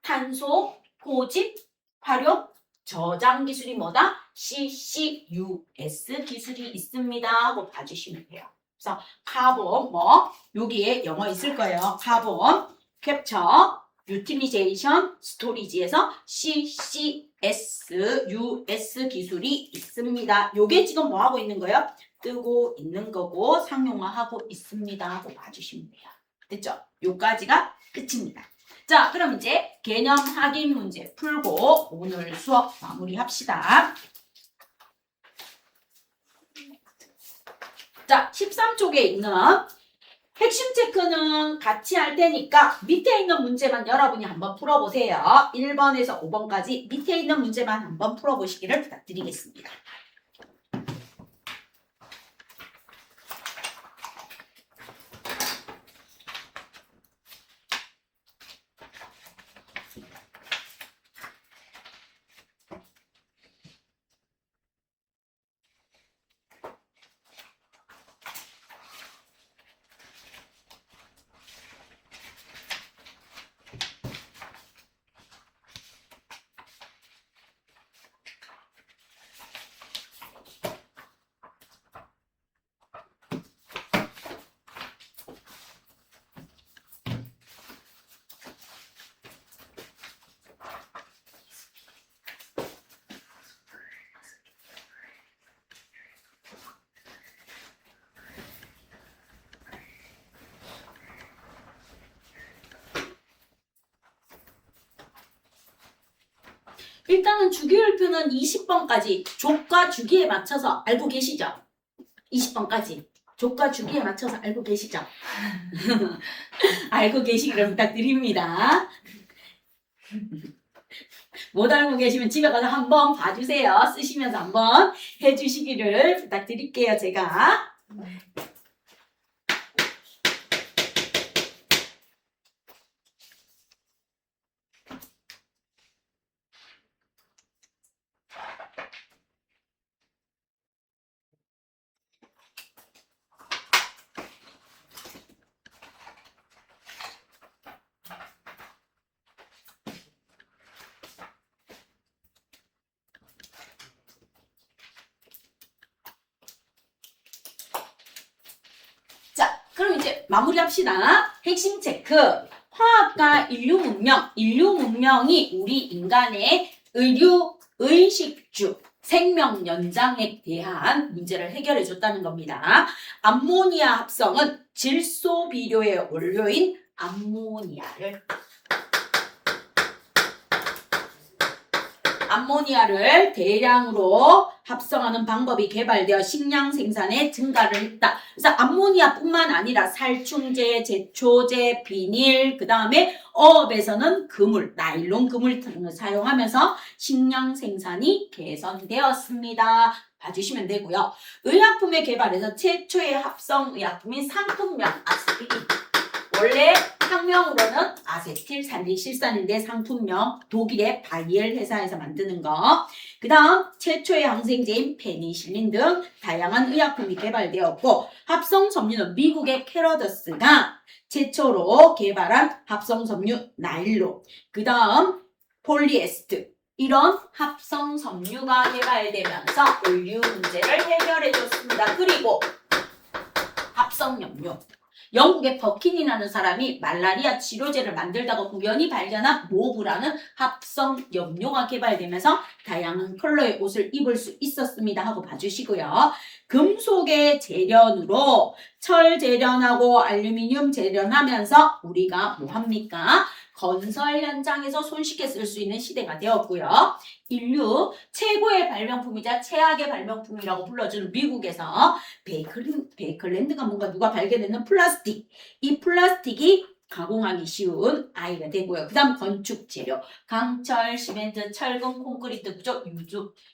탄소 포집 활용 저장 기술이 뭐다? CCUS 기술이 있습니다 하고 봐주시면 돼요. 그래서 카본 뭐 여기에 영어 있을 거예요. 카본 캡처 유틸리제이션 스토리지에서 CCSUS 기술이 있습니다. 요게 지금 뭐 하고 있는 거예요? 뜨고 있는 거고 상용화하고 있습니다 하고 봐주시면 돼요. 됐죠? 요까지가 끝입니다. 자, 그럼 이제 개념 확인 문제 풀고 오늘 수업 마무리합시다. 자, 13쪽에 있는 핵심 체크는 같이 할 테니까 밑에 있는 문제만 여러분이 한번 풀어보세요. 1번에서 5번까지 밑에 있는 문제만 한번 풀어보시기를 부탁드리겠습니다. 일단은 주기율표는 20번까지 족과 주기에 맞춰서 알고 계시죠? 20번까지 족과 주기에 맞춰서 알고 계시죠? 알고 계시기를 부탁드립니다. 못 알고 계시면 집에 가서 한번 봐주세요. 쓰시면서 한번 해주시기를 부탁드릴게요, 제가. 자, 그럼 이제 마무리합시다. 핵심 체크. 화학과 인류 문명이 우리 인간의 의류, 의식주, 생명 연장에 대한 문제를 해결해 줬다는 겁니다. 암모니아 합성은 질소 비료의 원료인 암모니아를 대량으로 합성하는 방법이 개발되어 식량 생산에 증가를 했다. 그래서 암모니아뿐만 아니라 살충제, 제초제, 비닐, 그 다음에 어업에서는 그물, 나일론 그물 등을 사용하면서 식량 생산이 개선되었습니다. 봐주시면 되고요. 의약품의 개발에서 최초의 합성 의약품인 상품명 아스피린. 원래 학명으로는 아세틸살리실산인데 상품명 독일의 바이엘 회사에서 만드는 거. 그 다음 최초의 항생제인 페니실린 등 다양한 의약품이 개발되었고 합성섬유는 미국의 캐러더스가 최초로 개발한 합성섬유 나일론. 그 다음 폴리에스트. 이런 합성섬유가 개발되면서 의류 문제를 해결해줬습니다. 그리고 합성염료. 영국의 버킨이라는 사람이 말라리아 치료제를 만들다가 우연히 발견한 모브라는 합성 염료가 개발되면서 다양한 컬러의 옷을 입을 수 있었습니다 하고 봐주시고요. 금속의 재련으로 철 재련하고 알루미늄 재련하면서 우리가 뭐합니까? 건설 현장에서 손쉽게 쓸 수 있는 시대가 되었고요. 인류 최고의 발명품이자 최악의 발명품이라고 불러주는 미국에서 베이클랜드가 뭔가 누가 발견했는 플라스틱. 이 플라스틱이 가공하기 쉬운 아이가 되고요. 그 다음 건축 재료, 강철, 시멘트, 철근, 콘크리트 구조,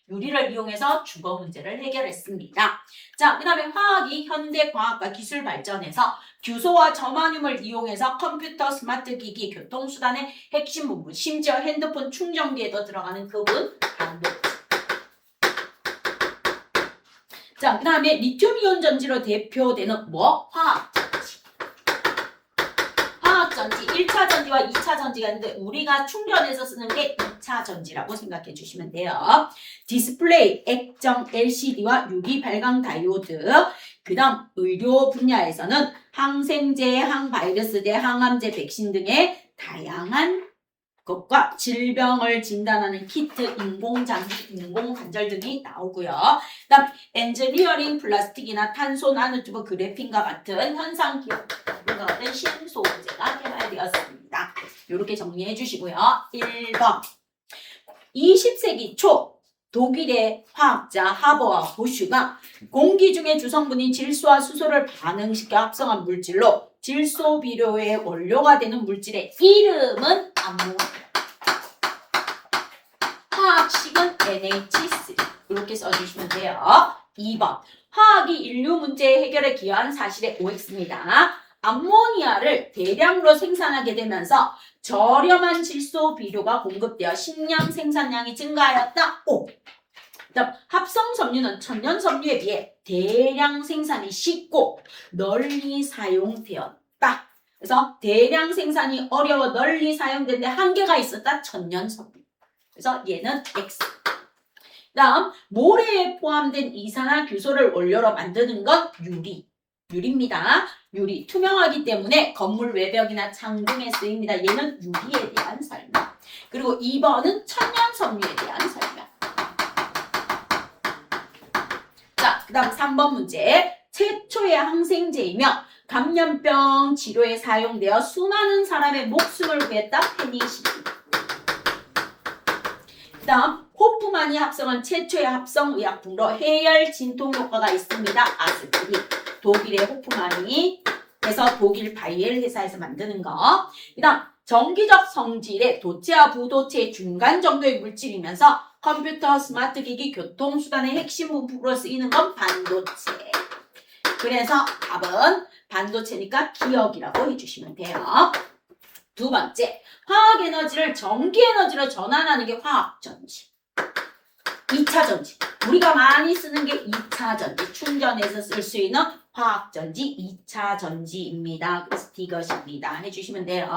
유리를 이용해서 주거 문제를 해결했습니다. 자, 그 다음에 화학이 현대 과학과 기술 발전에서 규소와 저마늄을 이용해서 컴퓨터, 스마트 기기, 교통수단의 핵심 부분, 심지어 핸드폰 충전기에도 들어가는 그분, 반도체. 자, 그 다음에 리튬이온 전지로 대표되는 뭐? 화학전지. 화학전지, 1차 전지와 2차 전지가 있는데 우리가 충전해서 쓰는 게 2차 전지라고 생각해 주시면 돼요. 디스플레이, 액정, LCD와 유리 발광 다이오드. 그 다음 의료 분야에서는 항생제, 항바이러스제, 항암제, 백신 등의 다양한 것과 질병을 진단하는 키트, 인공장기, 인공관절 등이 나오고요. 그 다음 엔지니어링 플라스틱이나 탄소 나노튜브 그래핀과 같은 현상 기업과 같은 신소재가 개발되었습니다. 이렇게 정리해 주시고요. 1번 20세기 초 독일의 화학자 하버와 보슈가 공기 중의 주성분인 질소와 수소를 반응시켜 합성한 물질로 질소 비료의 원료가 되는 물질의 이름은 암모니아. 화학식은 NH3. 이렇게 써주시면 돼요. 2번 화학이 인류 문제 해결에 기여한 사실의 OX입니다. 암모니아를 대량으로 생산하게 되면서 저렴한 질소 비료가 공급되어 식량 생산량이 증가하였다. O. 그다음 합성섬유는 천연섬유에 비해 대량 생산이 쉽고 널리 사용되었다. 그래서 대량 생산이 어려워 널리 사용되는데 한계가 있었다. 천연섬유. 그래서 얘는 X. 다음 모래에 포함된 이산화규소를 원료로 만드는 건 유리입니다. 유리 투명하기 때문에 건물 외벽이나 창 등에 쓰입니다. 얘는 유리에 대한 설명. 그리고 2번은 천연섬유에 대한 설명. 자, 그 다음 3번 문제. 최초의 항생제이며 감염병 치료에 사용되어 수많은 사람의 목숨을 구했다. 페니실린. 다음 호프만이 합성한 최초의 합성 의약품으로 해열 진통 효과가 있습니다. 아스피린. 독일의 호프만이 해서 독일 바이엘 회사에서 만드는 거. 그 다음 정기적 성질의 도체와 부도체의 중간 정도의 물질이면서 컴퓨터, 스마트 기기, 교통수단의 핵심 부품으로 쓰이는 건 반도체. 그래서 답은 반도체니까 기억이라고 해주시면 돼요. 두 번째, 화학에너지를 전기에너지로 전환하는 게 화학전지. 2차전지. 우리가 많이 쓰는 게 2차전지. 충전해서 쓸 수 있는 화학전지 2차전지입니다. 그래서 이것입니다. 해주시면 돼요.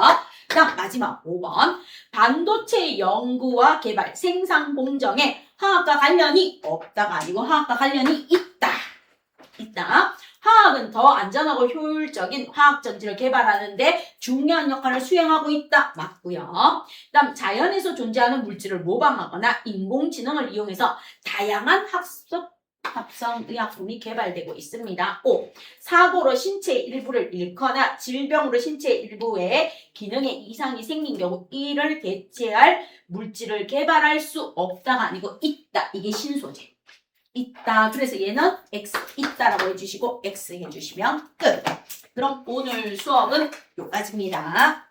그 다음 마지막 5번. 반도체 연구와 개발, 생산 공정에 화학과 관련이 없다가 아니고 화학과 관련이 있다. 화학은 더 안전하고 효율적인 화학전지를 개발하는데 중요한 역할을 수행하고 있다. 맞고요. 그다음 자연에서 존재하는 물질을 모방하거나 인공지능을 이용해서 다양한 합성 의약품이 개발되고 있습니다. 5. 사고로 신체의 일부를 잃거나 질병으로 신체의 일부에 기능에 이상이 생긴 경우 이를 대체할 물질을 개발할 수 없다가 아니고 있다. 이게 신소재. 있다. 그래서 얘는 X 있다라고 해주시고 X 해주시면 끝. 그럼 오늘 수업은 여기까지입니다.